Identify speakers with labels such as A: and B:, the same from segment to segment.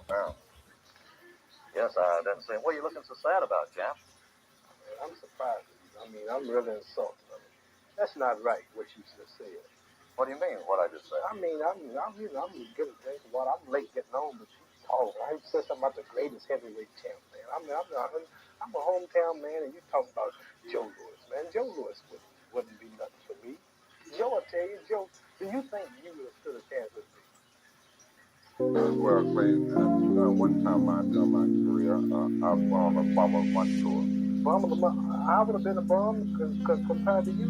A: found. Yes, I didn't say. What are you looking so sad about, Jack?
B: I'm surprised at you. I mean, I'm really insulted. I mean, that's not right, what you just said.
A: What do you mean, what I just said?
B: I mean, I'm getting a drink of water. I'm late getting on, but you talk. I said something about the greatest heavyweight champ, man. I'm a hometown man, and you talk about Joe Louis, man. Joe Louis wouldn't be nothing for me. Joe, I tell you, Joe, do you think you would have stood a chance with me?
A: Well, one time during my career, I was on a Formula One tour.
B: I would have been a bum compared to you.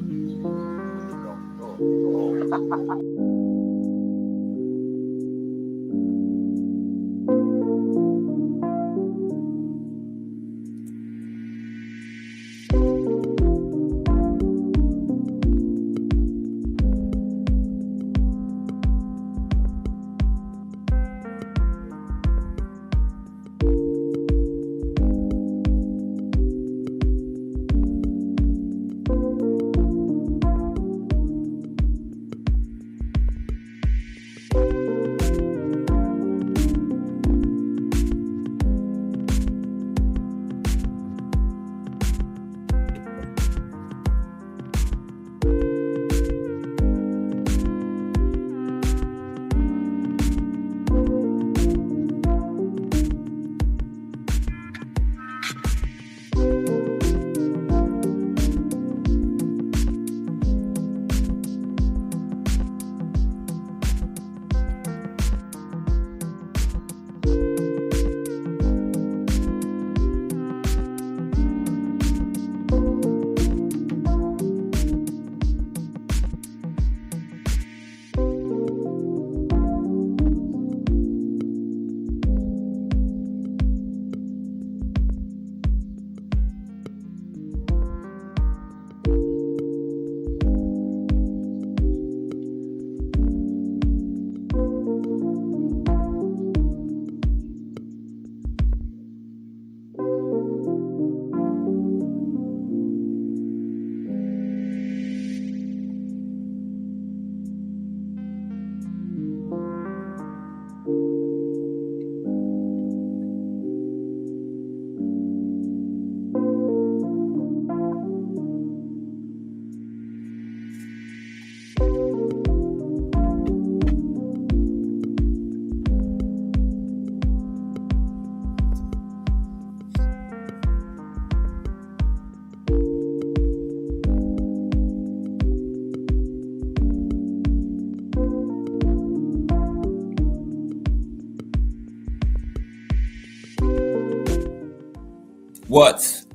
C: What's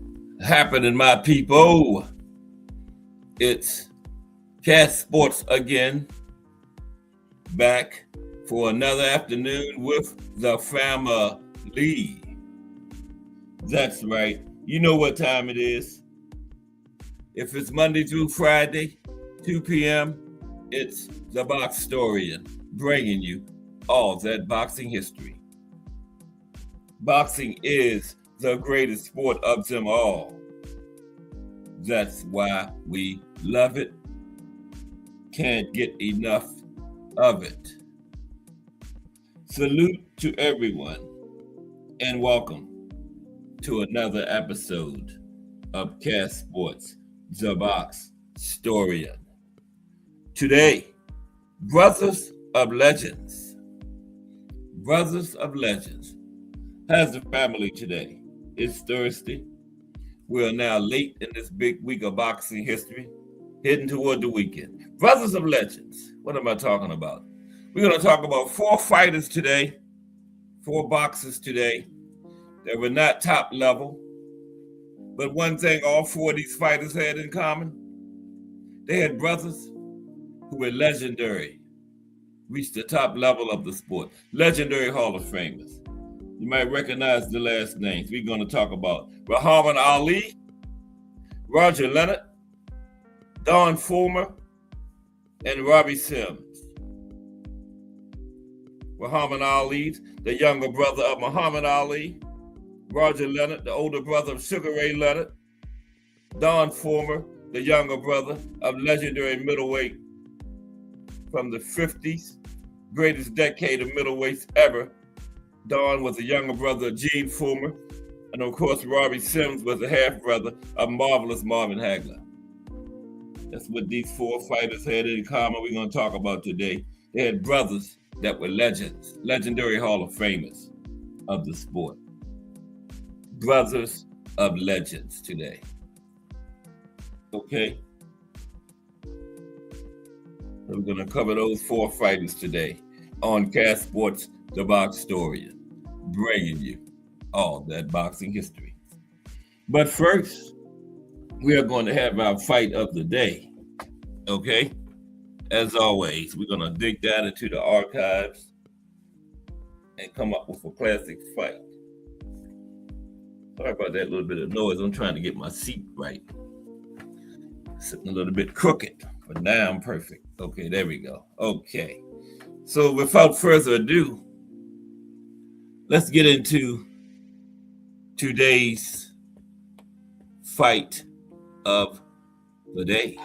C: happening, my people? It's Cat Sports again, back for another afternoon with the family. That's right. You know what time it is. If it's Monday through Friday, 2 p.m., it's the Box Storian, bringing you all that boxing history. Boxing is the greatest sport of them all. That's why we love it. Can't get enough of it. Salute to everyone and welcome to another episode of Cat Sports, the Box Storian. Today, Brothers of Legends. Brothers of Legends has a family today. It's Thursday. We are now late in this big week of boxing history, heading toward the weekend. Brothers of Legends. What am I talking about? We're going to talk about 4 fighters today, 4 boxers today that were not top level. But one thing all 4 of these fighters had in common, they had brothers who were legendary, reached the top level of the sport, legendary Hall of Famers. You might recognize the last names. We're going to talk about Muhammad Ali, Roger Leonard, Don Fulmer, and Robbie Sims. Muhammad Ali, the younger brother of Muhammad Ali, Roger Leonard, the older brother of Sugar Ray Leonard, Don Fulmer, the younger brother of legendary middleweight from the 50s, greatest decade of middleweights ever, Don was a younger brother of Gene Fullmer. And of course, Robbie Sims was a half brother of marvelous Marvin Hagler. That's what these four fighters had in common we're going to talk about today. They had brothers that were legends, legendary Hall of Famers of the sport. Brothers of legends today. Okay? So we're going to cover those four fighters today on Cast Sports, the Box Historian, bringing you all that boxing history. But first, we are going to have our fight of the day, okay? As always, we're going to dig down into the archives and come up with a classic fight. Sorry about that little bit of noise. I'm trying to get my seat right. Sitting a little bit crooked, but now I'm perfect. Okay, there we go. Okay. So without further ado, let's get into today's fight of the day.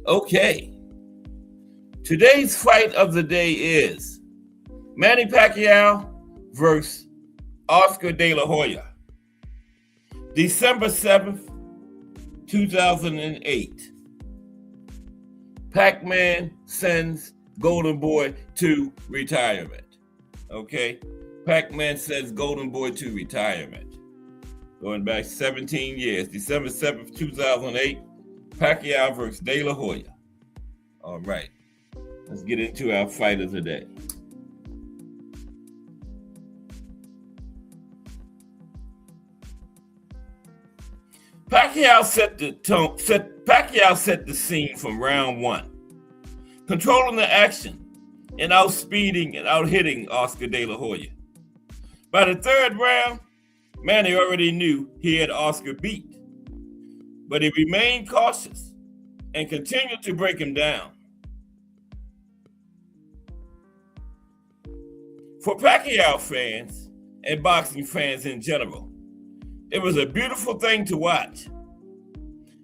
C: Okay. Today's fight of the day is Manny Pacquiao versus Oscar De La Hoya. December 7th, 2008. Pac-Man sends Golden Boy to retirement. Okay? Pac-Man sends Golden Boy to retirement. Going back 17 years. December 7th, 2008. Pacquiao versus De La Hoya. All right. Let's get into our fight of the day. Pacquiao set the scene from round one, controlling the action and outspeeding and out-hitting Oscar De La Hoya. By the third round, Manny already knew he had Oscar beat, but he remained cautious and continued to break him down. For Pacquiao fans and boxing fans in general, it was a beautiful thing to watch.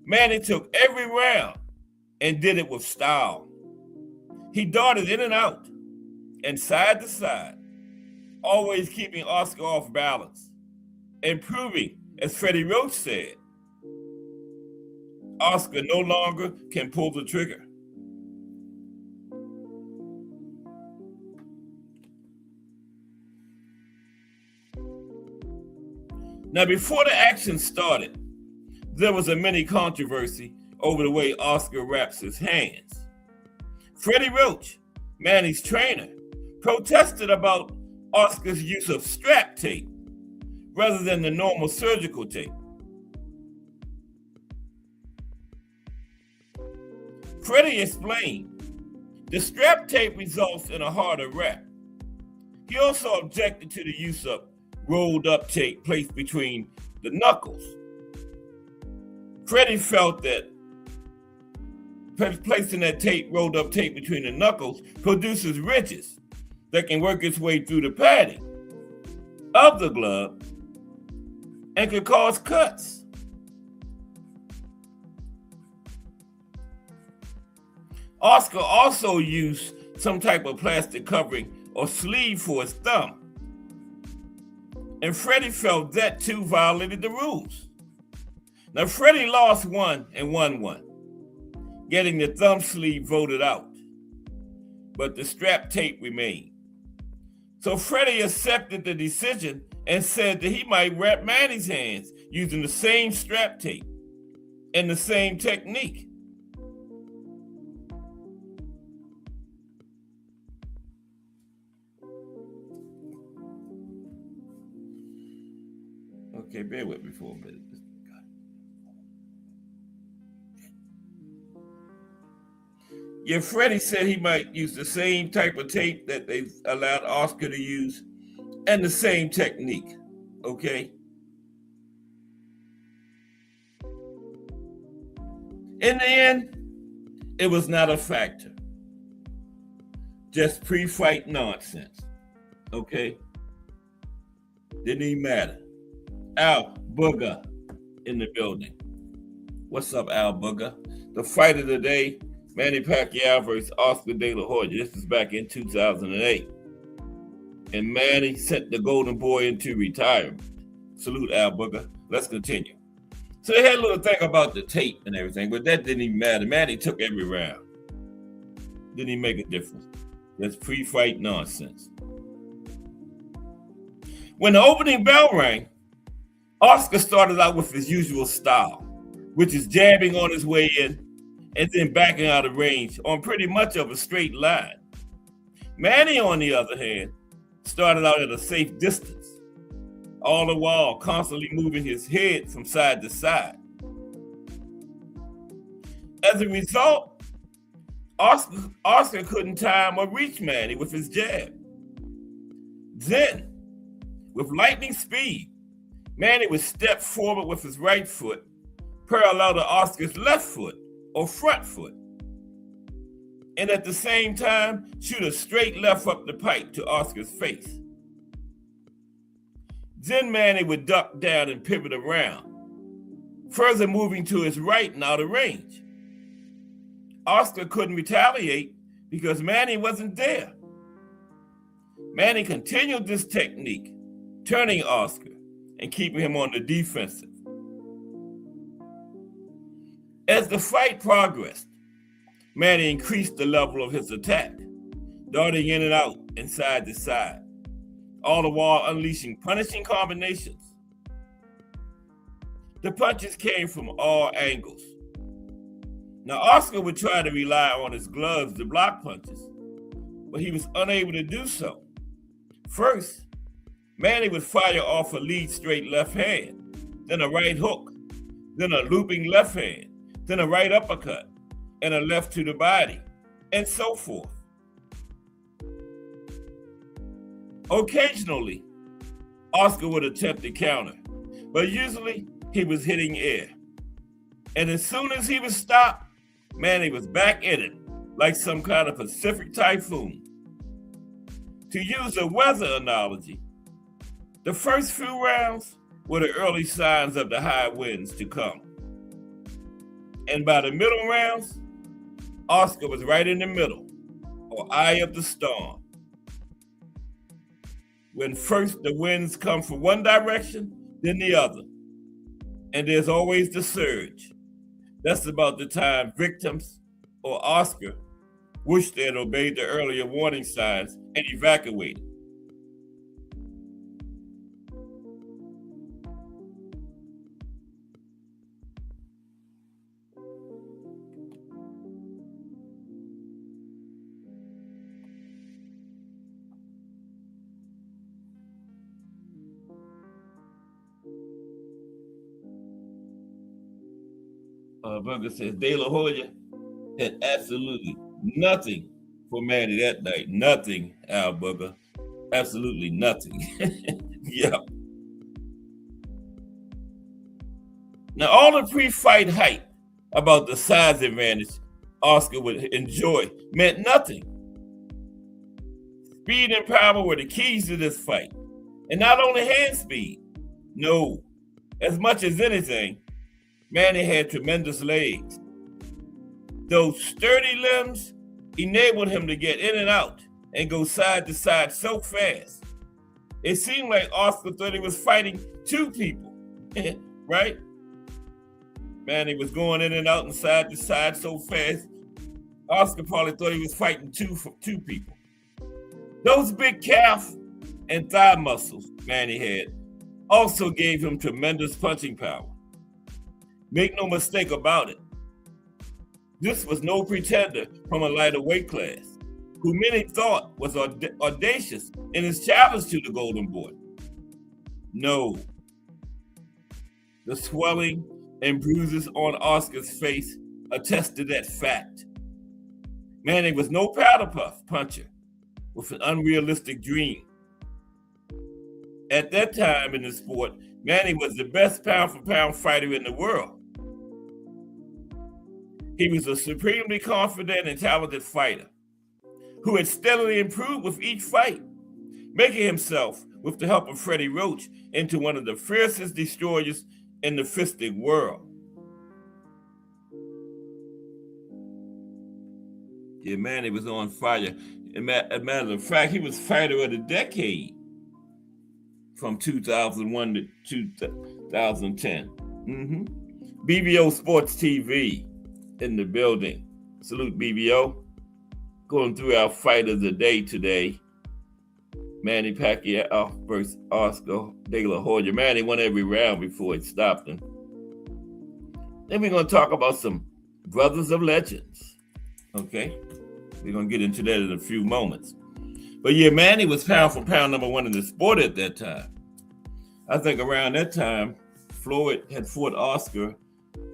C: Manny took every round and did it with style. He darted in and out and side to side, always keeping Oscar off balance and proving, as Freddie Roach said, Oscar no longer can pull the trigger. Now, before the action started, there was a mini controversy over the way Oscar wraps his hands. Freddie Roach, Manny's trainer, protested about Oscar's use of strap tape rather than the normal surgical tape. Freddie explained, the strap tape results in a harder wrap. He also objected to the use of rolled up tape placed between the knuckles. Freddie felt that placing that rolled up tape between the knuckles produces ridges that can work its way through the padding of the glove and could cause cuts. Oscar also used some type of plastic covering or sleeve for his thumb, and Freddie felt that too violated the rules. Now, Freddie lost one and won one, getting the thumb sleeve voted out, but the strap tape remained. So Freddie accepted the decision and said that he might wrap Manny's hands using the same strap tape and the same technique. Okay, bear with me for a minute. Yeah, Freddie said he might use the same type of tape that they allowed Oscar to use and the same technique, okay? In the end, it was not a factor. Just pre-fight nonsense. Okay? Didn't even matter. Al Booger in the building. What's up, Al Booger? The fight of the day, Manny Pacquiao versus Oscar De La Hoya. This is back in 2008. And Manny sent the Golden Boy into retirement. Salute, Al Booger. Let's continue. So they had a little thing about the tape and everything, but that didn't even matter. Manny took every round. Didn't even make a difference. That's pre-fight nonsense. When the opening bell rang, Oscar started out with his usual style, which is jabbing on his way in and then backing out of range on pretty much of a straight line. Manny, on the other hand, started out at a safe distance, all the while constantly moving his head from side to side. As a result, Oscar couldn't time or reach Manny with his jab. Then, with lightning speed, Manny would step forward with his right foot, parallel to Oscar's left foot or front foot, and at the same time shoot a straight left up the pipe to Oscar's face. Then Manny would duck down and pivot around, further moving to his right and out of range. Oscar couldn't retaliate because Manny wasn't there. Manny continued this technique, turning Oscar and keeping him on the defensive. As the fight progressed, Manny increased the level of his attack, darting in and out and side to side, all the while unleashing punishing combinations. The punches came from all angles. Now, Oscar would try to rely on his gloves to block punches, but he was unable to do so. First, Manny would fire off a lead straight left hand, then a right hook, then a looping left hand, then a right uppercut, and a left to the body, and so forth. Occasionally, Oscar would attempt to counter, but usually he was hitting air. And as soon as he was stopped, Manny was back in it, like some kind of Pacific typhoon. To use a weather analogy, the first few rounds were the early signs of the high winds to come. And by the middle rounds, Oscar was right in the middle, or eye of the storm. When first the winds come from one direction, then the other. And there's always the surge. That's about the time victims or Oscar wish they had obeyed the earlier warning signs and evacuated. Burger says De La Hoya had absolutely nothing for Manny that night. Nothing, Al Booger. Absolutely nothing. Yeah. Now, all the pre-fight hype about the size advantage Oscar would enjoy meant nothing. Speed and power were the keys to this fight. And not only hand speed. No. As much as anything, Manny had tremendous legs. Those sturdy limbs enabled him to get in and out and go side to side so fast. It seemed like Oscar thought he was fighting two people, right? Manny was going in and out and side to side so fast, Oscar probably thought he was fighting two people. Those big calf and thigh muscles Manny had also gave him tremendous punching power. Make no mistake about it. This was no pretender from a lighter weight class, who many thought was audacious in his challenge to the Golden Boy. No. The swelling and bruises on Oscar's face attested that fact. Manny was no powder puff puncher with an unrealistic dream. At that time in the sport, Manny was the best pound-for-pound fighter in the world. He was a supremely confident and talented fighter who had steadily improved with each fight, making himself, with the help of Freddie Roach, into one of the fiercest destroyers in the fisting world. Yeah, man, he was on fire. As a matter of fact, he was fighter of the decade from 2001 to 2010. BBO Sports TV in the building. Salute BBO. Going through our fight of the day today. Manny Pacquiao versus Oscar De La Hoya. Manny won every round before it stopped him. Then we're going to talk about some brothers of legends. Okay? We're going to get into that in a few moments. But yeah, Manny was pound for pound number one in the sport at that time. I think around that time, Floyd had fought Oscar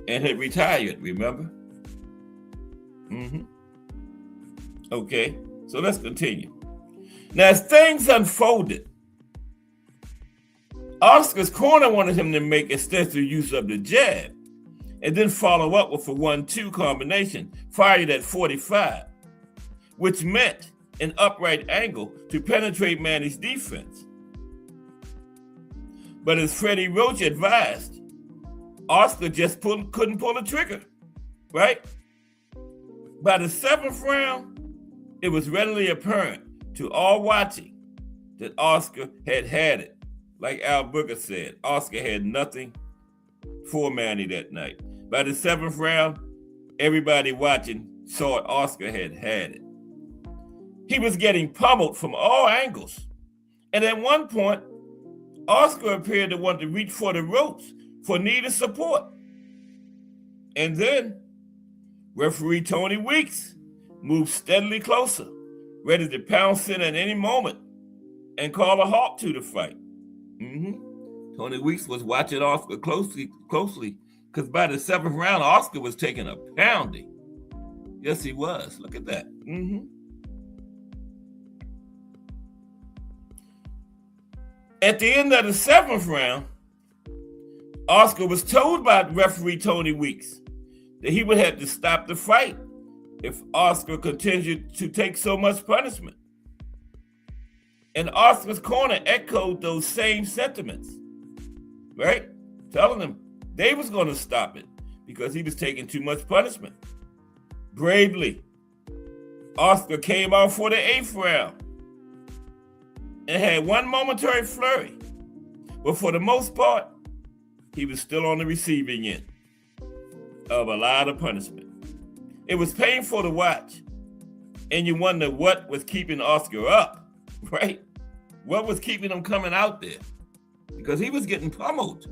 C: and had retired, remember? Okay, so let's continue. Now, as things unfolded, Oscar's corner wanted him to make extensive use of the jab and then follow up with a 1-2 combination fired at 45, which meant an upright angle to penetrate Manny's defense. But as Freddie Roach advised, Oscar just couldn't pull the trigger, right? By the 7th round, it was readily apparent to all watching that Oscar had it. Like Al Booker said, Oscar had nothing for Manny that night. By the 7th round, everybody watching saw Oscar had it. He was getting pummeled from all angles. And at one point, Oscar appeared to want to reach for the ropes for needed support. And then, referee Tony Weeks moved steadily closer, ready to pounce in at any moment and call a halt to the fight. Tony Weeks was watching Oscar closely, because by the 7th round, Oscar was taking a pounding. Yes, he was. Look at that. At the end of the 7th round, Oscar was told by referee Tony Weeks that he would have to stop the fight if Oscar continued to take so much punishment. And Oscar's corner echoed those same sentiments, right? Telling him they was going to stop it because he was taking too much punishment. Bravely, Oscar came out for the 8th round and had one momentary flurry, but for the most part, he was still on the receiving end of a lot of punishment. It was painful to watch, and you wonder what was keeping Oscar up, right? What was keeping him coming out there? Because he was getting pummeled.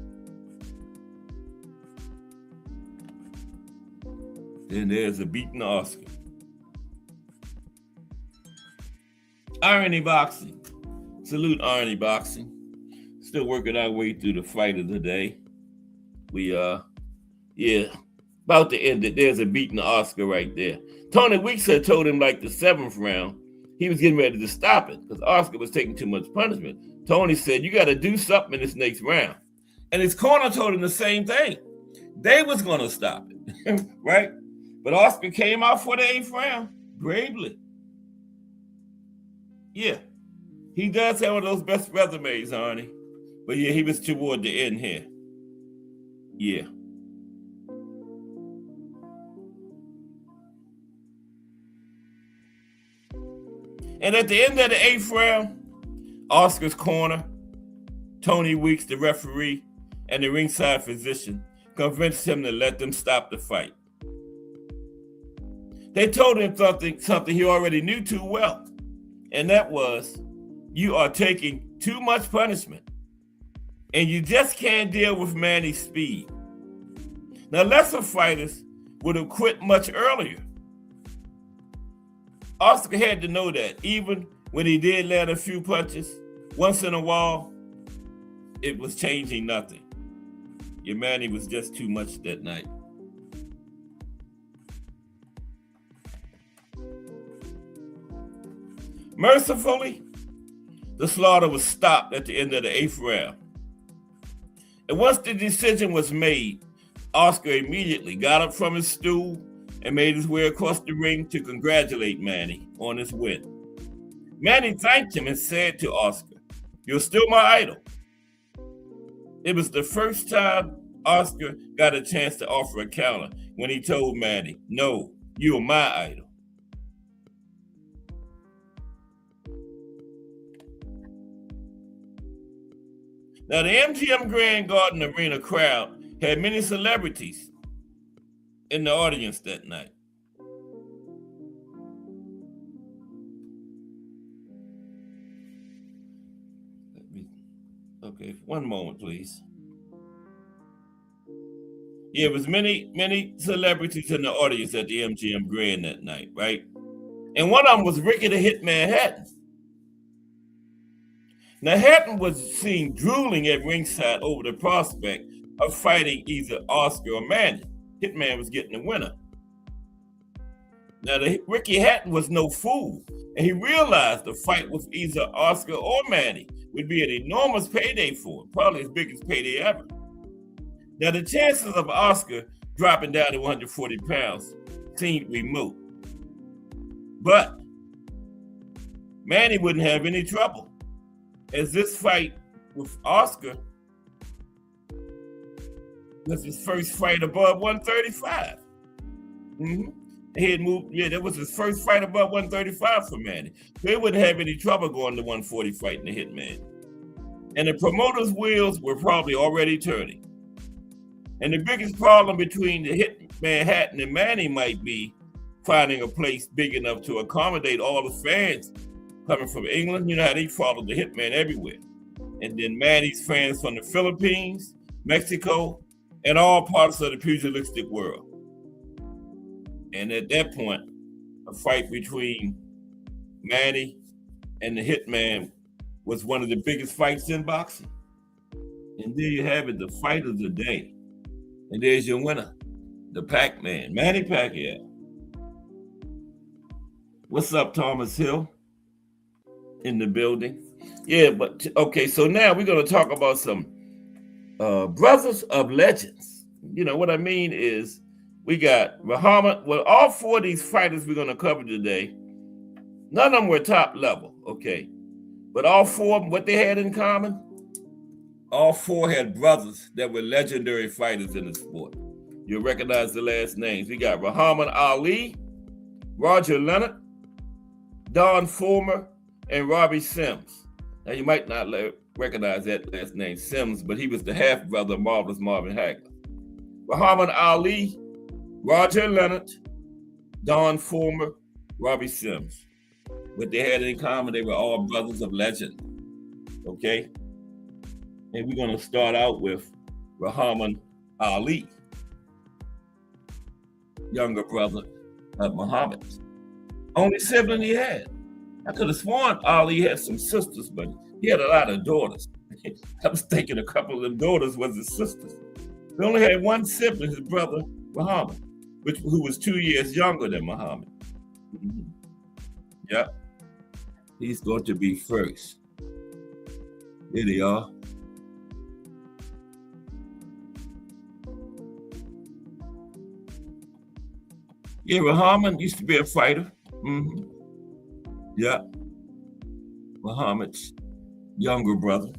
C: Then there's a beaten Oscar. Irony Boxing. Salute Irony Boxing. Still working our way through the fight of the day. We about to end it. There's a beaten Oscar right there. Tony Weeks had told him like the 7th round, he was getting ready to stop it because Oscar was taking too much punishment. Tony said, you got to do something in this next round. And his corner told him the same thing. They was going to stop it, right? But Oscar came out for the 8th round bravely. Yeah, he does have one of those best resumes, Arnie. But yeah, he was toward the end here. Yeah. And at the end of the 8th round, Oscar's corner, Tony Weeks, the referee, and the ringside physician convinced him to let them stop the fight. They told him something he already knew too well, and that was, you are taking too much punishment, and you just can't deal with Manny's speed. Now, lesser fighters would have quit much earlier. Oscar had to know that even when he did land a few punches, once in a while, it was changing nothing. Your Manny was just too much that night. Mercifully, the slaughter was stopped at the end of the 8th round. And once the decision was made, Oscar immediately got up from his stool, and made his way across the ring to congratulate Manny on his win. Manny thanked him and said to Oscar, "You're still my idol." It was the first time Oscar got a chance to offer a counter when he told Manny, "No, you're my idol." Now, the MGM Grand Garden Arena crowd had many celebrities in the audience that night. Okay, one moment, please. Yeah, it was many celebrities in the audience at the MGM Grand that night, right? And one of them was Ricky the Hitman Hatton. Now, Hatton was seen drooling at ringside over the prospect of fighting either Oscar or Manny. Hitman was getting the winner. Now, Ricky Hatton was no fool, and he realized the fight with either Oscar or Manny would be an enormous payday for him, probably his biggest payday ever. Now, the chances of Oscar dropping down to 140 pounds seemed remote. But Manny wouldn't have any trouble, as this fight with Oscar was his first fight above 135. He had moved, that was his first fight above 135 for Manny. They wouldn't have any trouble going to 140 fighting the Hitman. And the promoters' wheels were probably already turning. And the biggest problem between the Hitman Hatton and Manny might be finding a place big enough to accommodate all the fans coming from England. You know how they followed the Hitman everywhere. And then Manny's fans from the Philippines, Mexico, and all parts of the pugilistic world. And at that point, a fight between Manny and the Hitman was one of the biggest fights in boxing. And there you have it, the fight of the day. And there's your winner, the Pac-Man, Manny Pacquiao. What's up, Thomas Hill? In the building. Yeah, but okay, so now we're going to talk about some brothers of legends. You know, what I mean is we got Muhammad. Well, all four of these fighters we're going to cover today, none of them were top level, okay? But all four of them, what they had in common, all four had brothers that were legendary fighters in the sport. You'll recognize the last names. We got Muhammad Ali, Roger Leonard, Don Fulmer, and Robbie Sims. Now, you might not recognize that last name, Sims, but he was the half-brother of Marvelous Marvin Hagler. Muhammad Ali, Roger Leonard, Don Fulmer, Robbie Sims. What they had in common, they were all brothers of legend, okay? And we're going to start out with Muhammad Ali, younger brother of Muhammad. Only sibling he had. I could have sworn Ali had some sisters, but he had a lot of daughters. I was thinking a couple of them daughters was his sisters. He only had one sibling, his brother Muhammad, who was 2 years younger than Muhammad. Yeah, he's going to be first. Here they are. Yeah, Muhammad used to be a fighter. Yeah. Muhammad's younger brother.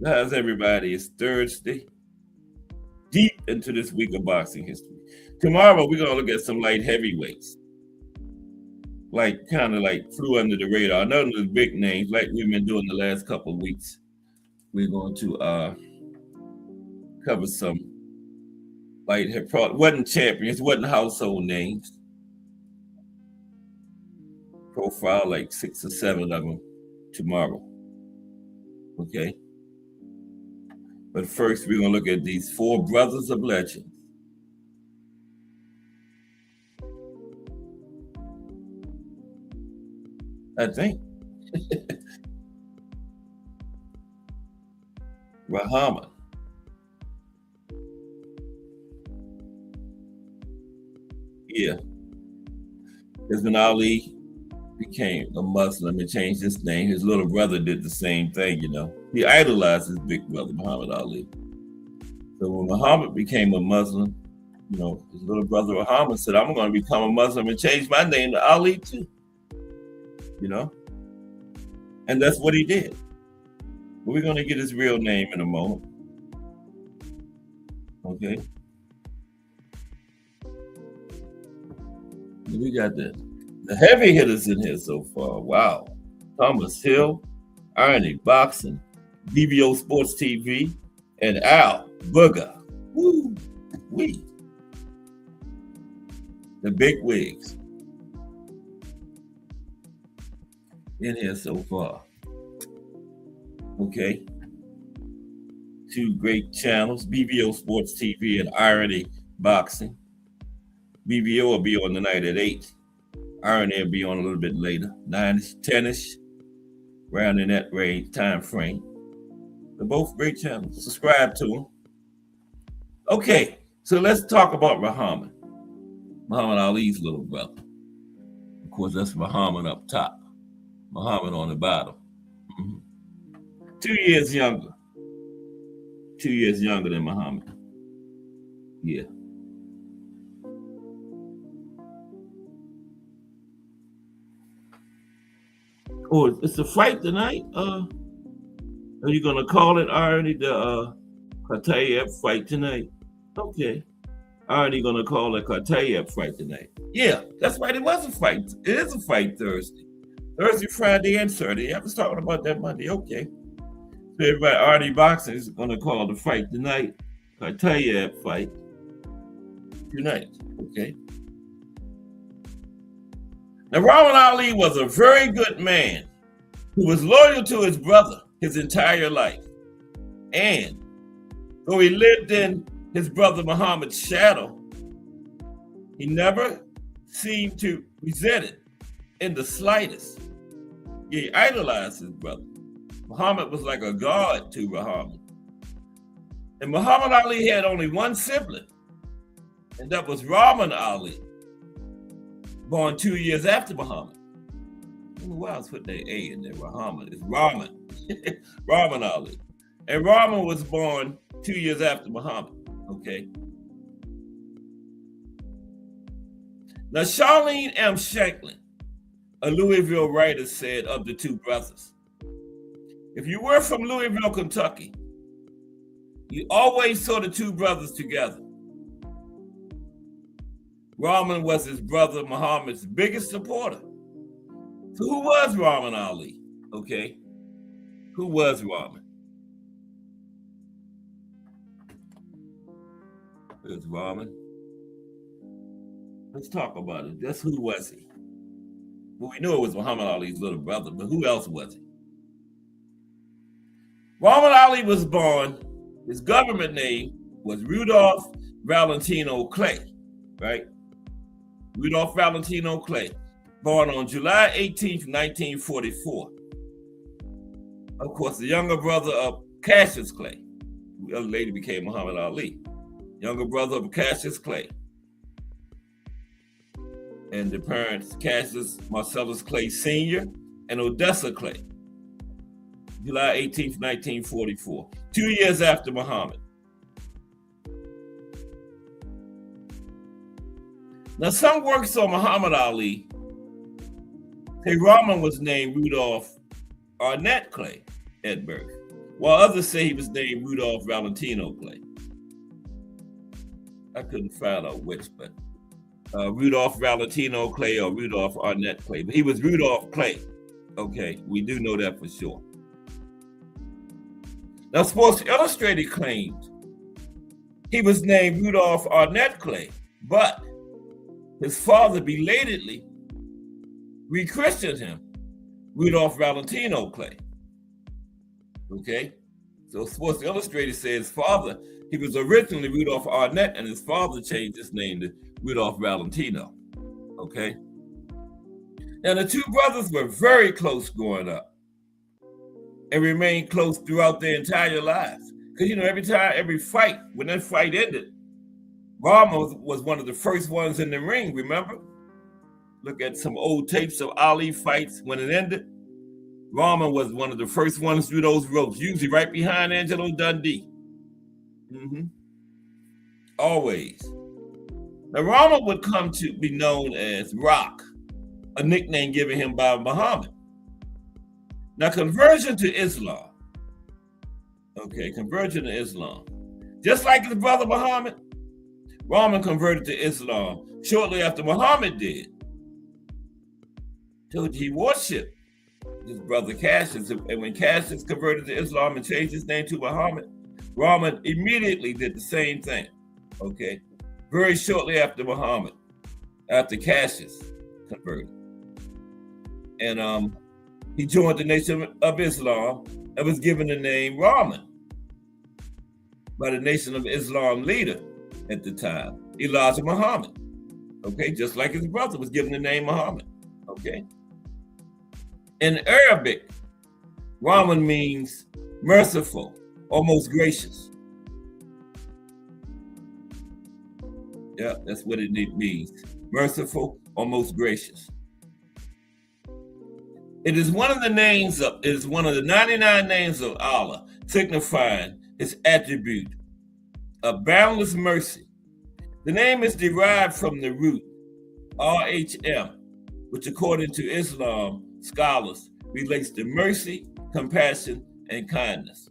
C: How's everybody? It's Thursday. Deep into this week of boxing history. Tomorrow, we're going to look at some light heavyweights. Kind of flew under the radar. None of the big names like we've been doing the last couple of weeks. We're going to cover some wasn't champions, wasn't household names. Profile 6 or 7 of them tomorrow. Okay. But first, we're going to look at these 4 brothers of legend. I think. Muhammad. Yeah. Because when Ali became a Muslim and changed his name, his little brother did the same thing, you know. He idolized his big brother, Muhammad Ali. So when Muhammad became a Muslim, You know, his little brother Muhammad said, I'm going to become a Muslim and change my name to Ali too. You know? And that's what he did. But we're going to get his real name in a moment. Okay? We got the heavy hitters in here so far. Wow. Thomas Hill, Irony Boxing, DBO Sports TV, and Al Booger. Woo! Wee. The big wigs in here so far. Okay. Two great channels, BBO Sports TV and Irony Boxing. BBO will be on tonight at 8. Irony will be on a little bit later, 9-ish, 10-ish, around in that range, time frame. They're both great channels. Subscribe to them. Okay, so let's talk about Muhammad. Muhammad Ali's little brother. Of course, that's Muhammad up top. Muhammad on the bottom. 2 years younger. 2 years younger than Muhammad. Yeah. Oh, it's a fight tonight? Are you going to call it already the Katayev fight tonight? Okay. Already going to call it Katayev fight tonight. Yeah, that's right. It was a fight. It is a fight Thursday. Thursday, Friday, and Saturday. I was talking about that Monday. Okay. So everybody, Artie Boxing is going to call the fight tonight. Katayev fight tonight. Okay. Now, Muhammad Ali was a very good man who was loyal to his brother his entire life. And though he lived in his brother Muhammad's shadow, he never seemed to resent it in the slightest. He idolized his brother. Muhammad was like a god to Muhammad. And Muhammad Ali had only one sibling, and that was Rahman Ali, born 2 years after Muhammad. I don't know why I was putting that A in there. Muhammad. It's Rahman. Rahman Ali. And Rahman was born 2 years after Muhammad. Okay. Now, Charlene M. Shanklin, a Louisville writer, said of the two brothers, if you were from Louisville, Kentucky, you always saw the two brothers together. Rahman was his brother Muhammad's biggest supporter. So who was Rahman Ali? Okay. Who was Rahman? There's Rahman. Let's talk about it. Just who was he? Well, we knew it was Muhammad Ali's little brother, but who else was he? Muhammad Ali was born, his government name was Rudolph Valentino Clay, right? Rudolph Valentino Clay, born on July 18th, 1944. Of course, the younger brother of Cassius Clay, who later became Muhammad Ali. Younger brother of Cassius Clay. And the parents, Cassius Marcellus Clay Sr. and Odessa Clay. July 18th, 1944. 2 years after Muhammad. Now, some works on Muhammad Ali say Rahman was named Rudolph Arnett Clay at birth, while others say he was named Rudolph Valentino Clay. I couldn't find out which, but Rudolph Valentino Clay or Rudolph Arnett Clay. But he was Rudolph Clay. Okay, we do know that for sure. Now, Sports Illustrated claimed he was named Rudolph Arnett Clay, but his father belatedly rechristened him Rudolph Valentino Clay. Okay, so Sports Illustrated says his father, he was originally Rudolph Arnett, and his father changed his name to Rudolph Valentino. Okay, now the two brothers were very close growing up and remained close throughout their entire lives. Because, you know, every fight, when that fight ended, Rahman was one of the first ones in the ring, remember? Look at some old tapes of Ali fights when it ended. Rahman was one of the first ones through those ropes, usually right behind Angelo Dundee. Always. Now, Rahman would come to be known as Rock, a nickname given him by Muhammad. Now, conversion to Islam. Okay, conversion to Islam. Just like his brother Muhammad, Rahman converted to Islam shortly after Muhammad did. Told you he worshipped his brother Cassius. And when Cassius converted to Islam and changed his name to Muhammad, Rahman immediately did the same thing. Okay, very shortly after Muhammad, after Cassius converted. And he joined the Nation of Islam and was given the name Rahman by the Nation of Islam leader at the time, Elijah Muhammad. Okay, just like his brother was given the name Muhammad. Okay. In Arabic, Rahman means merciful or most gracious. Yeah, that's what it means. Merciful or most gracious. It is one of the 99 names of Allah, signifying his attribute of boundless mercy. The name is derived from the root RHM, which according to Islam scholars relates to mercy, compassion, and kindness.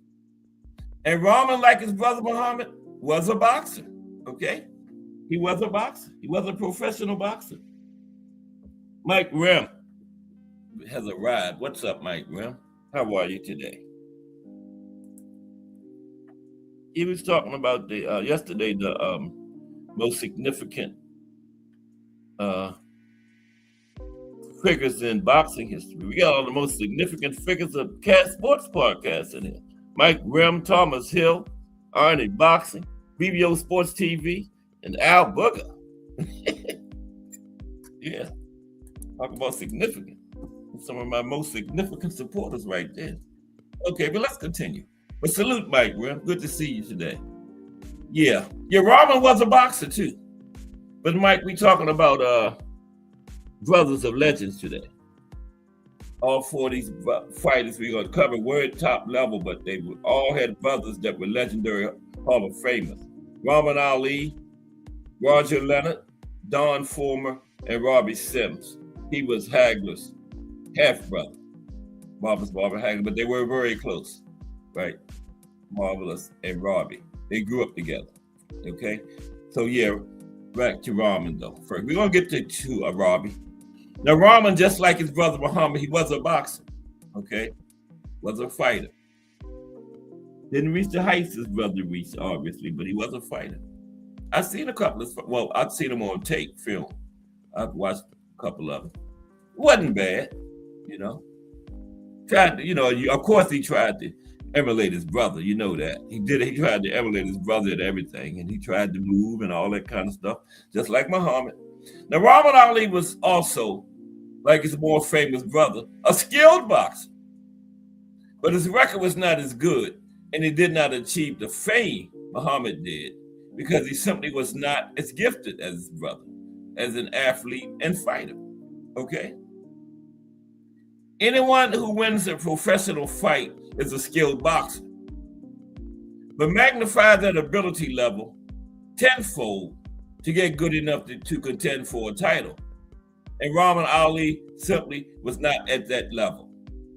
C: And Rahman, like his brother Muhammad, was a boxer. Okay? He was a boxer. He was a professional boxer. Mike Rim has arrived. What's up, Mike Rim? How are you today? He was talking about yesterday the most significant figures in boxing history. We got all the most significant figures of Cat Sports Podcast in here. Mike Rim, Thomas Hill, Arnie Boxing, BBO Sports TV, and Al Booger. Yeah, talk about significant. Some of my most significant supporters right there. Okay, but let's continue. But salute, Mike Rim. Good to see you today. Yeah, Rahman was a boxer too. But Mike, we talking about brothers of legends today. All four of these fighters we're going to cover were at top level, but they all had brothers that were legendary Hall of Famers. Muhammad Ali, Roger Leonard, Don Fulmer, and Robbie Sims. He was Hagler's half-brother, Marvelous Barbara Hagler, but they were very close, right? Marvelous and Robbie. They grew up together, okay? So yeah, back to Rahman though. First, we're going to get to Robbie. Now Rahman, just like his brother Muhammad, he was a boxer, okay? Was a fighter. Didn't reach the heights his brother reached, obviously, but he was a fighter. I've seen a couple of, I've seen him on tape, film. I've watched a couple of them. Wasn't bad, you know. Tried to, of course he tried to emulate his brother, you know that. He did it, he tried to emulate his brother at everything, and he tried to move and all that kind of stuff, just like Muhammad. Now, Muhammad Ali was also, like his more famous brother, a skilled boxer. But his record was not as good, and he did not achieve the fame Muhammad did, because he simply was not as gifted as his brother, as an athlete and fighter, okay? Anyone who wins a professional fight is a skilled boxer. But magnify that ability level tenfold to get good enough to contend for a title. And Muhammad Ali simply was not at that level.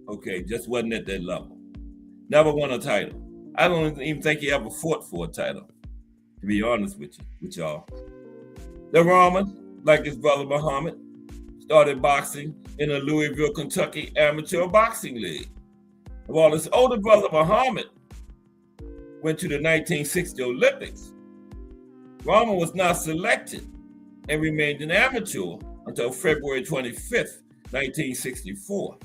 C: Okay, just wasn't at that level. Never won a title. I don't even think he ever fought for a title, to be honest with y'all. The Rahman, like his brother Muhammad, started boxing in a Louisville, Kentucky amateur boxing league. While his older brother Muhammad went to the 1960 Olympics, Rahman was not selected and remained an amateur until February 25th, 1964.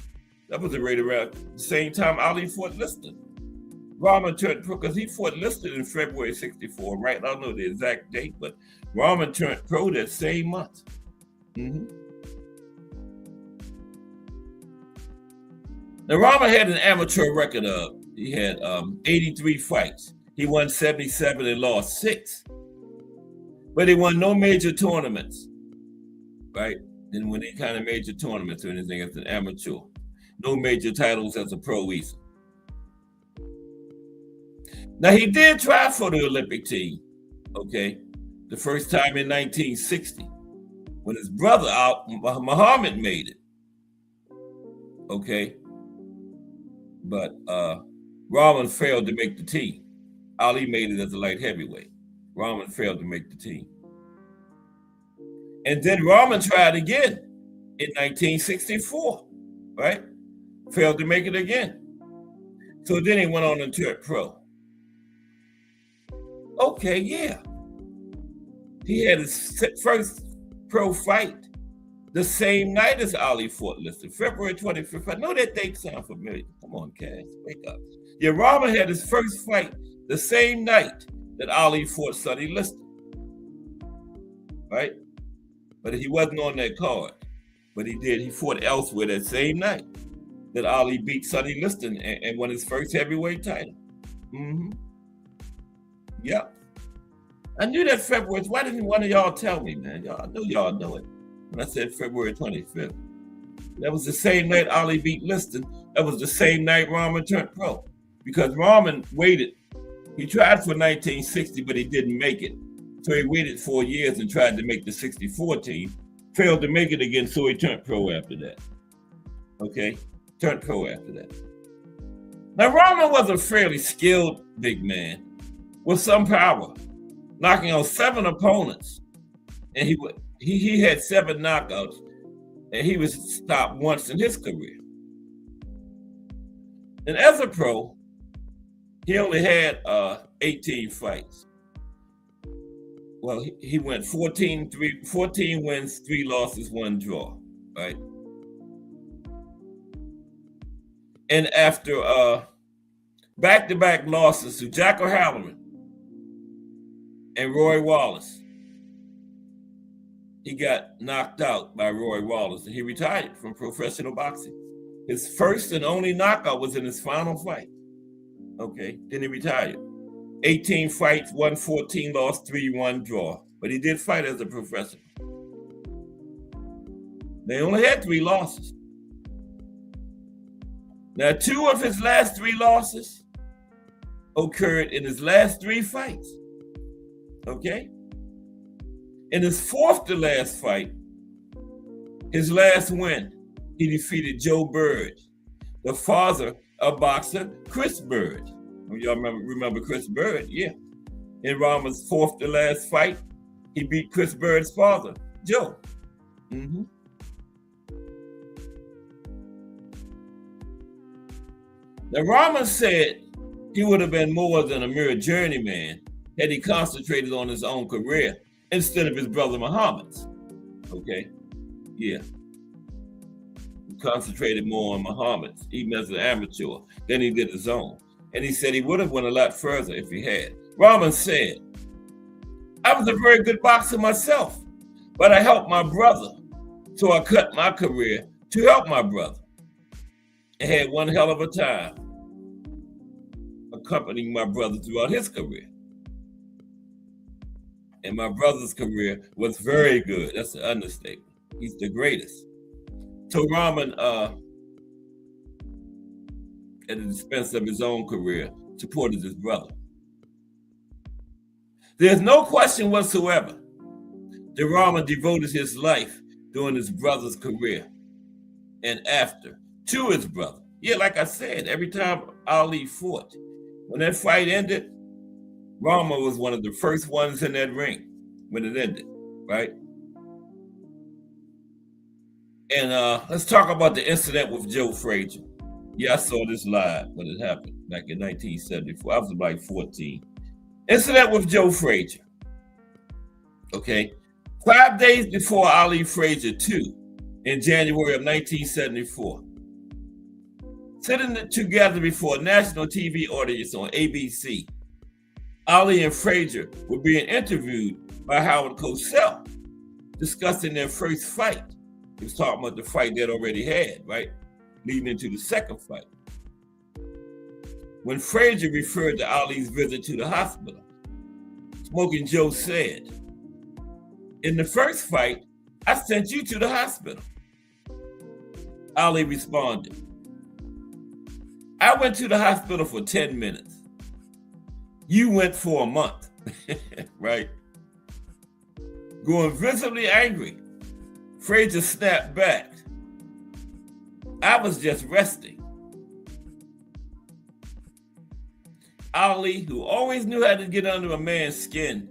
C: That was right around the same time Ali fought Lister. Rahman turned pro because he fought Lister in February 64, right? I don't know the exact date, but Rahman turned pro that same month. Now, Rahman had an amateur record of, he had 83 fights. He won 77 and lost 6. But he won no major tournaments, right? Didn't win any kind of major tournaments or anything as an amateur. No major titles as a pro either. Now, he did try for the Olympic team, okay? the first time in 1960 when his brother Muhammad made it. Okay, but Rahman failed to make the team. Ali made it as a light heavyweight. Rahman failed to make the team. And then Rahman tried again in 1964, right? Failed to make it again. So then he went on and turned pro. Okay, yeah. He had his first pro fight the same night as Ali fought Lister, February 25th. I know that date sounds familiar. Come on, Cass, wake up. Yeah, Rahman had his first fight the same night that Ali fought Sonny Liston, right? But he wasn't on that card. But he did. He fought elsewhere that same night that Ali beat Sonny Liston and won his first heavyweight title. Mm-hmm. Yep. I knew that February. Why didn't one of y'all tell me, man? I knew y'all know it. When I said February 25th. That was the same night Ali beat Liston. That was the same night Rahman turned pro. Because Rahman waited. He tried for 1960, but he didn't make it. So he waited 4 years and tried to make the 64 team. Failed to make it again, so he turned pro after that. Okay? Turned pro after that. Now, Rahman was a fairly skilled big man with some power, knocking out 7 opponents. And he had 7 knockouts, and he was stopped once in his career. And as a pro, he only had 18 fights. Well, he went 14 wins, 3 losses, 1 draw, right? And after back-to-back losses to Jack O'Halloran and Roy Wallace, he got knocked out by Roy Wallace, and he retired from professional boxing. His first and only knockout was in his final fight. Okay, then he retired. 18 fights, 1 14 loss, 3 1 draw. But he did fight as a professional. They only had 3 losses. Now, 2 of his last 3 losses occurred in his last 3 fights. Okay? In his 4th to last fight, his last win, he defeated Joe Bird, the father of boxer Chris Bird. Y'all remember Chris Bird? Yeah. In Rahman's 4th to last fight, he beat Chris Bird's father, Joe. Mm-hmm. Now, Rahman said he would have been more than a mere journeyman had he concentrated on his own career instead of his brother Muhammad's. Okay? Yeah. He concentrated more on Muhammad's, even as an amateur, than he did his own. And he said he would have went a lot further if he had. Rahman said, I was a very good boxer myself, but I helped my brother. So I cut my career to help my brother. And had one hell of a time accompanying my brother throughout his career. And my brother's career was very good. That's an understatement. He's the greatest. So Rahman, at the expense of his own career, supported his brother. There's no question whatsoever that Rahman devoted his life during his brother's career and after to his brother. Yeah, like I said, every time Ali fought, when that fight ended, Rahman was one of the first ones in that ring when it ended, right? And let's talk about the incident with Joe Frazier. Yeah, I saw this live when it happened back in 1974. I was like 14. Incident with Joe Frazier. Okay. 5 days before Ali Frazier 2 in January of 1974. Sitting together before a national TV audience on ABC, Ali and Frazier were being interviewed by Howard Cosell, discussing their first fight. He was talking about the fight they'd already had, right? Leading into the second fight. When Frazier referred to Ali's visit to the hospital, Smoking Joe said, in the first fight, I sent you to the hospital. Ali responded, I went to the hospital for 10 minutes. You went for a month, right? Growing visibly angry, Frazier snapped back. "I was just resting." Ali, who always knew how to get under a man's skin,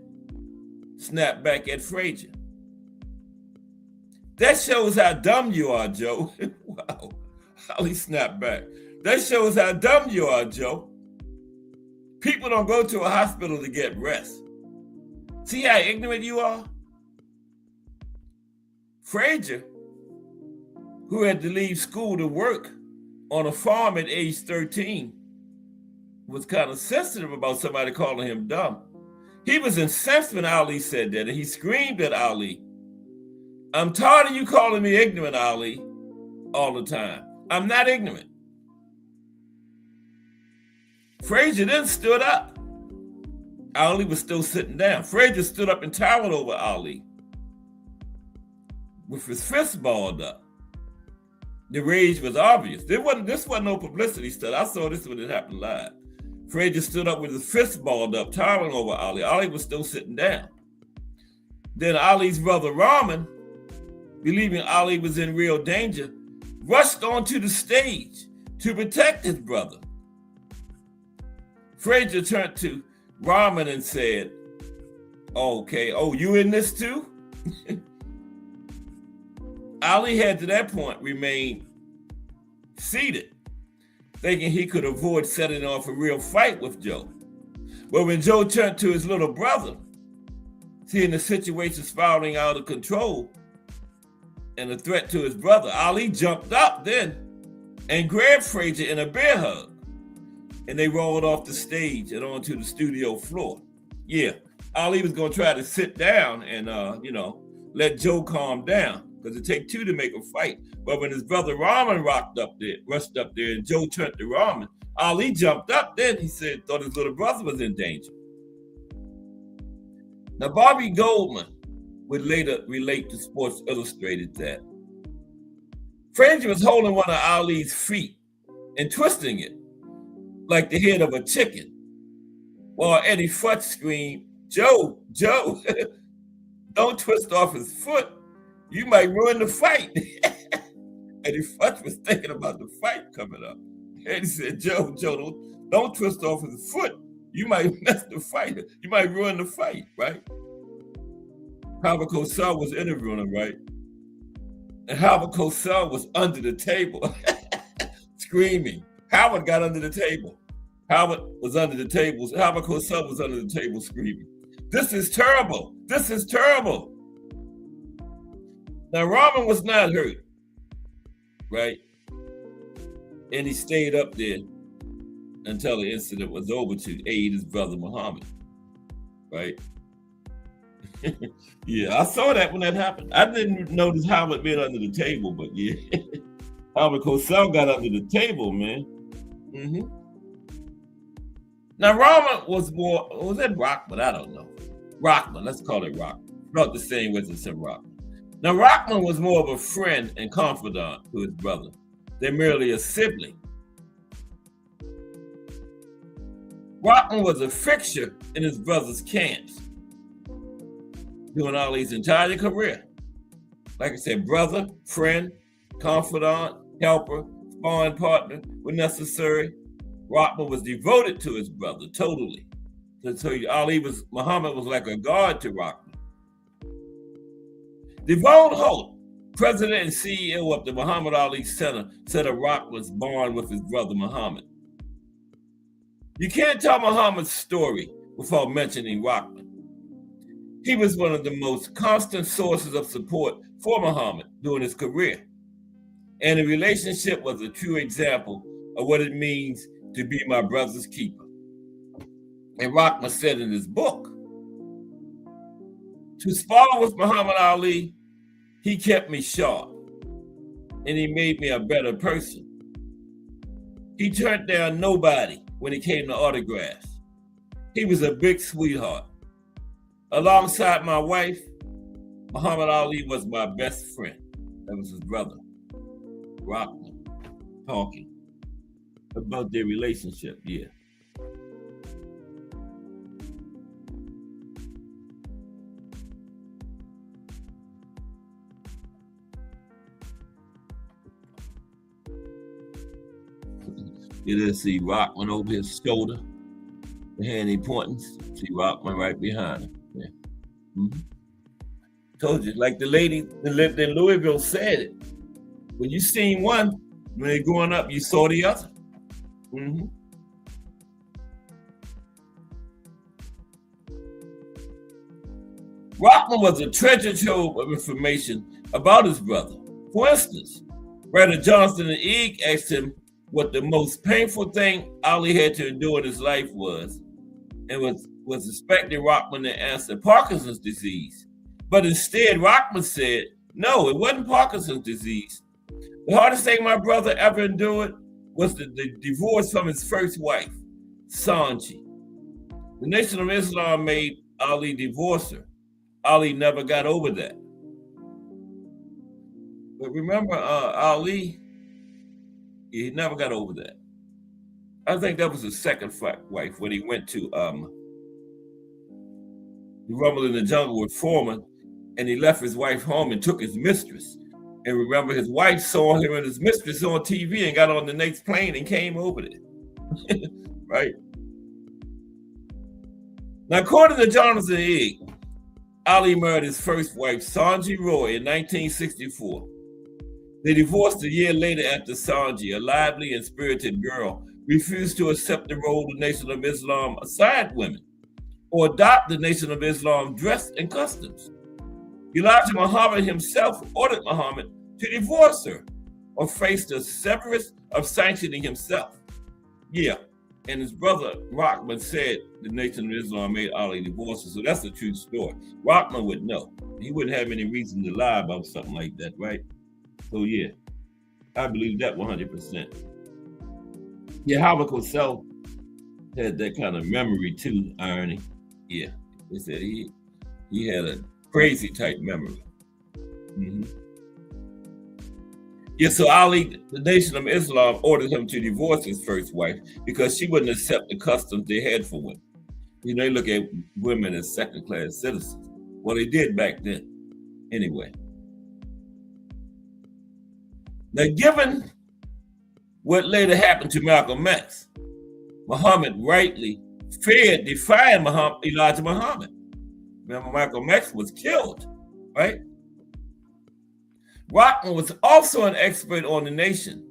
C: snapped back at Frazier. "That shows how dumb you are, Joe." Wow. Ali snapped back. "That shows how dumb you are, Joe. People don't go to a hospital to get rest. See how ignorant you are?" Frazier, who had to leave school to work on a farm at age 13, was kind of sensitive about somebody calling him dumb. He was incensed when Ali said that, and he screamed at Ali, "I'm tired of you calling me ignorant, Ali, all the time. I'm not ignorant." Frazier then stood up. Ali was still sitting down. Frazier stood up and towered over Ali with his fist balled up. The rage was obvious. This wasn't no publicity stunt. I saw this when it happened live. Frazier stood up with his fist balled up, towering over Ali. Ali was still sitting down. Then Ali's brother Rahman, believing Ali was in real danger, rushed onto the stage to protect his brother. Frazier turned to Rahman and said, "Okay, you in this too?" Ali had to that point remained seated, thinking he could avoid setting off a real fight with Joe. But when Joe turned to his little brother, seeing the situation spiraling out of control and a threat to his brother, Ali jumped up then and grabbed Frazier in a bear hug, and they rolled off the stage and onto the studio floor. Yeah, Ali was going to try to sit down and, let Joe calm down, because it takes two to make a fight. But when his brother Rahman rushed up there, and Joe turned to Rahman, Ali jumped up then. He said, thought his little brother was in danger. Now, Bobby Goldman would later relate to Sports Illustrated that Frazier was holding one of Ali's feet and twisting it like the head of a chicken, while Eddie Futch screamed, Joe, don't twist off his foot. You might ruin the fight." Eddie Futch was thinking about the fight coming up. Eddie said, Joe, don't twist off his foot. You might mess the fight. You might ruin the fight, right? Howard Cosell was interviewing him, right? And Howard Cosell was under the table screaming. Howard got under the table. Howard was under the table. Howard Cosell was under the table screaming, "This is terrible. This is terrible." Now, Rahman was not hurt, right? And he stayed up there until the incident was over to aid his brother Muhammad, right? Yeah, I saw that when that happened. I didn't notice Howard being under the table, but yeah. Howard Cosell got under the table, man. Mm-hmm. Now, Rahman was that Rockman? I don't know. Rockman, let's call it Rockman. Not the same way as Rockman. Now, Rockman was more of a friend and confidant to his brother than merely a sibling. Rockman was a fixture in his brother's camps during Ali's entire career. Like I said, brother, friend, confidant, helper, sparring partner when necessary. Rockman was devoted to his brother totally. So Muhammad was like a god to Rockman. Devon Holt, president and CEO of the Muhammad Ali Center, said of Rockman's bond with his brother Muhammad. "You can't tell Muhammad's story without mentioning Rockman. He was one of the most constant sources of support for Muhammad during his career, and the relationship was a true example of what it means to be my brother's keeper." And Rockman said in his book, "To spar with Muhammad Ali, he kept me sharp, and he made me a better person. He turned down nobody when it came to autographs. He was a big sweetheart. Alongside my wife, Muhammad Ali was my best friend." That was his brother, Rockman, talking about their relationship, yeah. You didn't see Rockman over his shoulder, the hand he pointing. See Rockman right behind him. Yeah. Mm-hmm. Told you, like the lady that lived in Louisville said it. When you seen one, when they growing up, you saw the other. Mm-hmm. Rockman was a treasure trove of information about his brother. For instance, Writer Johnson and Eeg asked him what the most painful thing Ali had to endure in his life was, and was expecting Rockman to answer Parkinson's disease. But instead, Rockman said, no, it wasn't Parkinson's disease. The hardest thing my brother ever endured was the divorce from his first wife, Sanji. The Nation of Islam made Ali divorce her. Ali never got over that. But remember, Ali, he never got over that. I think that was his second wife when he went to the Rumble in the Jungle with Foreman, and he left his wife home and took his mistress. And remember, his wife saw him and his mistress on TV and got on the next plane and came over there. Right? Now, according to Jonathan Eeg, Ali married his first wife, Sanji Roy, in 1964. They divorced a year later after Sanji, a lively and spirited girl, refused to accept the role the Nation of Islam assigned women or adopt the Nation of Islam dress and customs. Elijah Muhammad himself ordered Muhammad to divorce her or face the severance of sanctioning himself. Yeah, and his brother Rockman said the Nation of Islam made Ali divorce her, so that's the true story. Rockman would know. He wouldn't have any reason to lie about something like that, right? So yeah, I believe that 100%. Yeah, Howard Cosell had that kind of memory too, irony. Yeah, they said he had a crazy type memory. Mm-hmm. Yeah, so Ali, the Nation of Islam, ordered him to divorce his first wife because she wouldn't accept the customs they had for women. You know, they look at women as second-class citizens. Well, they did back then. Anyway. Now, given what later happened to Malcolm X, Muhammad rightly feared defying Elijah Muhammad. Remember, Malcolm X was killed, right? Rockman was also an expert on the nation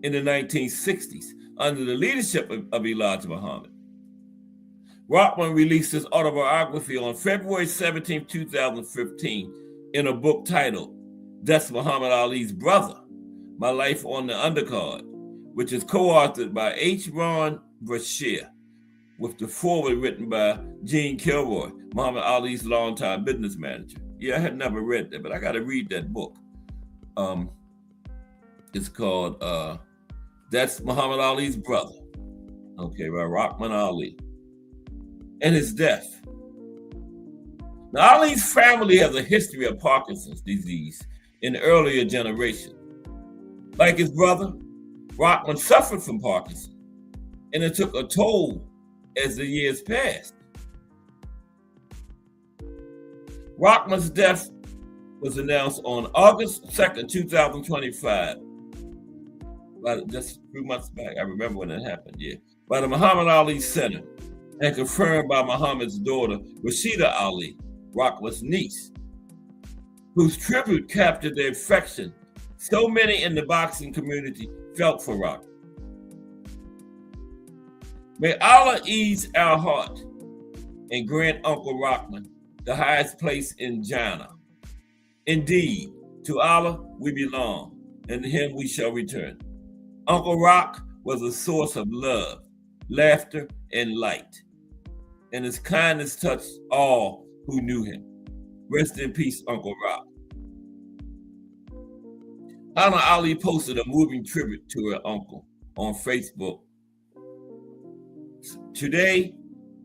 C: in the 1960s under the leadership of Elijah Muhammad. Rockman released his autobiography on February 17, 2015 in a book titled That's Muhammad Ali's Brother, My Life on the Undercard, which is co-authored by H. Ron Brashear, with the foreword written by Gene Kilroy, Muhammad Ali's longtime business manager. Yeah, I had never read that, but I got to read that book. It's called That's Muhammad Ali's Brother, okay, by Rockman Ali, and his death. Now, Ali's family has a history of Parkinson's disease in the earlier generation. Like his brother, Rockman suffered from Parkinson, and it took a toll as the years passed. Rockman's death was announced on August 2nd, 2025, just a few months back. I remember when it happened, yeah, by the Muhammad Ali Center, and confirmed by Muhammad's daughter, Rashida Ali, Rockman's niece, whose tribute captured the affection so many in the boxing community felt for Rockman. May Allah ease our heart and grant Uncle Rockman the highest place in Jannah. Indeed, to Allah we belong, and to him we shall return. Uncle Rock was a source of love, laughter, and light, and his kindness touched all who knew him. Rest in peace, Uncle Rock. Hannah Ali posted a moving tribute to her uncle on Facebook. Today,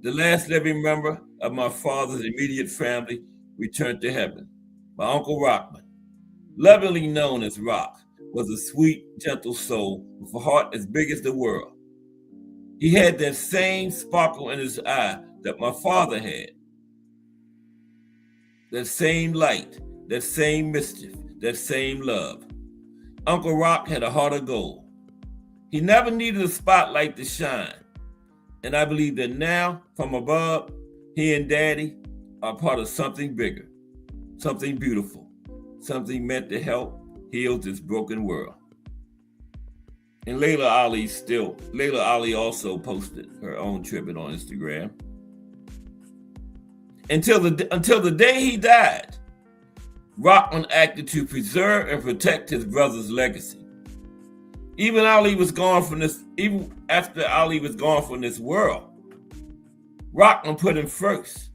C: the last living member of my father's immediate family returned to heaven. My Uncle Rockman, lovingly known as Rock, was a sweet, gentle soul with a heart as big as the world. He had that same sparkle in his eye that my father had. That same light, that same mischief, that same love. Uncle Rock had a heart of gold. He never needed a spotlight to shine. And I believe that now, from above, he and Daddy are part of something bigger, something beautiful, something meant to help heal this broken world. And Layla Ali also posted her own tribute on Instagram. Until the day he died, Rockman acted to preserve and protect his brother's legacy. Even after Ali was gone from this world, Rockman put him first.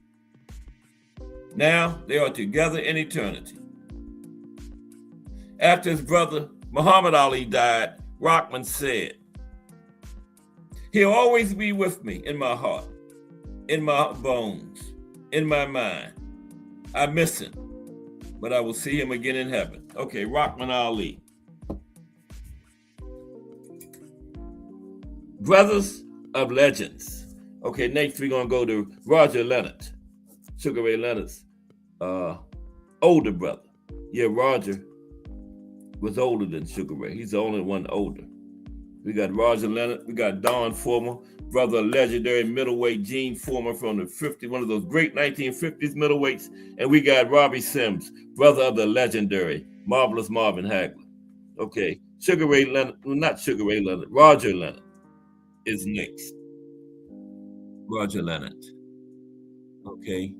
C: Now they are together in eternity. After his brother Muhammad Ali died, Rockman said, "He'll always be with me in my heart, in my bones, in my mind. I miss him, but I will see him again in heaven." Okay, Rockman Ali. Brothers of Legends. Okay, next we're going to go to Roger Leonard, Sugar Ray Leonard's older brother. Yeah, Roger was older than Sugar Ray. He's the only one older. We got Roger Leonard. We got Don Former, brother of legendary middleweight Gene Former from the 50s, one of those great 1950s middleweights. And we got Robbie Sims, brother of the legendary Marvelous Marvin Hagler. Okay, Sugar Ray Leonard, well, not Sugar Ray Leonard, Roger Leonard is next. Roger Leonard. Okay,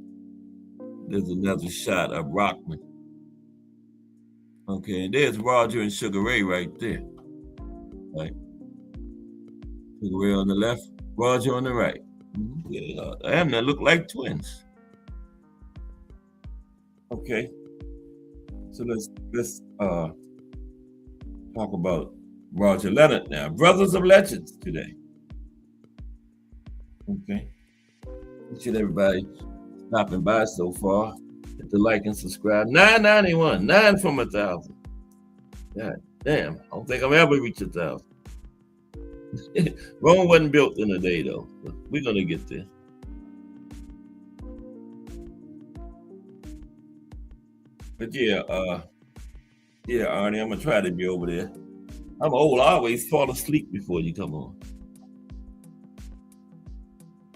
C: there's another shot of Rockman. Okay, and there's Roger and Sugar Ray right there. Right. Sugar Ray on the left, Roger on the right. Yeah, damn, they look like twins. Okay, so let's talk about Roger Leonard now. Brothers of Legends today. Okay, appreciate everybody stopping by so far. Hit the like and subscribe. 991, 9 from 1,000. God damn, I don't think I'll ever reach 1,000. Rome wasn't built in a day though, but we're gonna get there. But yeah, Arnie, I'm gonna try to be over there. I'm old, I always fall asleep before you come on.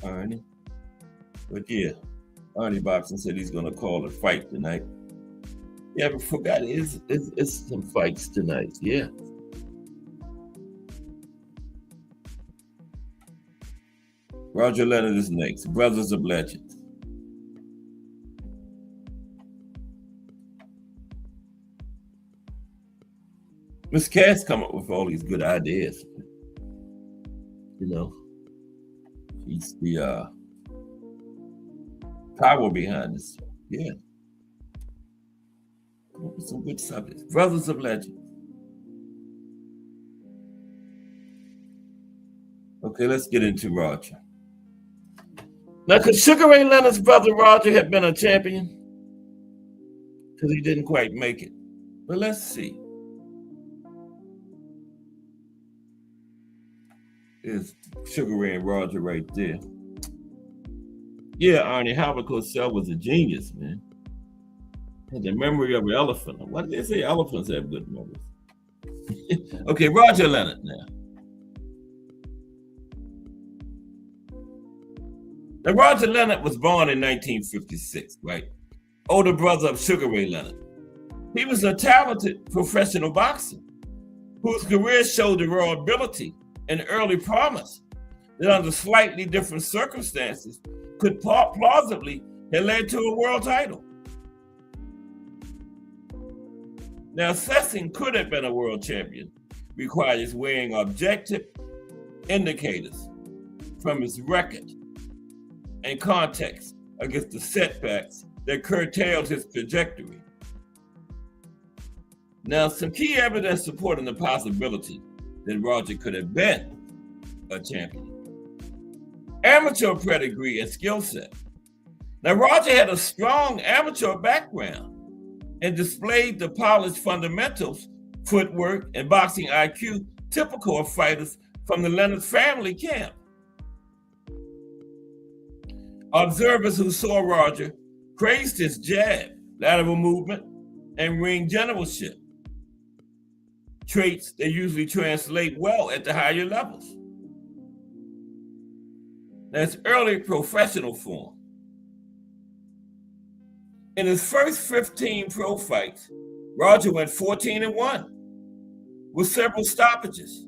C: Arnie. But yeah, Arnie Boxing said he's gonna call a fight tonight. Yeah, but forgot it's some fights tonight. Yeah. Roger Leonard is next. Brothers of Legends. Miss Cass come up with all these good ideas. You know, she's the power behind this. Yeah. Some good subjects. Brothers of Legends. Okay, let's get into Roger. Now, could Sugar Ray Leonard's brother Roger have been a champion? Because he didn't quite make it. But let's see. There's Sugar Ray and Roger right there. Yeah, Arnie, Howard Cosell was a genius, man. Had the memory of an elephant. Why did they say elephants have good memories? Okay, Roger Leonard now. Now, Roger Leonard was born in 1956, right? Older brother of Sugar Ray Leonard. He was a talented professional boxer whose career showed the raw ability and early promise that under slightly different circumstances could plausibly have led to a world title. Now, assessing could have been a world champion requires weighing objective indicators from his record and context against the setbacks that curtailed his trajectory. Now, some key evidence supporting the possibility that Roger could have been a champion. Amateur pedigree and skill set. Now, Roger had a strong amateur background and displayed the polished fundamentals, footwork, and boxing IQ typical of fighters from the Leonard family camp. Observers who saw Roger praised his jab, lateral movement, and ring generalship. traits that usually translate well at the higher levels. That's early professional form. In his first 15 pro fights, Roger went 14-1 with several stoppages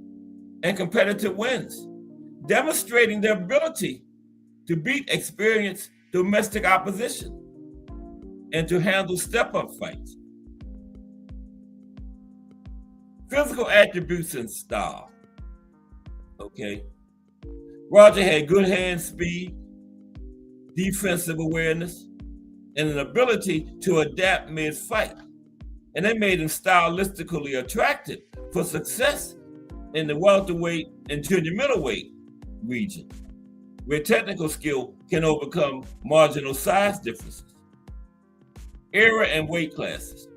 C: and competitive wins, demonstrating the ability to beat experienced domestic opposition and to handle step-up fights. Physical attributes and style. Okay. Roger had good hand speed, defensive awareness, and an ability to adapt mid-fight. And that made him stylistically attractive for success in the welterweight and junior middleweight region, where technical skill can overcome marginal size differences. Era and weight classes.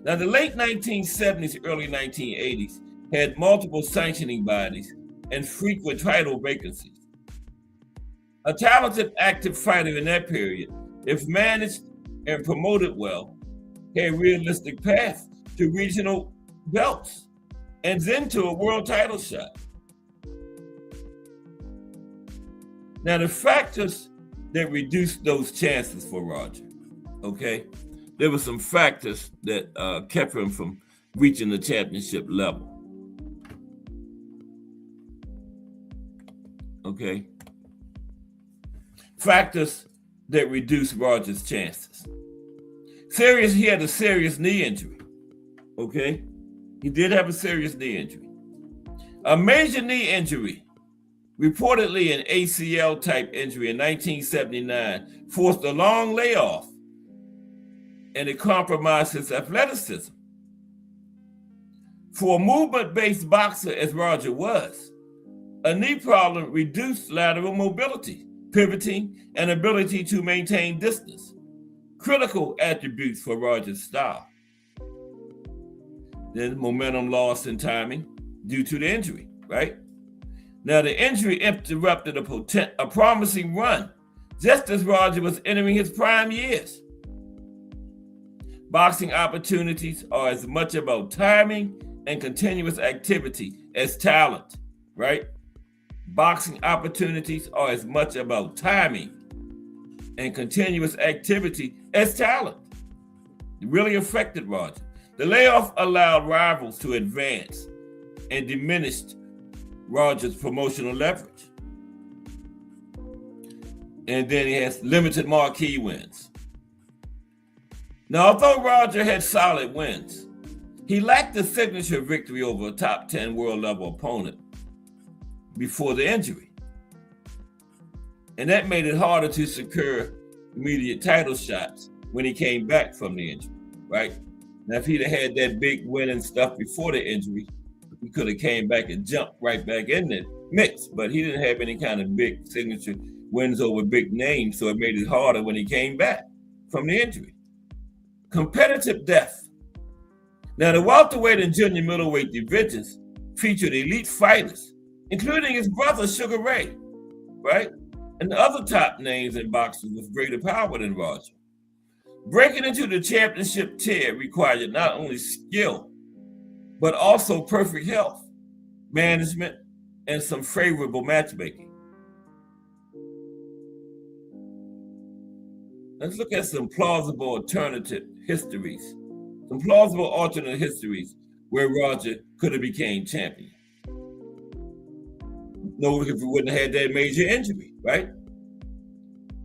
C: Now, the late 1970s, early 1980s had multiple sanctioning bodies and frequent title vacancies. A talented, active fighter in that period, if managed and promoted well, had a realistic path to regional belts and then to a world title shot. Now, the factors that reduced those chances for Roger, okay, there were some factors that kept him from reaching the championship level. Okay. Factors that reduced Roger's chances. He had a serious knee injury. Okay. He did have a serious knee injury. A major knee injury, reportedly an ACL type injury in 1979, forced a long layoff and it compromised his athleticism. For a movement-based boxer as Roger was, a knee problem reduced lateral mobility, pivoting, and ability to maintain distance, critical attributes for Roger's style. Then momentum loss and timing due to the injury, right? Now, the injury interrupted a promising run just as Roger was entering his prime years. Boxing opportunities are as much about timing and continuous activity as talent, right? Boxing opportunities are as much about timing and continuous activity as talent. It really affected Roger. The layoff allowed rivals to advance and diminished Roger's promotional leverage. And then he has limited marquee wins. Now, although Roger had solid wins, he lacked the signature victory over a top 10 world level opponent before the injury. And that made it harder to secure immediate title shots when he came back from the injury, right? Now, if he'd have had that big win and stuff before the injury, he could have came back and jumped right back in the mix, but he didn't have any kind of big signature wins over big names, so it made it harder when he came back from the injury. Competitive depth. Now, the welterweight and junior middleweight divisions featured elite fighters, including his brother Sugar Ray, right? And other top names in boxing with greater power than Roger. Breaking into the championship tier required not only skill, but also perfect health, management, and some favorable matchmaking. Let's look at some plausible alternate histories where Roger could have became champion. No, if he wouldn't have had that major injury, right?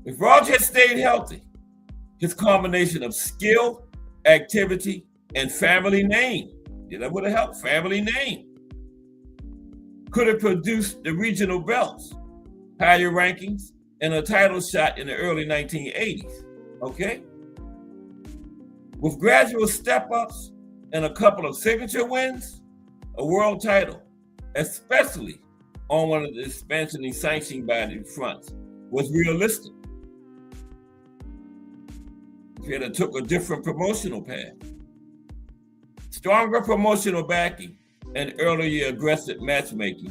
C: If Roger had stayed healthy, his combination of skill, activity, and family name, that would have helped, family name, could have produced the regional belts, higher rankings, and a title shot in the early 1980s, okay? With gradual step-ups and a couple of signature wins, a world title, especially on one of the expansion sanctioning body fronts, was realistic. If he had took a different promotional path. Stronger promotional backing and earlier aggressive matchmaking,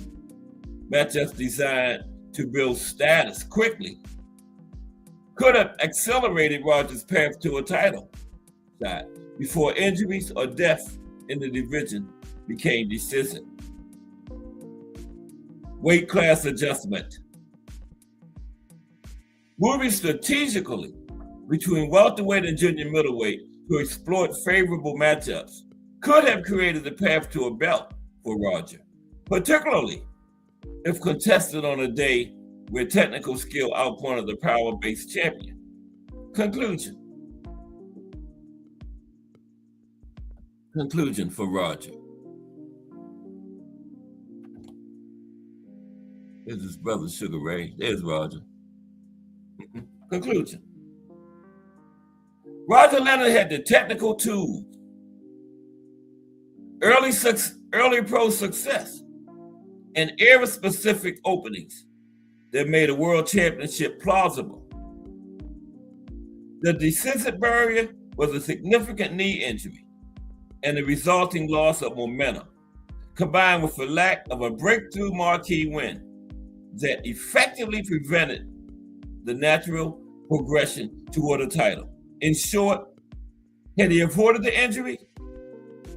C: matchups designed to build status quickly, could have accelerated Roger's path to a title shot before injuries or death in the division became decisive. Weight class adjustment. Moving strategically between welterweight and junior middleweight to exploit favorable matchups could have created the path to a belt for Roger, particularly if contested on a day where technical skill outpointed the power-based champion. Conclusion for Roger. There's his brother Sugar Ray. There's Roger. Conclusion. Roger Leonard had the technical tools, early pro success, and era-specific openings that made a world championship plausible. The decisive barrier was a significant knee injury and the resulting loss of momentum, combined with the lack of a breakthrough marquee win that effectively prevented the natural progression toward a title. In short, had he avoided the injury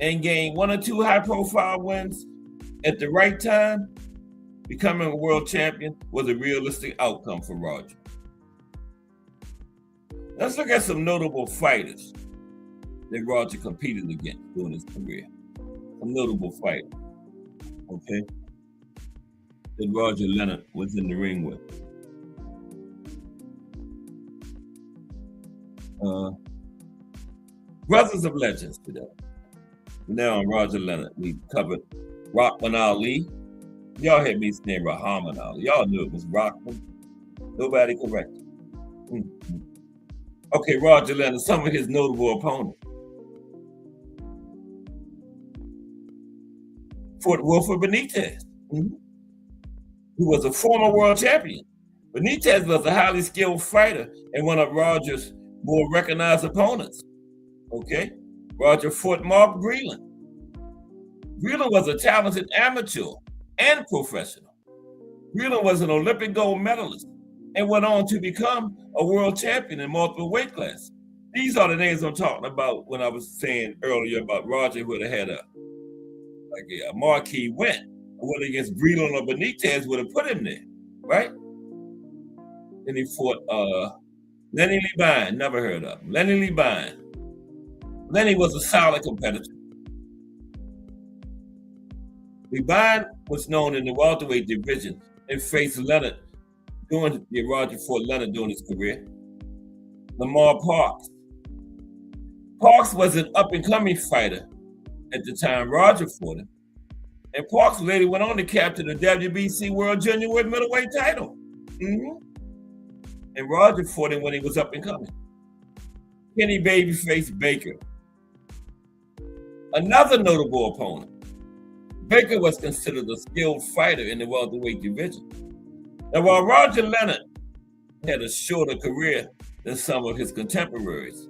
C: and gained one or two high-profile wins at the right time, becoming a world champion was a realistic outcome for Roger. Let's look at some notable fighters that Roger competed against during his career. Some notable fighters, okay, that Roger Leonard was in the ring with. Brothers of Legends today. Now on Roger Leonard, we covered Rahman Ali. Y'all had me saying Muhammad Ali. Y'all knew it was Rahman. Nobody corrected. Mm-hmm. Okay, Roger Leonard, some of his notable opponents. Fort Wilford Benitez, who was a former world champion. Benitez was a highly skilled fighter and one of Roger's more recognized opponents. Okay, Roger fought Mark Breland. Breland was a talented amateur and professional. Breland was an Olympic gold medalist and went on to become a world champion in multiple weight classes. These are the names I'm talking about when I was saying earlier about Roger would have had a marquee win. Whether against Breland or Benitez would have put him there, right? Then he fought Lenny Lebine, never heard of him. Lenny Lebine. Lenny was a solid competitor. Lebine was known in the welterweight division and faced Leonard Roger fought Leonard during his career. Lamar Parks. Parks was an up-and-coming fighter at the time Roger fought him. And Parks later went on to capture the WBC World Junior Middleweight title. And Roger fought him when he was up and coming. Kenny Babyface Baker. Another notable opponent. Baker was considered a skilled fighter in the welterweight division. Now, while Roger Leonard had a shorter career than some of his contemporaries,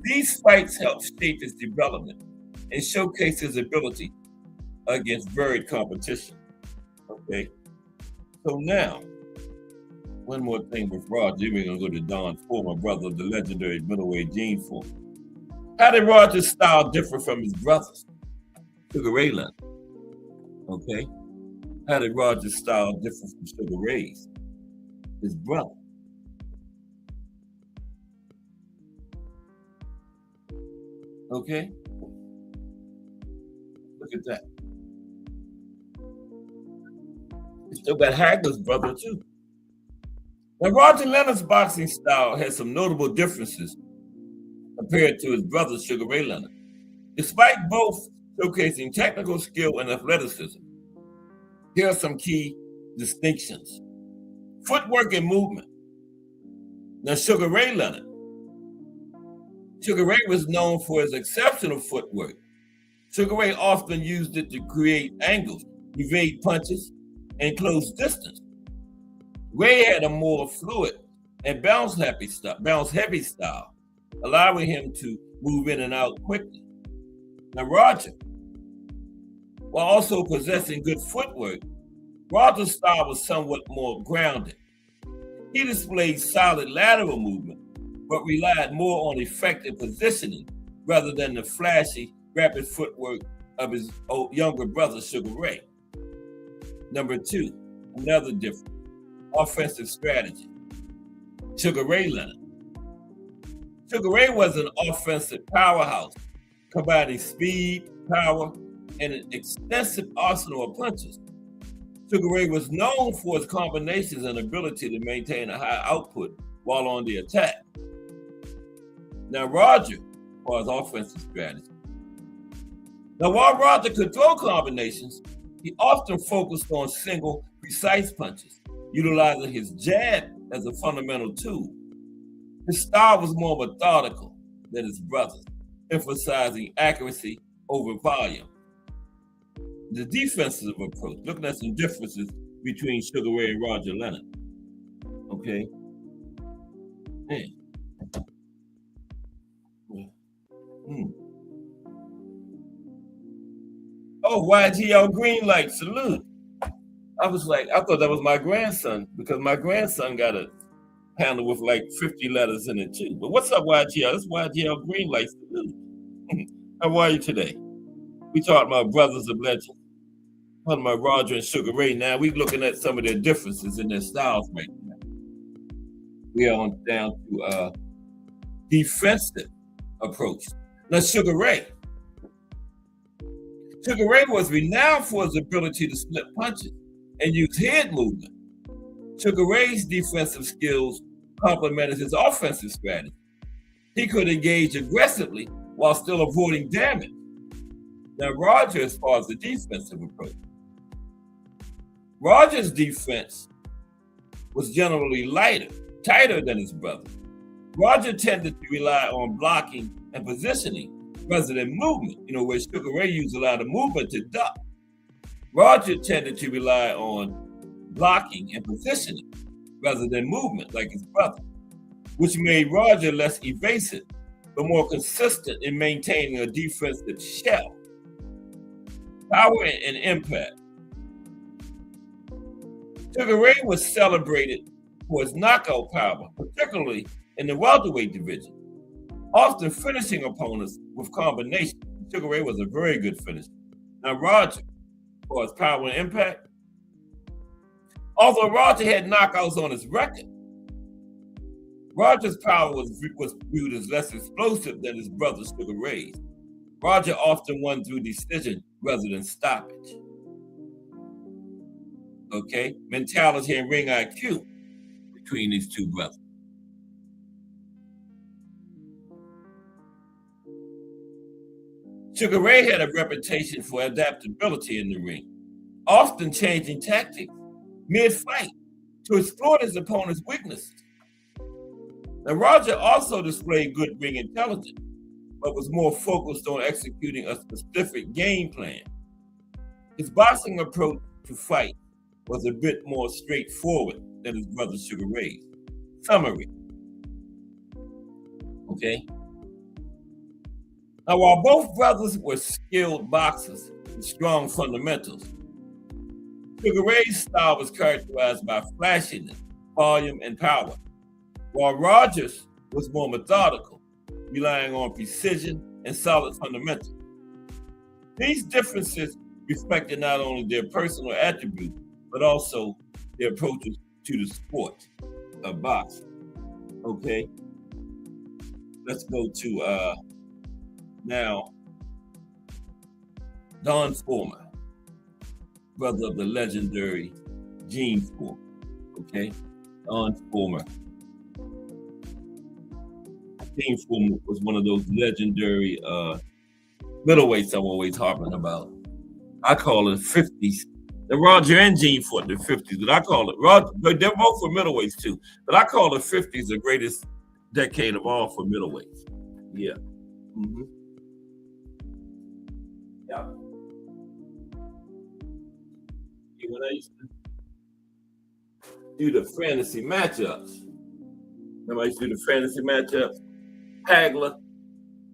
C: these fights helped shape his development and showcase his ability against varied competition. Okay, so now, one more thing with Roger. We're going to go to Don Ford, my brother, the legendary middleweight Gene Ford. How did Roger's style differ from his brothers? Sugar Ray Leonard. Okay, how did Roger's style differ from Sugar Ray's, his brother? Okay, look at that. He still got Hagler's brother too. Now, Roger Leonard's boxing style has some notable differences compared to his brother Sugar Ray Leonard. Despite both showcasing technical skill and athleticism, here are some key distinctions. Footwork and movement. Now, Sugar Ray was known for his exceptional footwork. Sugar Ray often used it to create angles, evade punches, and close distance. Ray had a more fluid and bounce-heavy style, allowing him to move in and out quickly. Now, Roger, while also possessing good footwork, Roger's style was somewhat more grounded. He displayed solid lateral movement, but relied more on effective positioning rather than the flashy, rapid footwork of his younger brother, Sugar Ray. Number 2, another difference, offensive strategy. Sugar Ray Leonard. Sugar Ray was an offensive powerhouse, combining speed, power, and an extensive arsenal of punches. Sugar Ray was known for his combinations and ability to maintain a high output while on the attack. Now, Roger was offensive strategy. Now, while Roger could throw combinations, he often focused on single, precise punches, utilizing his jab as a fundamental tool. His style was more methodical than his brother's, emphasizing accuracy over volume. The defensive approach, looking at some differences between Sugar Ray and Roger Leonard. Okay. Man. Oh, YGL green light, salute. I was like, I thought that was my grandson because my grandson got a handle with like 50 letters in it too. But what's up, YGL? It's YGL green light, salute. How are you today? We talking about brothers of legend. Talking about Roger and Sugar Ray. Now we looking at some of their differences in their styles right now. We are on down to defensive approach. Now, Sugar Ray. Sugar Ray was renowned for his ability to split punches and use head movement. Sugar Ray's defensive skills complemented his offensive strategy. He could engage aggressively while still avoiding damage. Now, Roger, as far as the defensive approach, Roger's defense was generally lighter, tighter than his brother. Roger tended to rely on blocking and positioning rather than movement, where Sugar Ray used a lot of movement to duck. Roger tended to rely on blocking and positioning rather than movement like his brother, which made Roger less evasive, but more consistent in maintaining a defensive shell. Power and impact. Sugar Ray was celebrated for his knockout power, particularly in the welterweight division, often finishing opponents with combinations. Sugar Ray was a very good finisher. Now, Roger, for his power and impact, although Roger had knockouts on his record, Roger's power was viewed as less explosive than his brother Sugar Ray's. Roger often won through decision rather than stoppage. Okay, mentality and ring IQ between these two brothers. Sugar Ray had a reputation for adaptability in the ring, often changing tactics mid-fight to exploit his opponent's weaknesses. Now, Roger also displayed good ring intelligence, but was more focused on executing a specific game plan. His boxing approach to fight was a bit more straightforward than his brother Sugar Ray's. Summary. Okay. Now, while both brothers were skilled boxers with strong fundamentals, Sugar Ray's style was characterized by flashiness, volume, and power, while Roger's was more methodical, relying on precision and solid fundamentals. These differences reflected not only their personal attributes, but also their approaches to the sport of boxing. Okay, let's go to now Don Foreman, brother of the legendary Gene Foreman. Okay, Don Foreman. Gene Foreman was one of those legendary middleweights I'm always harping about. I call it 50s. And Roger and Gene fought in the 50s, but I call it Roger. But they're both for middleweights too. But I call the 50s the greatest decade of all for middleweights. Yeah. Mm-hmm. Yeah. When I used to do the fantasy matchups, remember I used to do the fantasy matchups? Hagler,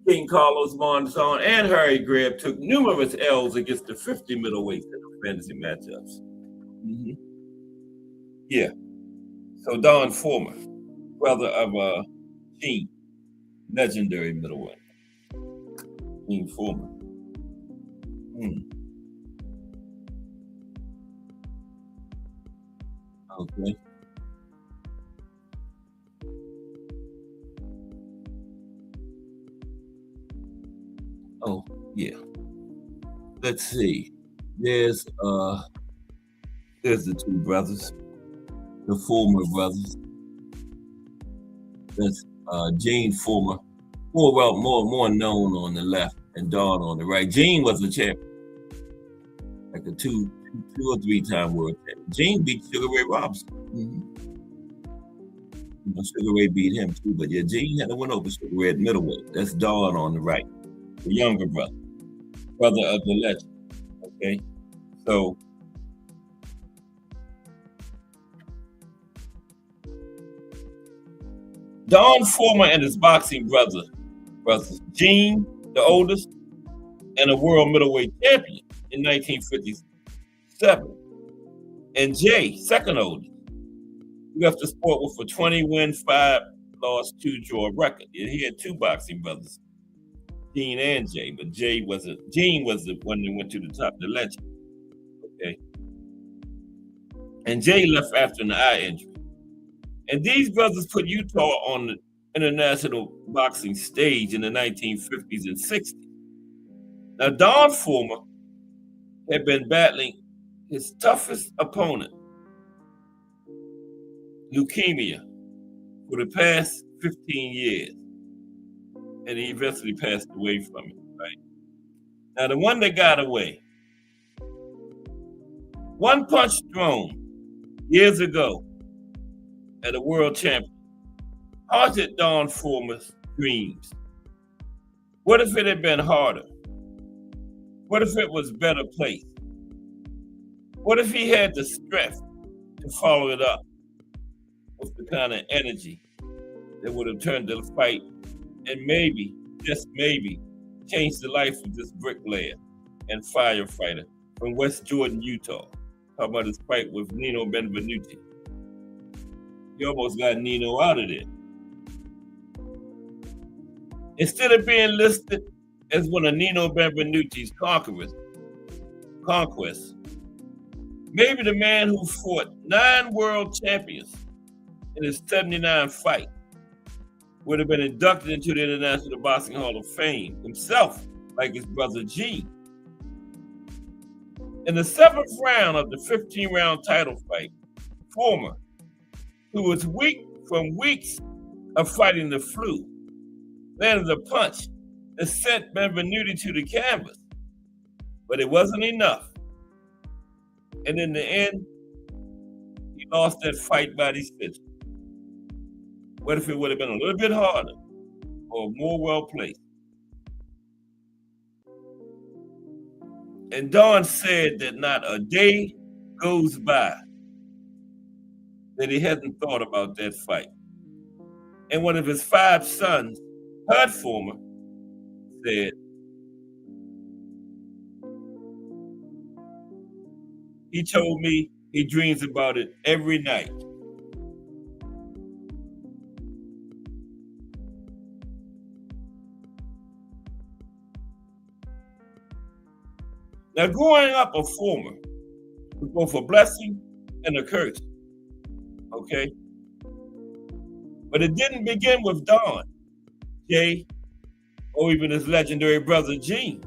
C: King Carlos Monzon, and Harry Greb took numerous L's against the 50 middleweights in the fantasy matchups. Mm-hmm. Yeah. So Don Foreman, brother of Gene, legendary middleweight. Gene Foreman. Hmm. Okay. Oh, yeah. Let's see. There's uh there's the two brothers, the Fulmer brothers. That's Gene Fulmer, more known on the left, and Don on the right. Gene was a champion, like a two or three time world champion. Gene beat Sugar Ray Robinson. Mm-hmm. You know, Sugar Ray beat him too, but yeah, Gene had to win over Sugar Ray at middleweight. That's Don on the right, the younger brother, brother of the legend. Okay, so Don Fulmer and his boxing brothers, Gene, the oldest, and a world middleweight champion in 1957, and Jay, second oldest, who left the sport with a 20 win, 5 loss, 2 draw record. He had two boxing brothers, Gene and Jay, but Gene was the one that went to the top, the legend. Okay, and Jay left after an eye injury. And these brothers put Utah on the international boxing stage in the 1950s and 60s. Now, Don Fulmer had been battling his toughest opponent, leukemia, for the past 15 years. And he eventually passed away from it, right? Now, the one that got away, one punch thrown years ago at a world champion haunted Don Fulmer's dreams. What if it had been harder? What if it was better placed? What if he had the strength to follow it up with the kind of energy that would have turned the fight and maybe, just maybe, changed the life of this bricklayer and firefighter from West Jordan, Utah? Talking about his fight with Nino Benvenuti. He almost got Nino out of there. Instead of being listed as one of Nino Benvenuti's conquests, maybe the man who fought 9 world champions in his 79 fight would have been inducted into the International Boxing Hall of Fame himself, like his brother Gene. In the 7th round of the 15-round title fight, Fulmer, who was weak from weeks of fighting the flu, landed a punch that sent Benvenuti to the canvas. But it wasn't enough. And in the end, he lost that fight by decision. What if it would have been a little bit harder or more well placed? And Don said that not a day goes by that he hadn't thought about that fight. And one of his 5 sons, Hud Fulmer, said, he told me he dreams about it every night. Now, growing up a Fulmer was both a blessing and a curse, okay? But it didn't begin with Don, Jay, or even his legendary brother Gene.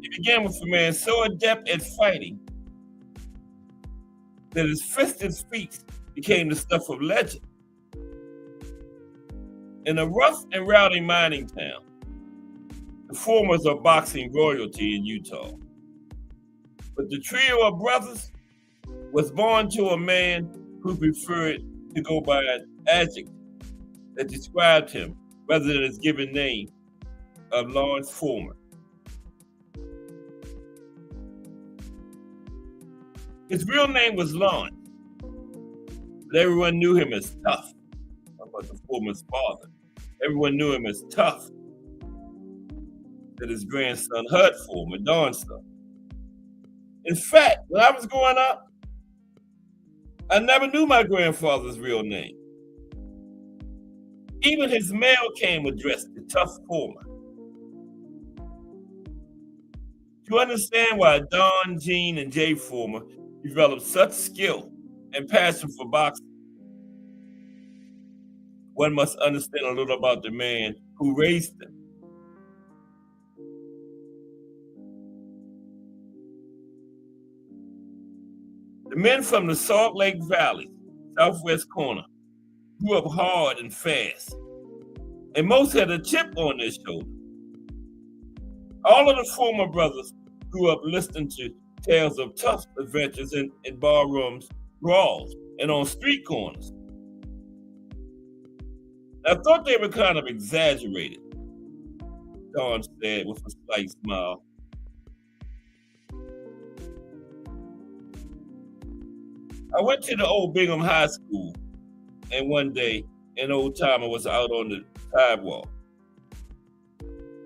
C: It began with a man so adept at fighting that his fisted feats became the stuff of legend. In a rough and rowdy mining town, the Fulmers are boxing royalty in Utah. But the trio of brothers was born to a man who preferred to go by an adjective that described him rather than his given name of Lawrence Fulmer. His real name was Lawrence, but everyone knew him as Tough. About the Fulmer's father. Everyone knew him as Tough. That his grandson, Hud Fulmer, Don's son. In fact, when I was growing up, I never knew my grandfather's real name. Even his mail came addressed to Tough Fulmer. To understand why Don, Gene, and Jay Former developed such skill and passion for boxing, one must understand a little about the man who raised them. The men from the Salt Lake Valley, southwest corner, grew up hard and fast, and most had a chip on their shoulder. All of the Former brothers grew up listening to tales of tough adventures in bar rooms, brawls, and on street corners. I thought they were kind of exaggerated, Don said with a slight smile. I went to the old Bingham High School, and one day an old timer was out on the sidewalk.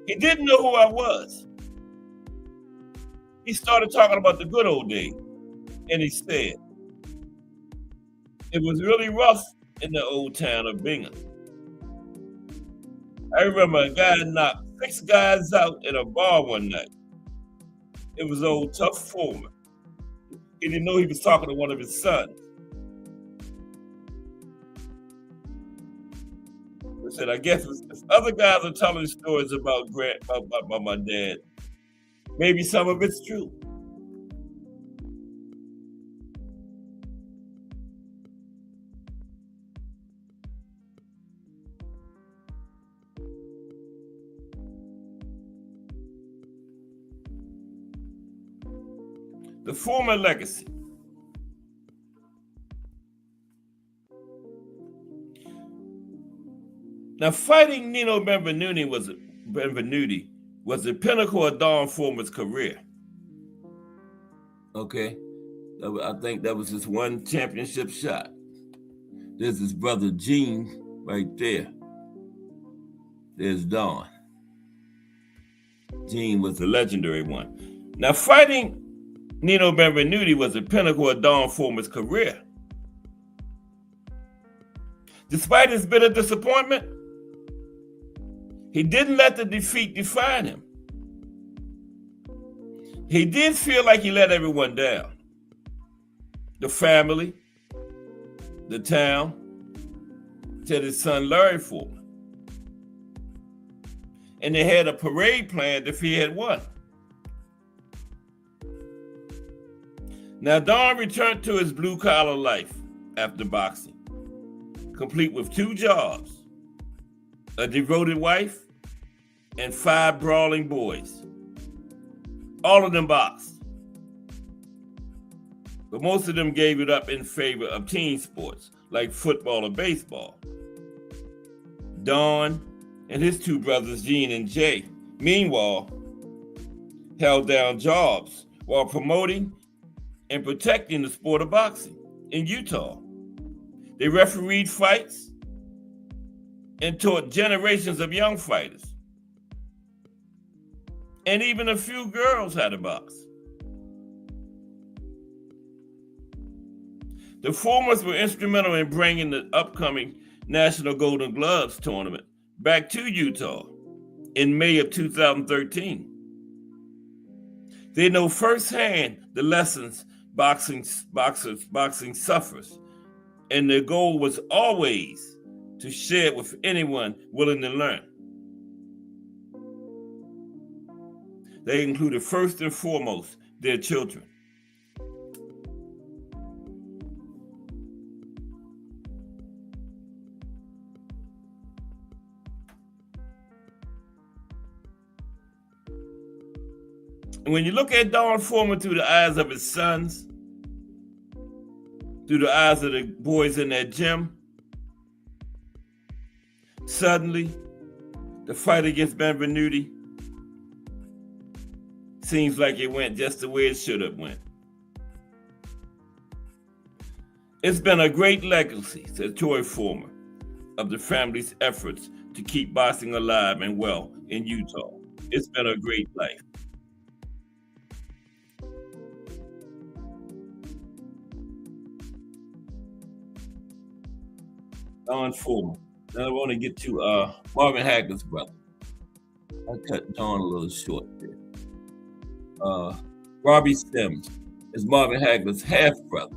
C: He didn't know who I was. He started talking about the good old days, and he said, it was really rough in the old town of Bingham. I remember a guy knocked 6 guys out in a bar one night. It was old Tough Former. He didn't know he was talking to one of his sons. I said, I guess if other guys are telling stories about my dad, maybe some of it's true. The Former legacy. Now, fighting Nino Benvenuti was the pinnacle of Don Former's career. Okay, I think that was his one championship shot. There's his brother Gene right there. There's Don. Gene was the legendary one. Now, fighting Nino Benvenuti was the pinnacle of Don Former's career. Despite his bitter disappointment, he didn't let the defeat define him. He did feel like he let everyone down. The family, the town, said his son Larry Former. And they had a parade planned if he had won. Now, Don returned to his blue-collar life after boxing, complete with 2 jobs, a devoted wife, and 5 brawling boys. All of them boxed, but most of them gave it up in favor of team sports like football or baseball. Don and his 2 brothers, Gene and Jay, meanwhile, held down jobs while promoting and protecting the sport of boxing in Utah. They refereed fights and taught generations of young fighters. And even a few girls had to box. The Formers were instrumental in bringing the upcoming National Golden Gloves tournament back to Utah in May of 2013. They know firsthand the lessons boxing suffers, and their goal was always to share it with anyone willing to learn. They included first and foremost their children. And when you look at Don Former through the eyes of his sons, through the eyes of the boys in that gym, suddenly the fight against Benvenuti seems like it went just the way it should have went. It's been a great legacy, said Troy Former, of the family's efforts to keep boxing alive and well in Utah. It's been a great life. Don Former. Now I want to get to Marvin Hagler's brother. I cut Don a little short there. Robbie Sims is Marvin Hagler's half brother.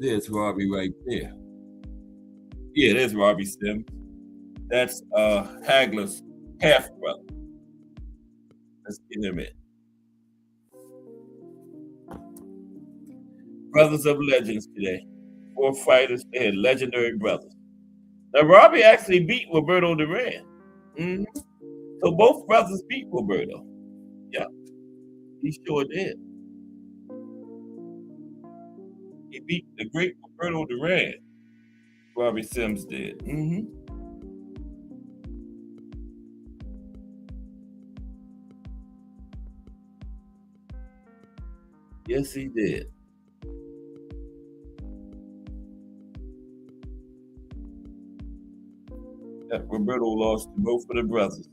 C: There's Robbie right there. Yeah, there's Robbie Sims. That's Hagler's half brother. Let's get him in. Brothers of Legends today. 4 fighters, they had legendary brothers. Now, Robbie actually beat Roberto Duran. Mm-hmm. So both brothers beat Roberto. Yeah, he sure did. He beat the great Roberto Duran. Robbie Sims did. Mm-hmm. Yes, he did. Roberto lost to both of the brothers.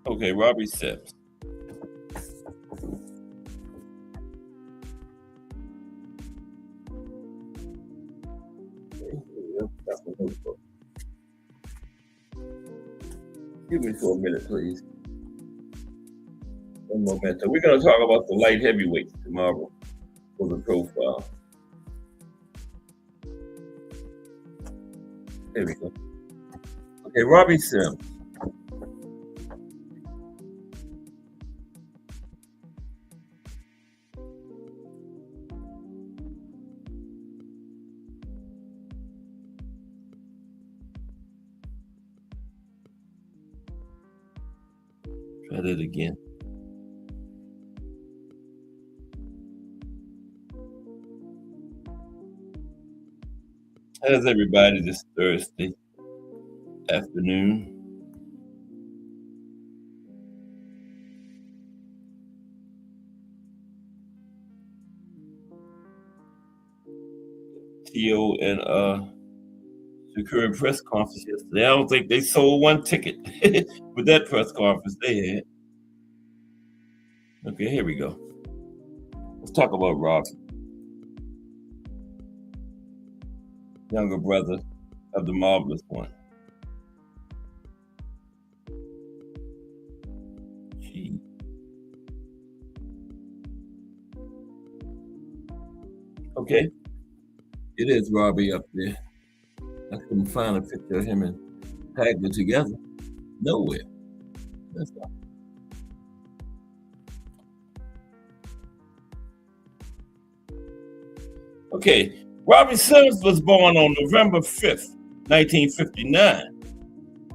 C: Okay, Robbie Sims. Give me for a minute, please. One momentum. We're going to talk about the light heavyweights tomorrow for the profile. There we go. Okay, Robbie Sims. Try that again. How's everybody this Thursday afternoon? T.O. and securing press conference yesterday. I don't think they sold one ticket with that press conference they had. Okay, here we go. Let's talk about Robbie. Younger brother of the marvelous one. Gee. Okay, it is Robbie up there. I couldn't find a picture of him and Hagler together. Nowhere. That's all. Okay, Robbie Sims was born on November 5th, 1959.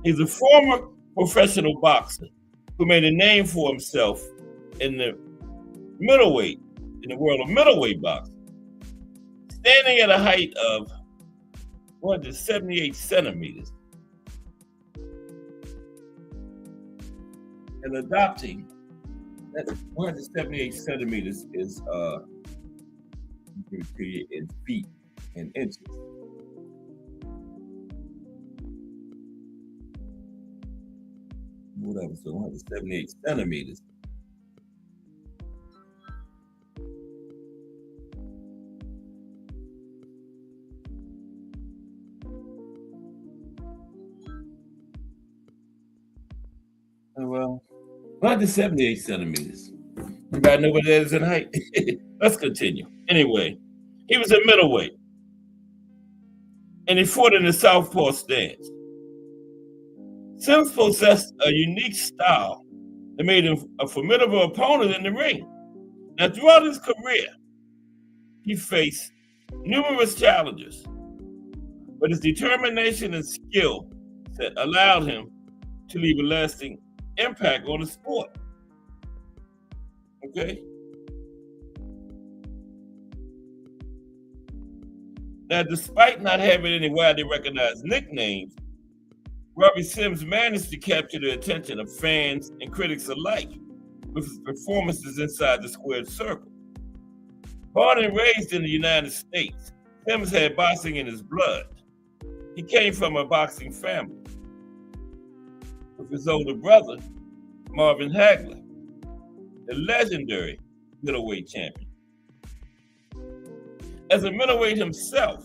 C: He's a former professional boxer who made a name for himself in the middleweight, in the world of middleweight boxing. Standing at a height of 178 centimeters and adopting that 178 centimeters is in feet and inches. Whatever, so 178 centimeters. Well, 178 centimeters. Anybody know what that is in height? Let's continue. Anyway, he was a middleweight. And he fought in the southpaw stance. Sims possessed a unique style that made him a formidable opponent in the ring. Now, throughout his career, he faced numerous challenges, but his determination and skill set allowed him to leave a lasting impact on the sport. Okay? Now, despite not having any widely recognized nicknames, Robbie Sims managed to capture the attention of fans and critics alike with his performances inside the squared circle. Born and raised in the United States, Sims had boxing in his blood. He came from a boxing family with his older brother, Marvin Hagler, the legendary middleweight champion. As a middleweight himself,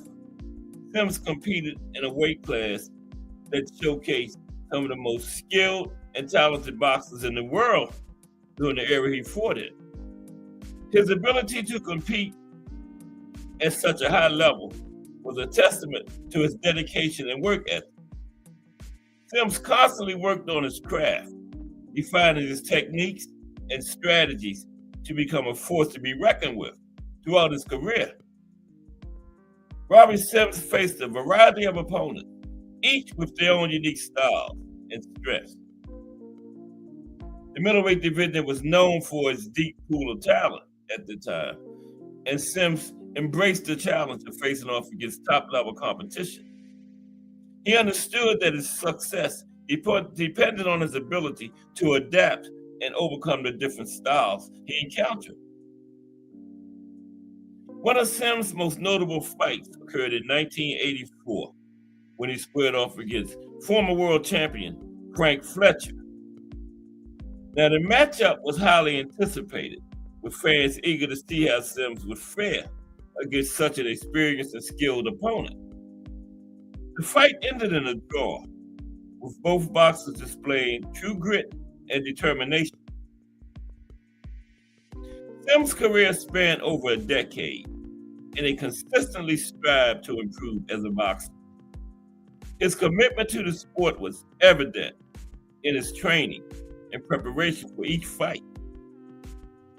C: Sims competed in a weight class that showcased some of the most skilled and talented boxers in the world during the era he fought in. His ability to compete at such a high level was a testament to his dedication and work ethic. Sims constantly worked on his craft, refining his techniques and strategies to become a force to be reckoned with throughout his career. Robbie Sims faced a variety of opponents, each with their own unique styles and strengths. The middleweight division was known for its deep pool of talent at the time, and Sims embraced the challenge of facing off against top-level competition. He understood that his success depended on his ability to adapt and overcome the different styles he encountered. One of Sims' most notable fights occurred in 1984 when he squared off against former world champion Frank Fletcher. Now, the matchup was highly anticipated, with fans eager to see how Sims would fare against such an experienced and skilled opponent. The fight ended in a draw, with both boxers displaying true grit and determination. Sims' career spanned over a decade, and he consistently strived to improve as a boxer. His commitment to the sport was evident in his training and preparation for each fight.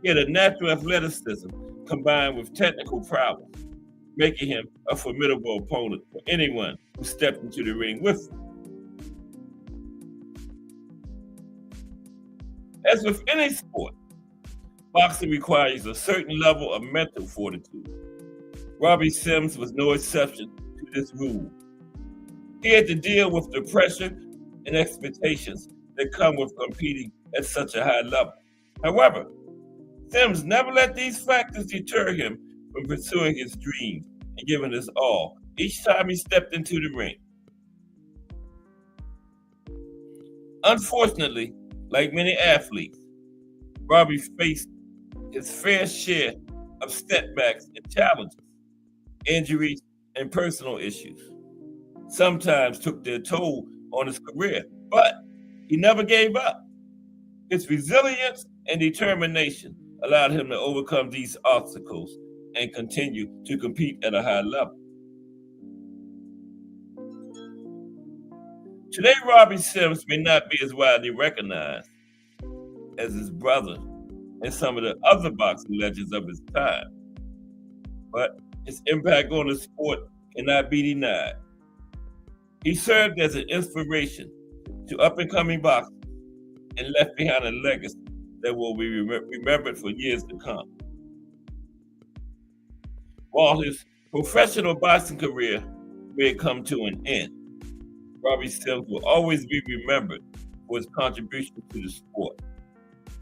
C: He had a natural athleticism combined with technical prowess, making him a formidable opponent for anyone who stepped into the ring with him. As with any sport, boxing requires a certain level of mental fortitude. Robbie Sims was no exception to this rule. He had to deal with the pressure and expectations that come with competing at such a high level. However, Sims never let these factors deter him from pursuing his dreams and giving his all each time he stepped into the ring. Unfortunately, like many athletes, Robbie faced his fair share of setbacks and challenges. Injuries and personal issues sometimes took their toll on his career, but he never gave up. His resilience and determination allowed him to overcome these obstacles and continue to compete at a high level. Today, Robbie Sims may not be as widely recognized as his brother and some of the other boxing legends of his time, but his impact on the sport cannot be denied. He served as an inspiration to up-and-coming boxers and left behind a legacy that will be remembered for years to come. While his professional boxing career may come to an end, Robbie Sims will always be remembered for his contribution to the sport.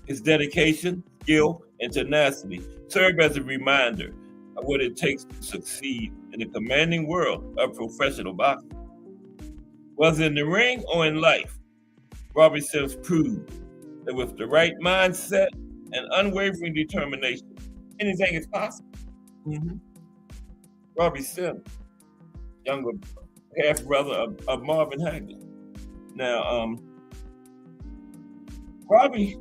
C: His dedication, skill, and tenacity serve as a reminder of what it takes to succeed in the commanding world of professional boxing. Whether in the ring or in life, Robbie Sims proved that with the right mindset and unwavering determination, anything is possible. Robbie Sims, younger half brother of Marvin Hagler. Now, Robbie,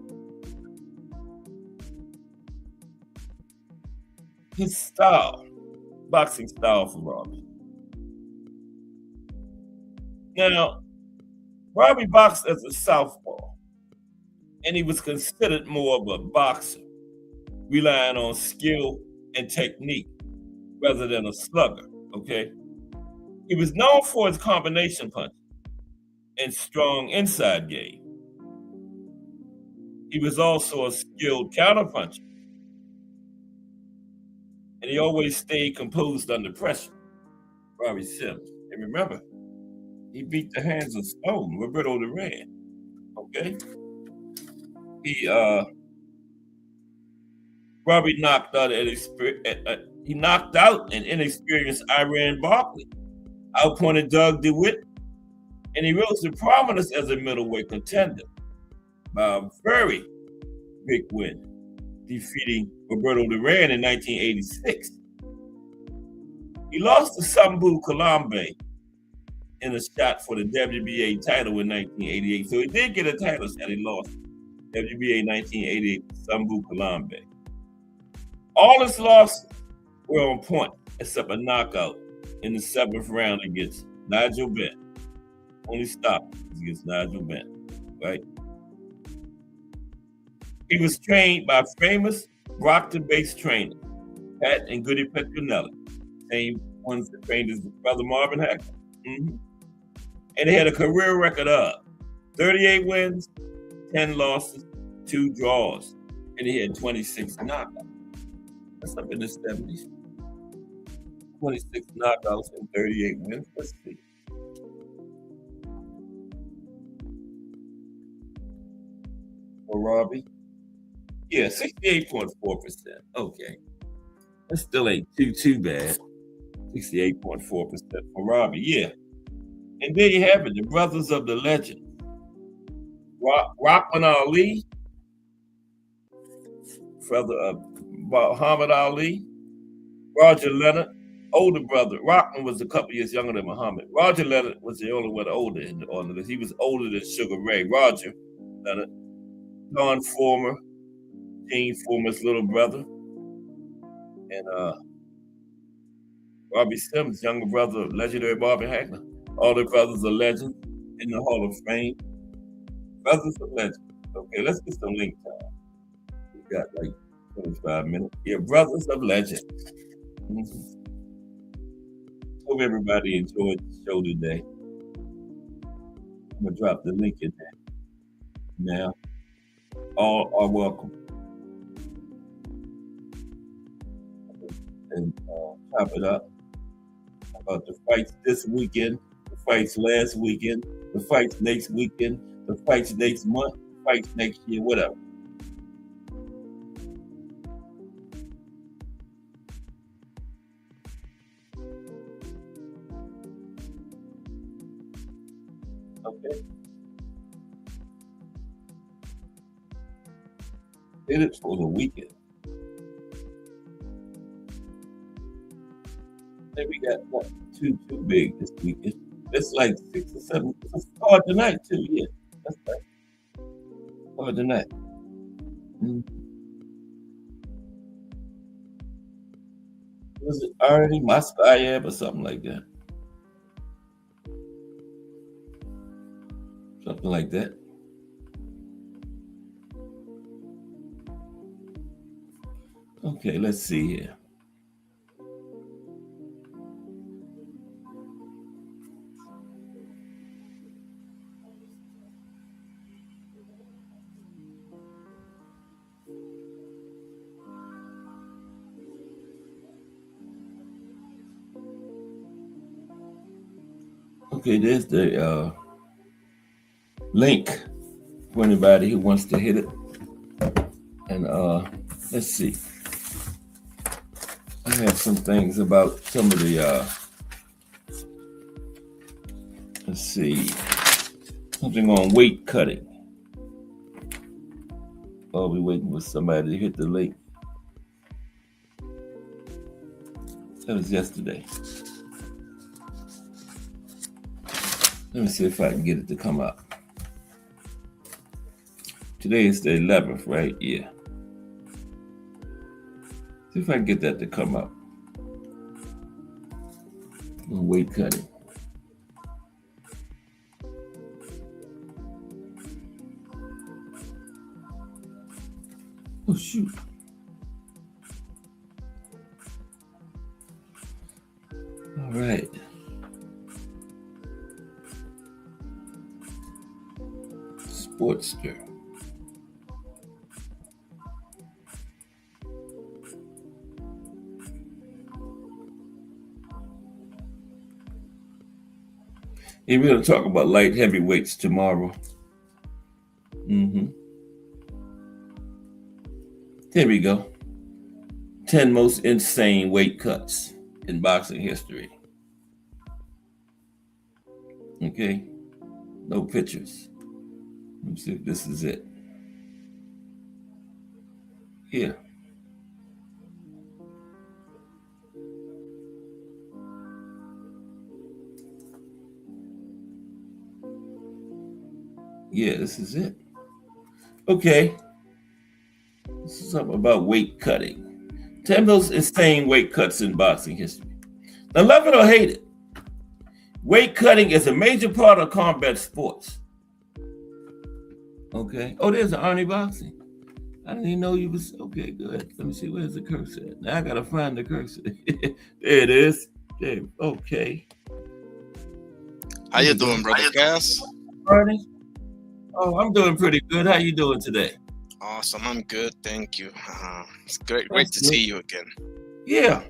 C: his style, boxing style for Robbie. Now, Robbie boxed as a southpaw, and he was considered more of a boxer, relying on skill and technique rather than a slugger, okay? He was known for his combination punch and strong inside game. He was also a skilled counterpuncher, and he always stayed composed under pressure, Robbie Sims. And remember, he beat the hands of stone, Roberto Duran, okay? Robbie knocked out at He knocked out an inexperienced Iran Barkley, outpointed Doug DeWitt, and he rose to prominence as a middleweight contender by a very big win, defeating Roberto Duran in 1986. He lost to Sambu Kalambe in a shot for the WBA title in 1988. So he did get a title shot. He lost WBA 1988 to Sambu Kalambe. All his losses were on point, except a knockout in the 7th round against Nigel Benn. Only stop was against Nigel Benn, right? He was trained by famous Brockton-based trainers, Pat and Goody Petronelli, same ones that trained his brother Marvin Hagler. Mm-hmm. And they had a career record of 38 wins, 10 losses, 2 draws, and he had 26 knockouts. That's up in the 70s. 26 knockouts and 38 wins. Let's see. For Robbie? Yeah, 68.4%. Okay. That still ain't too bad. 68.4% for Robbie. Yeah. And there you have it, the brothers of the legend. Rahman Ali, brother of Muhammad Ali, Roger Leonard, older brother. Rahman was a couple years younger than Muhammad. Roger Leonard was the only one older in the order. He was older than Sugar Ray. Roger Leonard, Don Former, Gene Former's little brother, and Robbie Sims, younger brother of legendary Bobby Hagler. All the brothers are legends in the Hall of Fame. Brothers of legends. Okay, let's get some link time. We got like 25 minutes. Yeah, brothers of legends. Mm-hmm. Hope everybody enjoyed the show today. I'm gonna drop the link in there. Now, all are welcome. And chop it up about the fights this weekend, the fights last weekend, the fights next weekend, the fights next month, the fights next year, whatever. Okay. Did it for the weekend. Then we got what, too big this weekend. It's like 6 or 7. It's hard tonight too. Yeah, that's right. Hard tonight. Mm-hmm. Was it already Moskayev or something like that? Something like that. Okay, let's see here. Okay, there's the link for anybody who wants to hit it. And let's see. I have some things about some of the let's see. Something on weight cutting. I'll be waiting for somebody to hit the link. That was yesterday. Let me see if I can get it to come up. Today is the 11th, right? Yeah. See if I can get that to come up. Weight cutting. Oh, shoot. All right. Sportster. Yeah, we're going to talk about light heavyweights tomorrow. There we go. 10 most insane weight cuts in boxing history. Okay, no pictures. Let me see if this is it. Here. Yeah, this is it. Okay. This is something about weight cutting. 10 most insane weight cuts in boxing history. Now, love it or hate it, weight cutting is a major part of combat sports. Okay. Oh, there's an Arnie Boxing. I didn't even know you was. Okay, good. Let me see. Where's the cursor at? Now I got to find the cursor. There it is. There. Okay.
D: How you doing, brother Cass?
C: Arnie? Oh, I'm doing pretty good. How you doing today?
D: Awesome. I'm good. Thank you. It's great to see you again.
C: Yeah.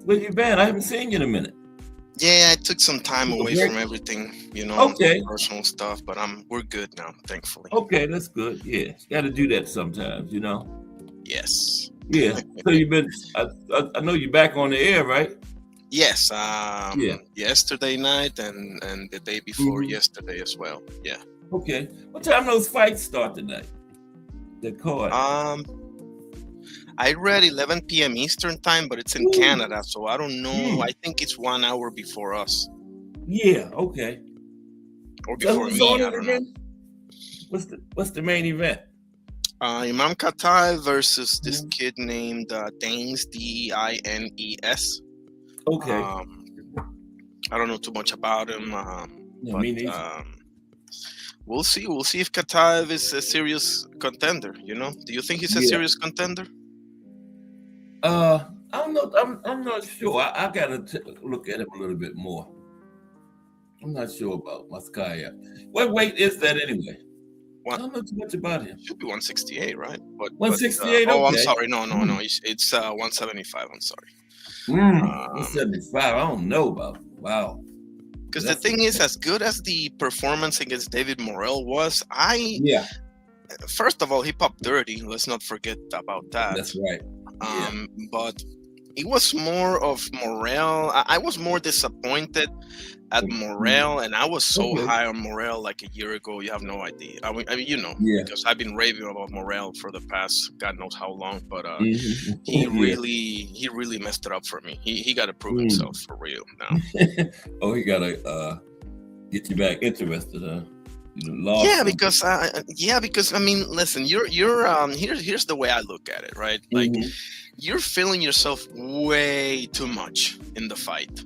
C: Where you been? I haven't seen you in a minute.
D: Yeah, I took some time away from everything,
C: Okay.
D: personal stuff, but we're good now, thankfully.
C: Okay, that's good. Yeah, got to do that sometimes,
D: Yes.
C: Yeah. So you've been. I know you're back on the air, right?
D: Yes.
C: Yeah.
D: Yesterday night and the day before yesterday as well. Yeah.
C: Okay. What time those fights start tonight? The card.
D: I read 11 p.m. Eastern time, but it's in Canada, so I don't know. I think it's 1 hour before us.
C: Yeah. Okay.
D: Or before
C: who's
D: me.
C: on
D: I
C: it
D: don't
C: again?
D: know.
C: What's the main event?
D: Imam Kataib versus this kid named Daines, Dines.
C: Okay.
D: I don't know too much about him,
C: Yeah,
D: but
C: me neither.
D: we'll see. We'll see if Kataib is a serious contender. Do you think he's a serious contender?
C: I don't know. I'm not sure. I gotta look at him a little bit more. I'm not sure about Maskaya. What weight is that anyway? I don't know too much about him.
D: Should be 168, right? But
C: 168.
D: oh, I'm
C: okay.
D: sorry. No. It's 175. I'm sorry.
C: 175. I don't know about. Wow.
D: Because the thing is, as good as the performance against David Morrell was, first of all, he popped 30. Let's not forget about that.
C: That's right.
D: But it was more of Morrell. I was more disappointed at Morrell, and I was so high on Morrell like a year ago. You have no idea. I mean, because I've been raving about Morrell for the past God knows how long. But he really messed it up for me. He got to prove himself for real now.
C: Oh, he got to get you back interested, huh?
D: Because I mean, listen, you're here's the way I look at it, right? Like you're feeling yourself way too much in the fight.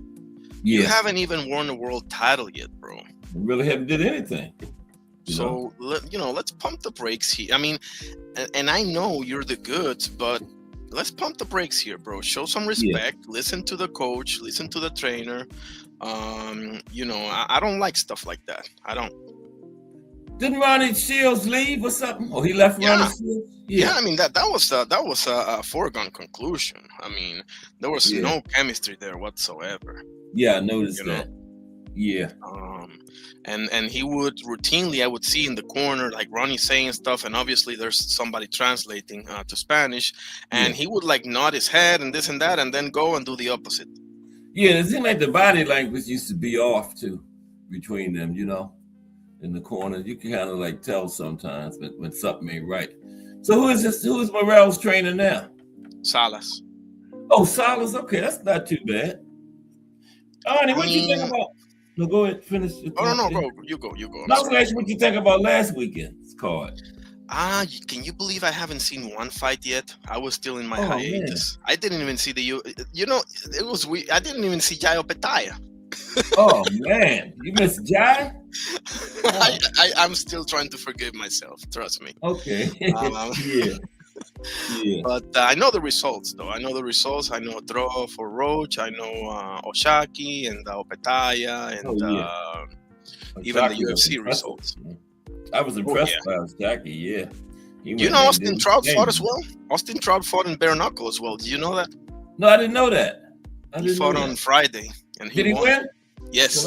D: You haven't even won a world title yet, bro.
C: You really haven't did anything.
D: So let's pump the brakes here. I mean, and I know you're the goods, but let's pump the brakes here, bro. Show some respect. Listen to the coach. Listen to the trainer. I don't like stuff like that. I don't.
C: Didn't Ronnie Shields leave or something? Or he left Ronnie Shields?
D: Yeah, I mean that was a foregone conclusion. I mean, there was no chemistry there whatsoever.
C: Yeah, I noticed that. Yeah.
D: And he would routinely, I would see in the corner, like Ronnie saying stuff, and obviously there's somebody translating to Spanish, and he would like nod his head and this and that, and then go and do the opposite.
C: Yeah, it seemed like the body language used to be off too between them, in the corner. You can kind of like tell sometimes when something ain't right. So who is Morrell's trainer now?
D: Salas.
C: Oh, Salas. Okay, that's not too bad. Arnie, what you think about? No, go ahead, finish.
D: No, bro. You go.
C: No, what you think about last weekend's card?
D: Can you believe I haven't seen one fight yet? I was still in my hiatus. Man. I didn't even see it was weird. I didn't even see Jaio Petaya.
C: Oh man, you missed Jai?
D: Oh. I'm still trying to forgive myself. Trust me.
C: Okay. Yeah.
D: But I know the results, though. I know the results. I know draw for Roach. I know Oshaki and Opetaya and even the UFC results.
C: I was impressed by Oshaki. Yeah.
D: Austin Trout fought as well. Austin Trout fought in bare knuckle as well. Did you know that?
C: No, I didn't know that.
D: He fought on Friday, and
C: did he win?
D: Yes.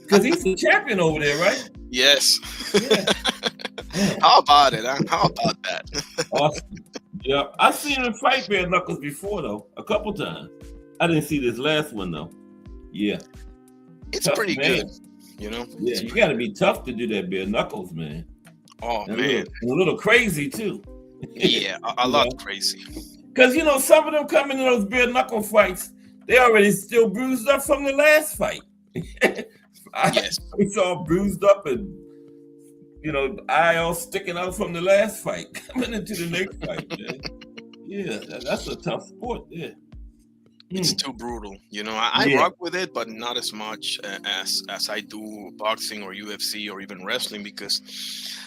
C: Because he's the champion over there, right?
D: Yes. Yeah. How about it? Huh? How about that?
C: Austin. Yep. I've seen him fight bare knuckles before though, a couple times. I didn't see this last one though. Yeah.
D: It's
C: Tough
D: pretty
C: man.
D: good, you know.
C: Yeah,
D: It's
C: you
D: pretty
C: got to
D: good.
C: be tough to do that bare knuckles, man.
D: Oh
C: And
D: man,
C: a little crazy too.
D: yeah, a
C: You
D: lot
C: know?
D: crazy.
C: Because some of them come into those bare knuckle fights, they already still bruised up from the last fight.
D: Yes,
C: It's all bruised up and eye all sticking out from the last fight coming into the next fight, man. Yeah, that's a tough sport. Yeah.
D: it's too brutal. I
C: Yeah.
D: rock with it, but not as much as I do boxing or UFC or even wrestling, because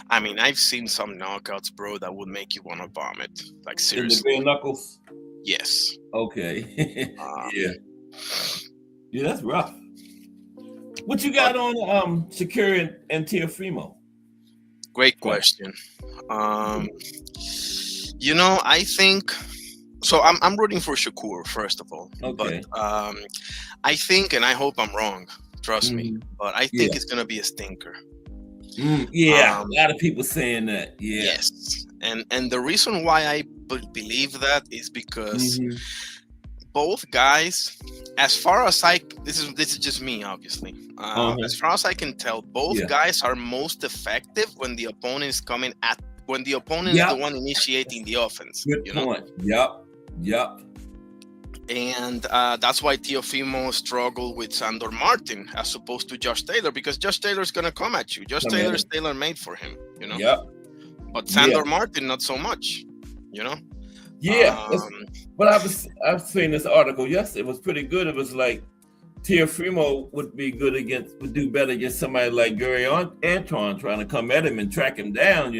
D: I've seen some knockouts, bro, that would make you want to vomit. Like,
C: In the
D: seriously.
C: bare knuckles.
D: Yes.
C: Okay.
D: Um,
C: Yeah. Yeah, that's rough. What you got on Shakur and Teofimo?
D: Great question. I think so. I'm rooting for Shakur, first of all.
C: Okay.
D: But I think, and I hope I'm wrong. Trust me. But I think
C: Yeah.
D: it's gonna be a stinker.
C: Yeah, a lot of people saying that. Yeah.
D: Yes, and the reason why I believe that is because both guys, as far as this is just me, obviously. As far as I can tell, both guys are most effective when the opponent is when the opponent is the one initiating the offense.
C: Good point. Yep.
D: And that's why Teofimo struggled with Sandor Martin as opposed to Josh Taylor, because Josh Taylor's gonna come at you. Josh Taylor is tailor-made for him,
C: Yep.
D: But Sandor Martin, not so much,
C: Yeah. But I was seeing this article yesterday. It was pretty good. It was like Teofimo would do better against somebody like Gary Antoine trying to come at him and track him down,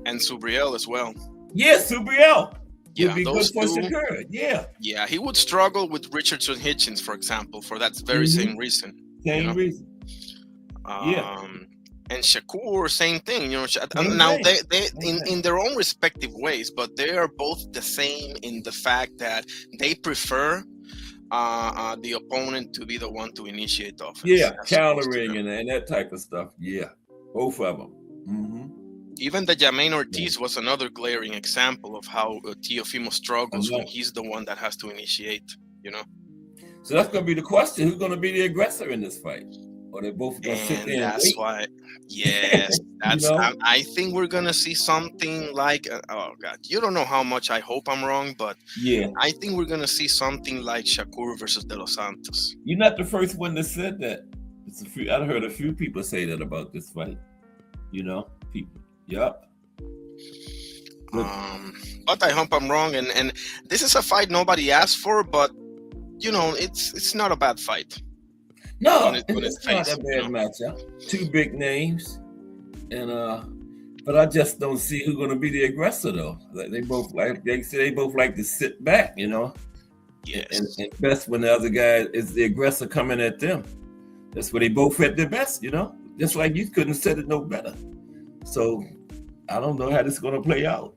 D: And Subriel as well.
C: Yeah, Subriel.
D: Yeah,
C: would be
D: those
C: good for
D: two.
C: Shakur. Yeah.
D: Yeah, he would struggle with Richardson Hitchens, for example, for that very same reason.
C: Same reason.
D: And Shakur, same thing.
C: Same
D: now
C: thing.
D: they in their own respective ways, but they are both the same in the fact that they prefer the opponent to be the one to initiate the offense.
C: Yeah, countering and that type of stuff. Yeah, both of them.
D: Even the Jermaine Ortiz was another glaring example of how Teofimo struggles when he's the one that has to initiate.
C: So that's going to be the question: who's going to be the aggressor in this fight? Or they both going to sit there and
D: that's
C: wait?
D: why. Yes, that's. I think we're gonna see something like. Oh God, you don't know how much I hope I'm wrong, but
C: yeah,
D: I think we're gonna see something like Shakur versus De Los Santos.
C: You're not the first one that said that. I've heard a few people say that about this fight. People. Yep.
D: But I hope I'm wrong, and this is a fight nobody asked for, but it's not a bad fight.
C: No, it's not a bad matchup. Two big names, and but I just don't see who's going to be the aggressor though. Like they both like to sit back,
D: Yes.
C: And best when the other guy is the aggressor coming at them. That's where they both at their best, Just like you couldn't have said it no better. So I don't know how this is going to play out.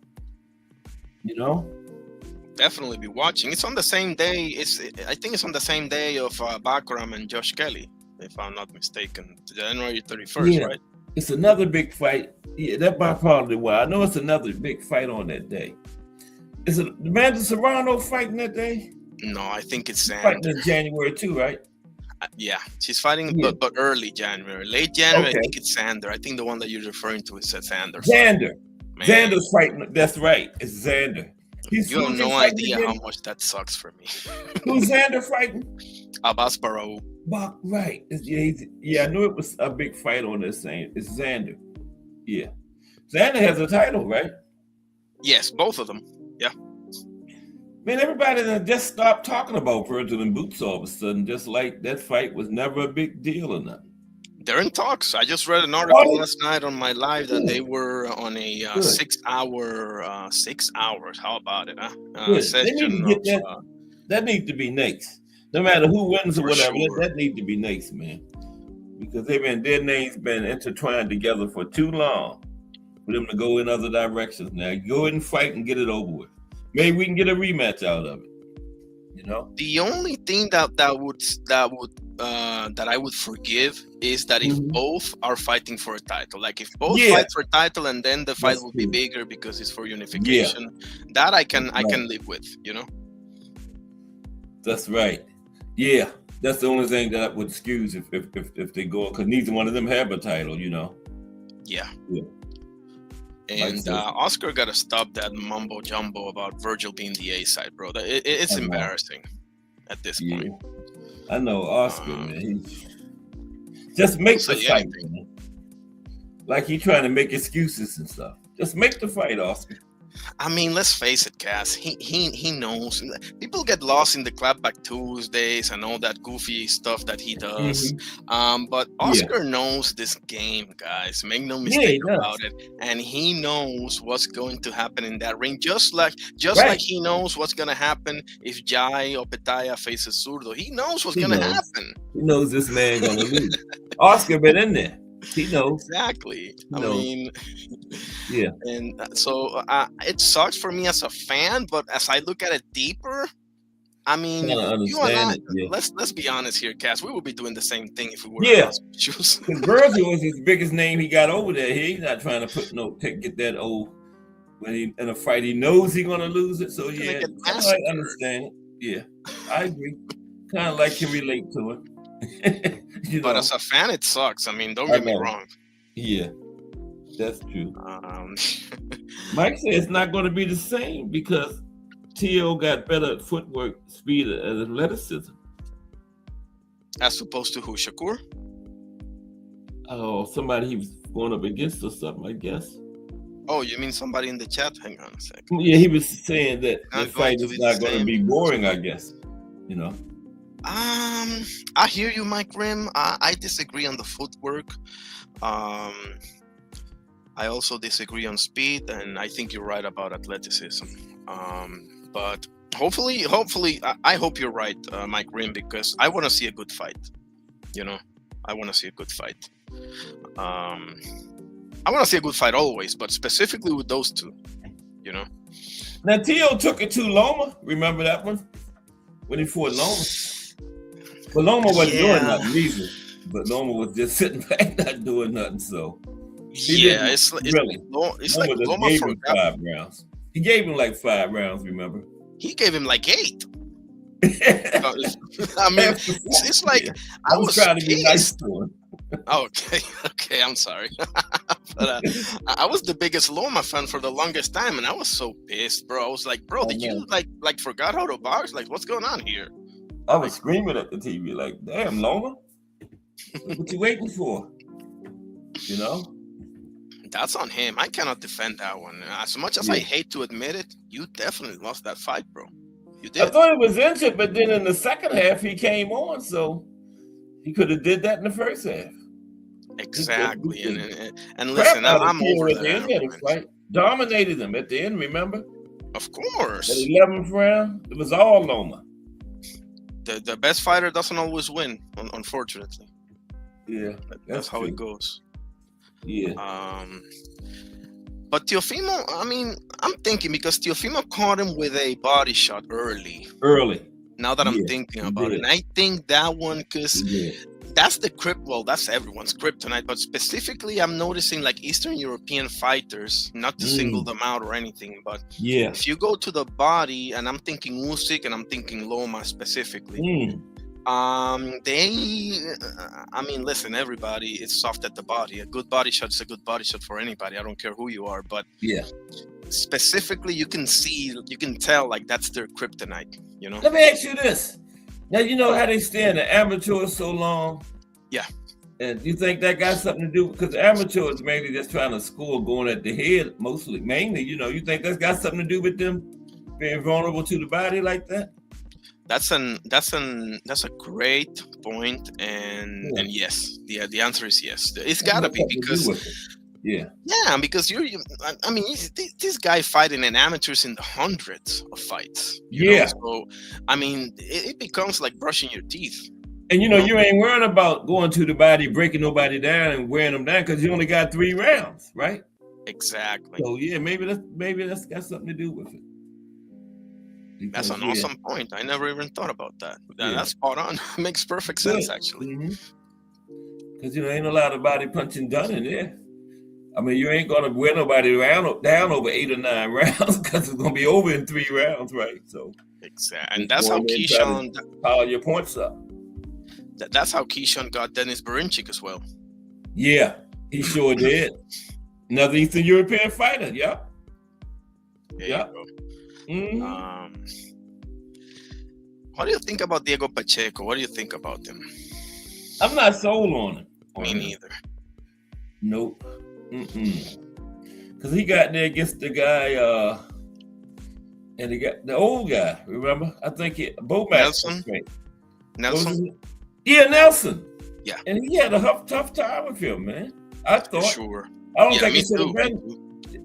D: Definitely be watching. It's on the same day. I think it's on the same day of Bakram and Josh Kelly, if I'm not mistaken. January 31st, right?
C: It's another big fight. Yeah, that by probably why. I know it's another big fight on that day. Is it Amanda Serrano fighting that day?
D: No, I think it's Xander.
C: Fighting in January too, right?
D: Yeah, she's fighting, but early January. Late January, I think it's Xander. I think the one that you're referring to is Xander.
C: Xander's fighting. That's right. It's Xander.
D: You have no idea how much that sucks for me.
C: Who's Xander fighting?
D: Abbas Barrow.
C: Right. I knew it was a big fight on this thing. It's Xander. Yeah. Xander has a title, right?
D: Yes, both of them. Yeah.
C: Man, everybody just stopped talking about Virgil and Boots all of a sudden, just like that fight was never a big deal or nothing.
D: They're in talks. I just read an article last night on my live that they were on a 6 hours. How about it? Session
C: that needs to be next. No matter who wins or whatever,
D: sure.
C: that needs to be next, man. Because their names been intertwined together for too long for them to go in other directions. Now go ahead and fight and get it over with. Maybe we can get a rematch out of it. You know.
D: The only thing that I would forgive is that if both are fighting for a title, like if both
C: Yeah.
D: fight for a title and then the fight
C: That's
D: will be
C: true.
D: bigger because it's for unification, that I can live with, you know.
C: That's right. Yeah, that's the only thing that I would excuse if they go, because neither one of them have a title, you know.
D: Yeah.
C: Yeah.
D: And Oscar got to stop that mumbo jumbo about Virgil being the A side, bro. It's embarrassing at this point.
C: I know Oscar, man. He just makes the fight, man. Like he trying to make excuses and stuff. Just make the fight, Oscar.
D: I mean, let's face it, Cass. He knows. People get lost in the Clapback Tuesdays and all that goofy stuff that he does. But Oscar knows this game, guys. Make no mistake about it. And he knows what's going to happen in that ring. Just like he knows what's going to happen if Jai or Petaya faces Zurdo. He knows what's going to happen.
C: He knows this man going to lose. Oscar been in there. He knows.
D: Exactly.
C: I mean, yeah.
D: And so it sucks for me as a fan, but as I look at it deeper, I mean, you and I, let's be honest here, Cass. We would be doing the same thing if we were in those shoes.
C: Virgil was his biggest name he got over there. He's not trying to get that old when he in a fight. He knows he's gonna lose it. So yeah, I understand it. Yeah, I agree. Kind of like can relate to it.
D: But as a fan, it sucks. I mean, don't get me wrong.
C: Yeah, that's true. Mike said it's not going to be the same because T.O. got better footwork, speed, and athleticism.
D: As opposed to who, Shakur?
C: Oh, somebody he was going up against or something, I guess.
D: Oh, you mean somebody in the chat? Hang on a second.
C: Yeah, he was saying that the fight is not going to be boring, I guess. You know.
D: I hear you, Mike Rim. I disagree on the footwork. I also disagree on speed, and I think you're right about athleticism. But hopefully, I hope you're right, Mike Rim, because I want to see a good fight. You know, I want to see a good fight. I want to see a good fight always, but specifically with those two. You know.
C: Now T.O. took it to Loma. Remember that one when he fought Loma. But Loma wasn't doing nothing either. But Loma was just sitting back, not doing nothing. So
D: it's like Loma
C: gave him 5 rounds. He gave him like 5 rounds. Remember?
D: He gave him like 8. I mean, it's like I was
C: trying to be nice to him.
D: Okay, I'm sorry. But I was the biggest Loma fan for the longest time, and I was so pissed, bro. I was like, bro, did you like forgot how to box? Like, what's going on here?
C: I was screaming at the TV like, damn, Loma, what you waiting for? You know?
D: That's on him. I cannot defend that one. As much as I hate to admit it, you definitely lost that fight, bro. You did.
C: I thought he was injured, but then in the second half, he came on, so he could have did that in the first half.
D: Exactly. And listen, I'm over that.
C: Fight. Dominated him at the end, remember?
D: Of course.
C: The 11th round, it was all Loma.
D: The best fighter doesn't always win, unfortunately.
C: Yeah,
D: that's how it goes.
C: Yeah.
D: But Teofimo, I mean, I'm thinking because Teofimo caught him with a body shot early. Now that I'm thinking about it, and I think that one because that's that's everyone's kryptonite. But specifically, I'm noticing like Eastern European fighters, not to single them out or anything, but if you go to the body, and I'm thinking Usyk and I'm thinking Loma specifically. I mean, listen, everybody, it's soft at the body. A good body shot is a good body shot for anybody. I don't care who you are, but specifically, you can tell like that's their kryptonite. You know.
C: Let me ask you this. Now you know how they stay in the amateur so long.
D: Yeah.
C: And you think that got something to do because amateur is mainly just trying to score, going at the head, mainly. You know, you think that's got something to do with them being vulnerable to the body like that?
D: That's a great point, and yes, the answer is yes. It's gotta be because because I mean, this guy fighting in amateurs in the hundreds of fights. You know? So I mean, it becomes like brushing your teeth.
C: And you know, you ain't worrying about going to the body, breaking nobody down, and wearing them down because you only got 3 rounds, right?
D: Exactly.
C: So yeah, maybe that's got something to do with it.
D: That's
C: Because
D: an awesome point. I never even thought about that. That's spot on. Makes perfect sense, actually.
C: Because ain't a lot of body punching done in there. I mean, you ain't gonna wear nobody down over 8 or 9 rounds because it's gonna be over in 3 rounds, right? So
D: exactly, and that's how Keyshawn
C: power your points up.
D: That's how Keyshawn got Dennis Berinchik as well.
C: Yeah, he sure did. Another Eastern European fighter. Yeah.
D: Yeah. What do you think about Diego Pacheco? What do you think about him?
C: I'm not sold on him.
D: Me neither.
C: Nope. Because he got there against the guy, and he got the old guy. Remember? I think both matches.
D: Nelson.
C: Yeah, Nelson.
D: Yeah.
C: And he had a tough time with him, man. I thought.
D: Sure.
C: I don't think it should have been.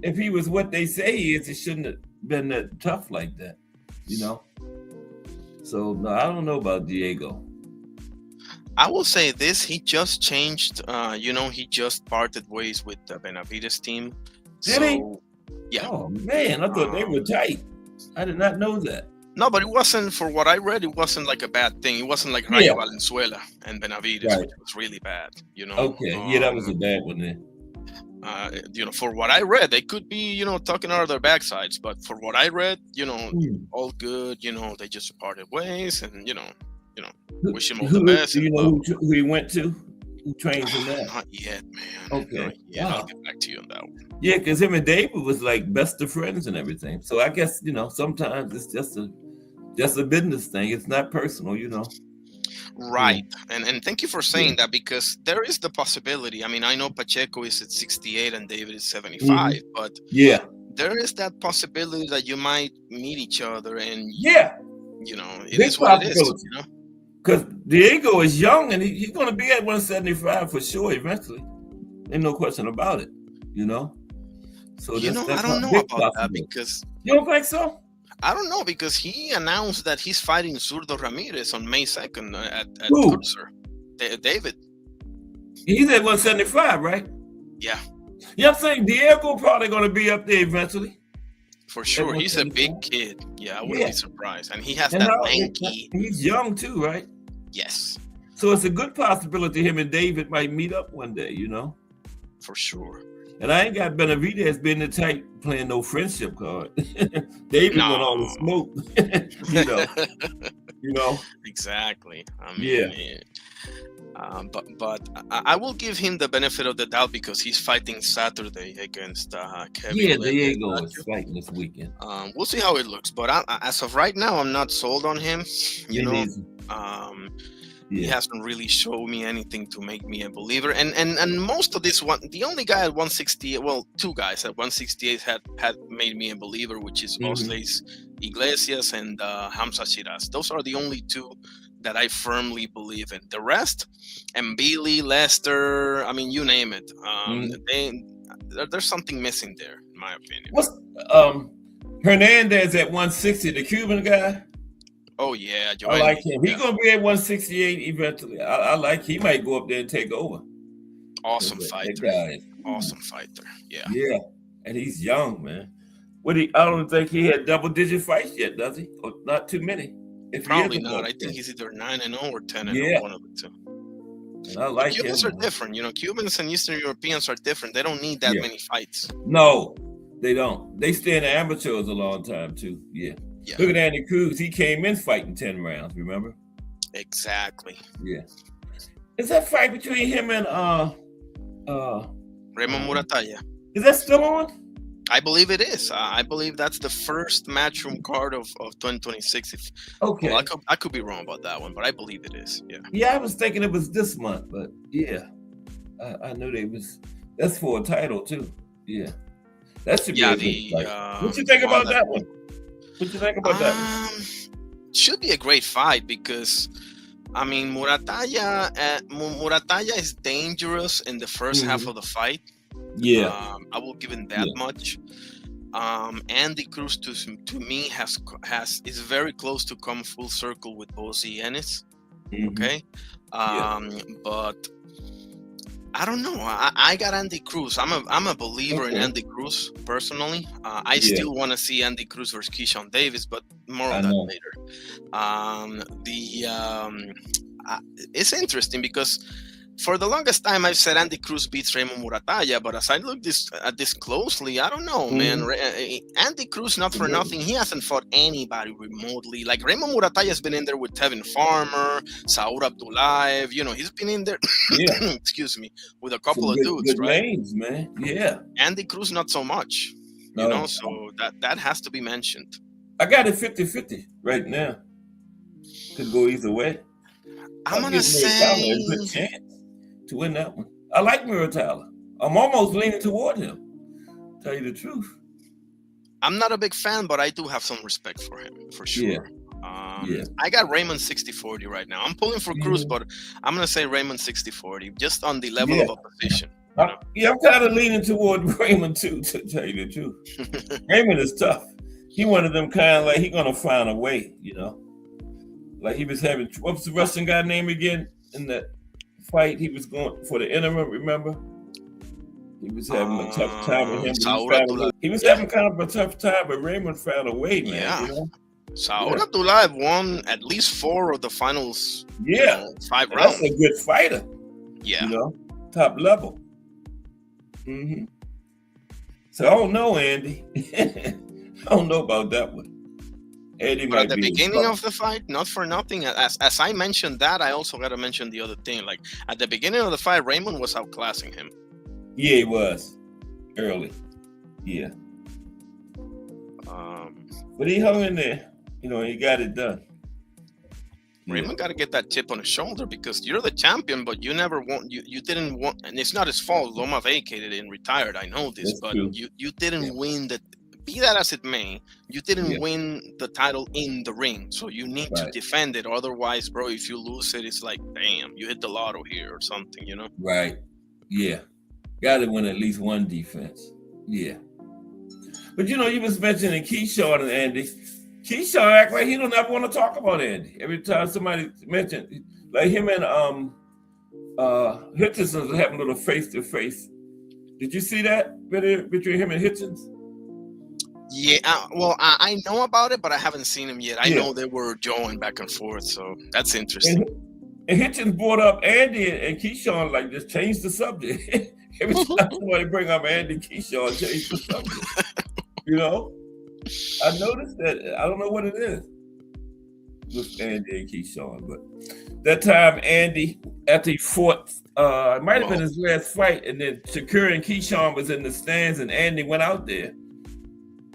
C: If he was what they say he is, it shouldn't have been that tough like that. So no, I don't know about Diego.
D: I will say this: he just changed. He just parted ways with the Benavides team.
C: Did he?
D: Yeah.
C: Oh man, I thought they were tight. I did not know that.
D: No, but it wasn't. For what I read, it wasn't like a bad thing. It wasn't like Rayo Valenzuela and Benavides, which was really bad.
C: Okay, that was a bad one then.
D: For what I read, they could be, talking out of their backsides. But for what I read, all good. They just parted ways, and wish him all the best.
C: Do you know who he went to? Who trains him now?
D: Not yet, man.
C: Okay.
D: I'll get back to you on that one.
C: Yeah, because him and David was like best of friends and everything. So I guess sometimes it's just a business thing. It's not personal,
D: Right. And thank you for saying that, because there is the possibility. I mean, I know Pacheco is at 68 and David is 75, but there is that possibility that you might meet each other, and it is what it is.
C: Because Diego is young and he's going to be at 175 for sure eventually. Ain't no question about it. So
D: I don't know about that, because
C: you don't think so?
D: I don't know, because he announced that he's fighting Zurdo Ramirez on May 2nd at Cruiser. David.
C: He's at 175, right?
D: Yeah.
C: I'm saying Diego probably going to be up there eventually.
D: For sure. He's a big kid. Yeah, I wouldn't be surprised. And he has that lanky.
C: He's young too, right?
D: Yes.
C: So it's a good possibility him and David might meet up one day,
D: For sure.
C: And I ain't got Benavides being the type playing no friendship card. David went on the smoke.
D: Exactly. I mean, but I will give him the benefit of the doubt, because he's fighting Saturday against Kevin.
C: Yeah, Diego is fighting this weekend.
D: We'll see how it looks, but as of right now, I'm not sold on him. He hasn't really shown me anything to make me a believer. And most of this one, the only guy at 168, well, two guys at 168 had made me a believer, which is Osleis Iglesias and Hamza Shiraz. Those are the only two that I firmly believe in. The rest, Mbili, Lester, I mean, you name it. There's something missing there, in my opinion.
C: What's Hernandez at 160, the Cuban guy?
D: Oh, yeah.
C: I like him. He's going to be at 168 eventually. I like he might go up there and take over.
D: Awesome fighter. Awesome fighter. Yeah.
C: Yeah. And he's young, man. I don't think he had double-digit fights yet, does he? Or not too many.
D: Probably not. I think he's either 9-0 or 10-0, one of the two.
C: And I like
D: Cubans are different. Cubans and Eastern Europeans are different. They don't need that many fights.
C: No, they don't. They stay in the amateurs a long time, too. Yeah. Look at Andy Cruz. He came in fighting 10 rounds, remember?
D: Exactly.
C: Yeah. Is that fight between him and
D: Raymond Muratalla?
C: Is that still on?
D: I believe it is. I believe that's the first matchroom card of 2026.
C: Okay.
D: Well, I could be wrong about that one, but I believe it is. Yeah.
C: Yeah, I was thinking it was this month, but yeah. I knew that's for a title too. Yeah. That should be a good fight. What you think about that one? What you think about that?
D: Should be a great fight, because I mean, Muratalla is dangerous in the first half of the fight.
C: Yeah,
D: I will give him that much. Andy Cruz to me is very close to come full circle with Bozy Ennis. Okay, but I don't know. I got Andy Cruz. I'm a believer in
C: Okay.
D: Andy Cruz personally. I
C: Yeah,
D: still want to see Andy Cruz versus Keyshawn Davis, but more
C: I
D: on that
C: know.
D: later. The It's interesting because for the longest time I've said Andy Cruz beats Raymond Muratalla, but as I look at this closely, I don't know, man.
C: Mm-hmm.
D: Andy Cruz, not for nothing, he hasn't fought anybody remotely. Like Raymond Muratalla has been in there with Tevin Farmer, Saur Abdullayev. He's been in there.
C: Yeah,
D: Excuse me, with a couple
C: some
D: of
C: good
D: dudes,
C: good
D: right?
C: names, man. Yeah.
D: Andy Cruz, not so much.
C: No,
D: So that has to be mentioned.
C: I got it 50-50 right now. Could go either way.
D: I'm
C: I'll
D: gonna
C: give Muratalla a good
D: say
C: chance to win that one. I like Muratalla. I'm almost leaning toward him. Tell you the truth.
D: I'm not a big fan, but I do have some respect for him for
C: Yeah.
D: sure.
C: Yeah.
D: I got Raymond 60-40 right now. I'm pulling for Cruz,
C: Mhm.
D: but I'm gonna say Raymond 60-40, just on the level
C: Yeah.
D: of opposition.
C: I'm kind of leaning toward Raymond too, to tell you the truth. Raymond is tough. He one of them kind of like he gonna find a way, Like he was having what was the Russian guy name again in that fight? He was going for the interim. Remember? He was having a tough time with him. But he
D: Saur
C: found a way.
D: Abdullah.
C: He was
D: Yeah.
C: having kind of a tough time, but Raymond found a way, man.
D: Yeah. Saur
C: Yeah.
D: Abdullayev won at least 4 of the finals.
C: Yeah.
D: 5
C: And that's
D: rounds.
C: a good fighter.
D: Yeah.
C: Top level. Mm-hmm. So I don't know, Andy. I don't know about that one. Andy
D: But at
C: might
D: the
C: be
D: beginning of the fight, not for nothing, as I mentioned that, I also got to mention the other thing. Like at the beginning of the fight, Raymond was outclassing him.
C: Yeah, he was early. Yeah, but he hung in there. He got it done.
D: Raymond got to get that chip on his shoulder because you're the champion, but you never want you didn't want, and it's not his fault. Loma vacated and retired. I know this,
C: That's
D: but
C: true.
D: you didn't win the. Be that as it may, you didn't
C: Yeah.
D: win the title in the ring, so you need to
C: Right.
D: defend it. Otherwise, bro, if you lose it, it's like, damn, you hit the lotto here or something,
C: Right. Yeah. Got to win at least one defense. Yeah. But you was mentioning Keyshawn and Andy. Keyshawn act like he don't ever want to talk about Andy. Every time somebody mentioned, like him and Hitchens was having a little face to face. Did you see that video between him and Hitchens?
D: Yeah, well, I know about it, but I haven't seen him yet. I
C: Yeah.
D: know they were joing back and forth, so that's interesting.
C: And Hitchens brought up Andy and Keyshawn, like just changed the subject. Every time somebody bring up Andy, Keyshawn change the subject. I noticed that. I don't know what it is with Andy and Keyshawn, but that time Andy, after he fought, it might have been his last fight, and then Shakur and Keyshawn was in the stands, and Andy went out there,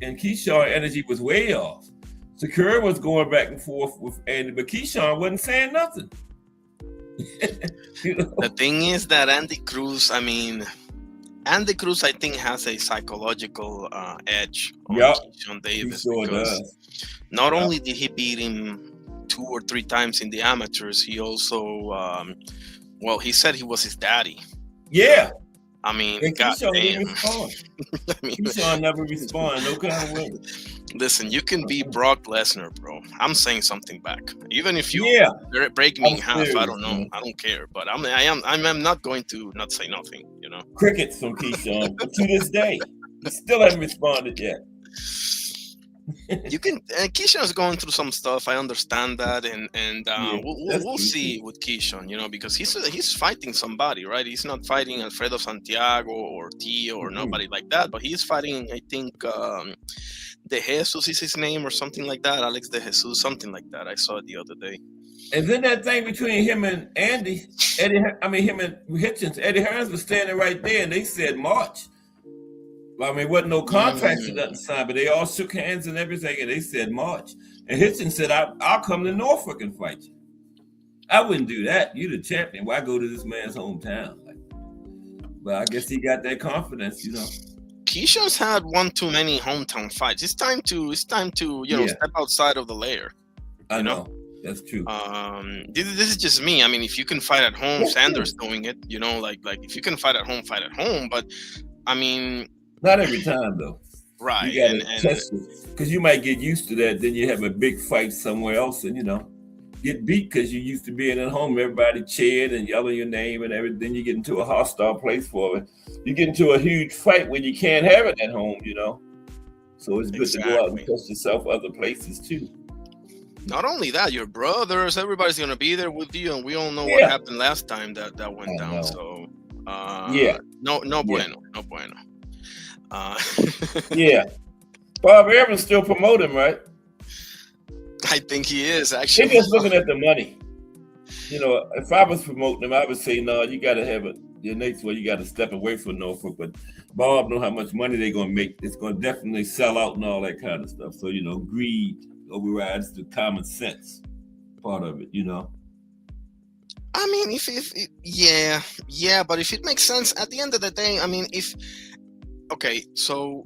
C: and Keyshawn energy was way off. Shakur was going back and forth with Andy, but Keyshawn wasn't saying nothing.
D: The thing is that Andy Cruz, I think has a psychological edge on Keyshawn Davis because not only did he beat him 2 or 3 times in the amateurs, he also, he said he was his daddy.
C: Yeah.
D: I mean,
C: and Keyshawn didn't respond.
D: mean,
C: Keyshawn never responded, no kind of way.
D: Listen, you can be Brock Lesnar, bro. I'm saying something back, even if you break me in half. Serious, I don't know. Man. I don't care. But I'm not going to not say nothing.
C: Crickets from Keyshawn, but to this day, he still haven't responded yet.
D: You can. Keyshawn's going through some stuff. I understand that, and we'll see with Keyshawn, because he's fighting somebody, right? He's not fighting Alfredo Santiago or Tio or nobody like that, but he's fighting, I think, De Jesus is his name or something like that. Alex De Jesus, something like that. I saw it the other day.
C: And then that thing between him and Andy, him and Hitchens, Eddie Hearns was standing right there, and they said March. Wasn't no contracts or nothing signed, but they all shook hands and everything, and they said March. And Hitchens said, I'll come to Norfolk and fight you. I wouldn't do that. You're the champion. Why go to this man's hometown? But I guess he got that confidence,
D: Keyshawn's had one too many hometown fights. It's time to step outside of the layer.
C: I know. That's true.
D: This is just me. If you can fight at home, Sanders doing it, like if you can fight at home, fight at home. But
C: not every time though.
D: Right.
C: You gotta test it because you might get used to that. Then you have a big fight somewhere else, and get beat because you used to being at home, everybody cheered and yelling your name and everything. You get into a hostile place for it. You get into a huge fight when you can't have it at home, you know. So it's good to go out and
D: Exactly.
C: test yourself other places too.
D: Not only that, your brothers, everybody's gonna be there with you, and we all know what
C: Yeah,
D: happened last time that
C: I
D: went down.
C: know.
D: So,
C: Yeah,
D: no
C: yeah,
D: bueno, no bueno. Uh,
C: yeah. Bob Evans still promoting, right?
D: I think he is
C: They're
D: actually.
C: just looking at the money. You know, if I was promoting them, I would say, no, you got to have it. Your next one, you got to step away from Norfolk. But Bob know how much money they're going to make. It's going to definitely sell out and all that kind of stuff. So, you know, greed overrides the common sense part of it, you know.
D: I mean, yeah, but if it makes sense at the end of the day, I mean, okay, so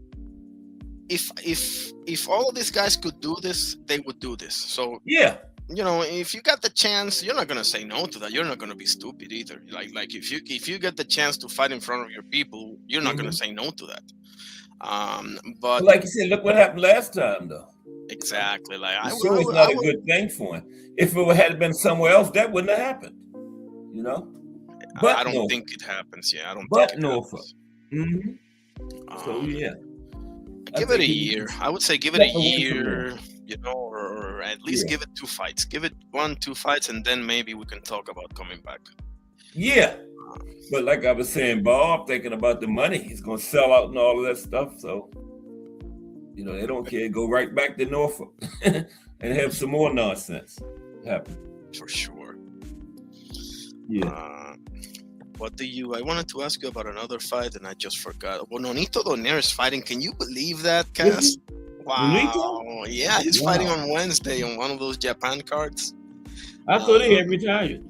D: if all of these guys could do this, they would do this. So
C: Yeah.
D: you know, if you got the chance, you're not gonna say no to that. You're not gonna be stupid either. Like if you get the chance to fight in front of your people, you're not gonna
C: Mm-hmm.
D: say no to that.
C: But
D: But
C: like you said, look what happened last time, though. You know,
D: exactly, like
C: it sure is not a good thing for him. If it had been somewhere else, that wouldn't have happened, you know.
D: I
C: But
D: don't
C: Norfolk,
D: think it happens. Yeah, I don't think
C: but
D: it
C: Norfolk.
D: happens.
C: Mm-hmm. So
D: Um,
C: yeah, I
D: Give it
C: think
D: a
C: he needs
D: year.
C: to
D: I would say give it a
C: step away from
D: year,
C: Norfolk.
D: you know, or at least
C: Yeah,
D: give it 2 fights. Give it 1, 2 fights, and then maybe we can talk about coming back.
C: yeah. But like I was saying, Bob thinking about the money, he's gonna sell out and all of that stuff. So you know they don't care. Go right back to Norfolk and have some more nonsense happen.
D: For sure.
C: Yeah.
D: Uh, I wanted to ask you about another fight and I just forgot. Well, Nonito Donaire is fighting. Can you believe that,
C: Is
D: Cass?
C: he Nunito?
D: Wow. Yeah, he's fighting
C: Wow.
D: on Wednesday on one of those Japan cards.
C: I thought he
D: Uh,
C: had retired.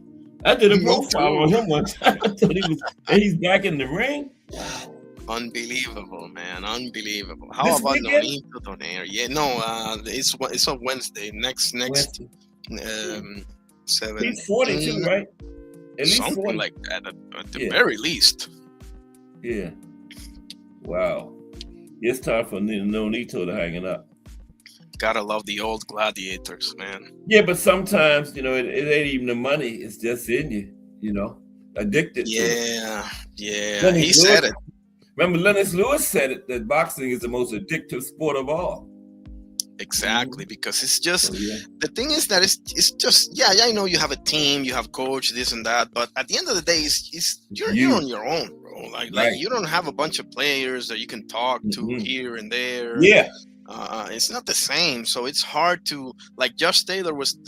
C: I did a
D: me
C: profile
D: too.
C: on him one time. I thought he was, and he's back in the ring. Wow.
D: Unbelievable, man. Unbelievable. How
C: This
D: about
C: weekend?
D: Nonito Donaire? Yeah, no, it's on Wednesday. Next
C: Wednesday. Yeah.
D: um
C: He's 42,
D: 17,
C: right? At least
D: something
C: 40.
D: like that at the
C: Yeah.
D: very least.
C: Yeah. Wow. It's time for Nonito to hang it up.
D: Gotta love the old gladiators, man.
C: Yeah, but sometimes, you know, it ain't even the money. It's just in you, you know, addicted to it.
D: Yeah.
C: Lennox
D: He
C: Lewis,
D: said it.
C: remember Lennox Lewis said it, that boxing is the most addictive sport of all.
D: Exactly, because it's just
C: So, yeah.
D: the thing is that it's just I know you have a team, you have coach, this and that, but at the end of the day, you're on your own, bro. Like
C: Right.
D: you don't have a bunch of players that you can talk to
C: Mhm.
D: here and there.
C: Yeah.
D: It's not the same, so it's hard to like. Josh Taylor was.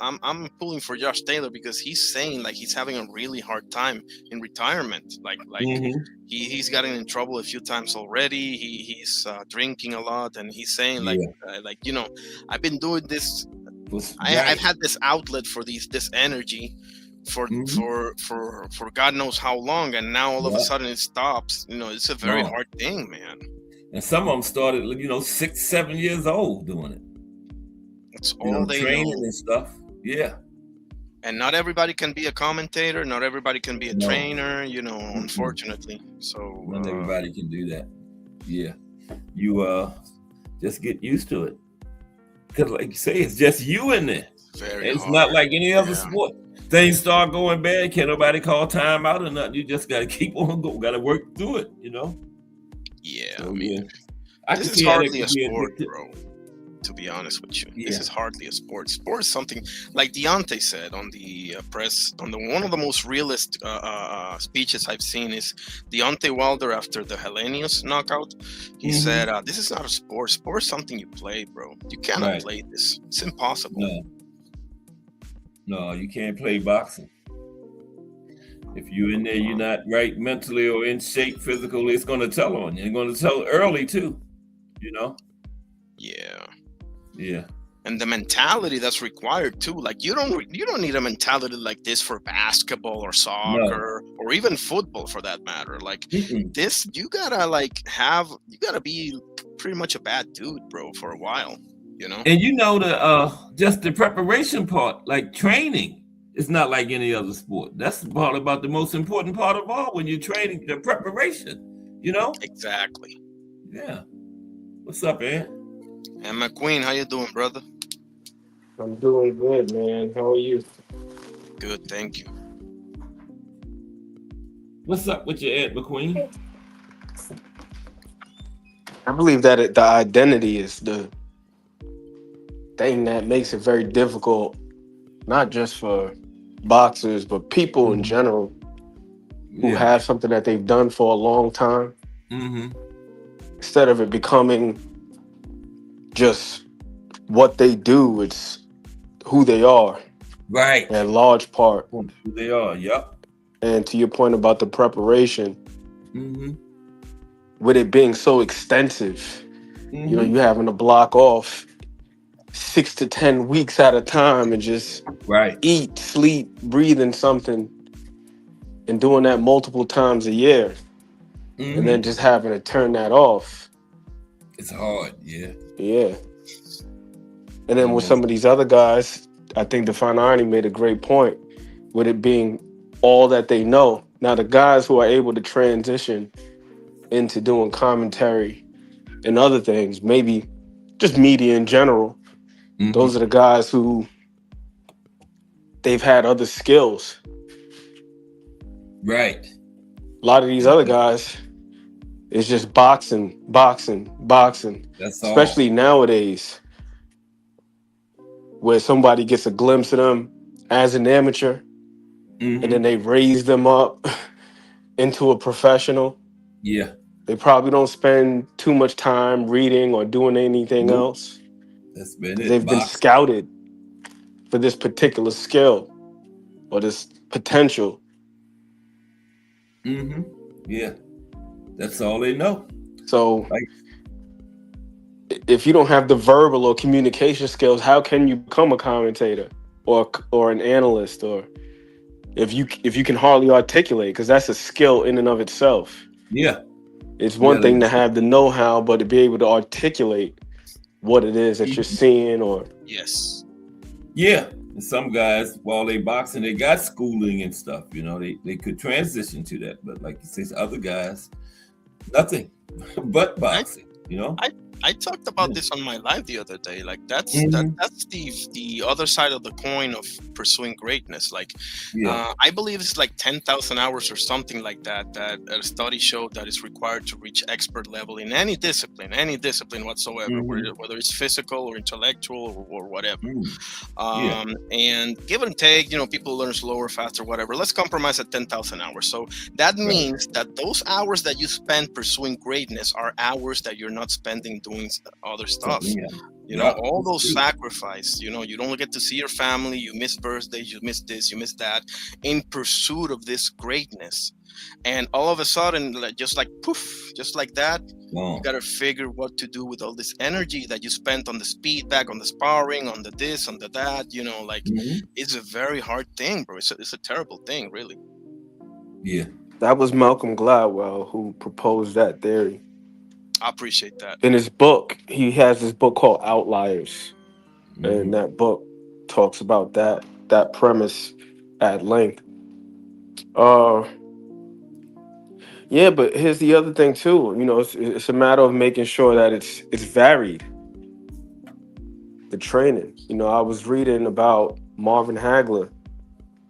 D: I'm pulling for Josh Taylor because he's saying like he's having a really hard time in retirement. Like
C: Mhm.
D: he's gotten in trouble a few times already. He's drinking a lot, and he's saying
C: Yeah.
D: like you know, I've been doing this.
C: Right.
D: I've had this outlet for this energy for
C: Mhm.
D: for God knows how long, and now all of a
C: Yeah.
D: sudden it stops. You know, it's a very
C: No.
D: hard thing, man.
C: And some of them started, you know, 6, 7 years old doing it.
D: It's
C: You
D: all
C: know,
D: they
C: training
D: know.
C: and stuff. Yeah.
D: And not everybody can be a commentator. Not everybody can be a
C: No.
D: trainer. You know,
C: Mm-mm.
D: unfortunately. So
C: Not everybody can do that. Yeah. You just get used to it. Because like you say, it's just you in there.
D: very
C: It's
D: hard.
C: not like any other
D: Yeah.
C: sport. Things start going bad, can't nobody call time out or nothing. You just gotta keep on going, gotta work through it, you know?
D: Yeah,
C: So
D: I mean,
C: yeah. I
D: this
C: can
D: is
C: see how that
D: hardly a
C: could be
D: sport,
C: addictive.
D: bro. To be honest with you, this
C: Yeah.
D: is hardly a sport. Sport is something like Deontay said on the press. On the one of the most realist speeches I've seen is Deontay Wilder after the Hellenius knockout. He said, "This is not a sport. Sport is something you play, bro. You cannot
C: Right.
D: play this. It's impossible."
C: No, you can't play boxing. If you're in there, you're not right mentally or in shape physically, it's gonna tell on you. It's gonna tell early too, you know?
D: Yeah.
C: Yeah.
D: And the mentality that's required too. Like you don't need a mentality like this for basketball or soccer or even football for that matter. Like
C: Mm-mm.
D: this, you gotta be pretty much a bad dude, bro, for a while. You know?
C: And you know just the preparation part, like training, it's not like any other sport. That's part about the most important part of all when you're training, the preparation, you know?
D: Exactly.
C: Yeah. What's up, man?
D: And McQueen, how you doing, brother?
E: I'm doing good, man. How are you?
D: Good, thank you.
C: What's up with your Ed McQueen?
E: I believe that the identity is the thing that makes it very difficult, not just for boxers, but people in
C: Mhm.
E: general who
C: Yeah.
E: have something that they've done for a long time.
C: Mm-hmm.
E: Instead of it becoming just what they do, it's who they are
C: Right.
E: in large part.
C: Who they are. Yep.
E: And to your point about the preparation,
C: Mm-hmm.
E: with it being so extensive,
C: Mm-hmm.
E: you having to block off 6 to 10 weeks at a time and just
C: Right.
E: eat, sleep, breathing something and doing that multiple times a year and then
C: Mm-hmm.
E: just having to turn that off.
C: It's hard. Yeah.
E: Yeah. And then with some
C: Almost.
E: of these other guys, I think Define Irony made a great point with it being all that they know. Now, the guys who are able to transition into doing commentary and other things, maybe just media in general, those
C: Mm-hmm.
E: are the guys who they've had other skills.
C: Right.
E: A lot of these other guys, it's just boxing, boxing, boxing,
C: That's all.
E: especially nowadays where somebody gets a glimpse of them as an amateur and then
C: Mm-hmm.
E: they raise them up into a professional.
C: Yeah.
E: They probably don't spend too much time reading or doing anything
C: Nope.
E: else
C: That's been
E: because
C: it.
E: they've been
C: Box.
E: scouted for this particular skill or this potential.
C: Mm-hmm. Yeah. That's all they know.
E: So
C: Like,
E: if you don't have the verbal or communication skills, how can you become a commentator or an analyst, or if you can hardly articulate, because that's a skill in and of itself.
C: yeah.
E: It's
C: Yeah.
E: one thing to have the know-how, but to be able to articulate what it is that you're seeing or
D: Yes.
C: Yeah. And some guys, while they boxing, they got schooling and stuff. They could transition to that. But like you say, other guys, nothing but
D: I
C: boxing.
D: I I talked about
C: Yeah.
D: this on my live the other day. Like
C: Mm-hmm.
D: that's the other side of the coin of pursuing greatness. Like
C: Yeah.
D: I believe it's like 10,000 hours or something like that. That a study showed that is required to reach expert level in any discipline whatsoever,
C: Mm-hmm.
D: whether it's physical or intellectual or whatever.
C: Mm. Yeah.
D: And give and take, people learn slower, faster, whatever. Let's compromise at 10,000 hours. So that
C: Right.
D: means that those hours that you spend pursuing greatness are hours that you're not spending doing other stuff.
C: Something else. Yeah.
D: All
C: That's
D: those
C: true.
D: sacrifice, you don't get to see your family, you miss birthdays, you miss this, you miss that, in pursuit of this greatness. And all of a sudden, just like poof, just like that, you
C: Oh.
D: got to figure what to do with all this energy that you spent on the speed back, on the sparring, on the this, on the that. Like
C: Mm-hmm.
D: it's a very hard thing, bro. It's a terrible thing, really.
C: Yeah.
E: that was Malcolm Gladwell who proposed that theory.
D: I appreciate that.
E: In his book, he has this book called Outliers, and
C: Mm-hmm.
E: that book talks about that premise at length. Uh, yeah, but here's the other thing too. It's a matter of making sure that it's varied. The training. I was reading about Marvin Hagler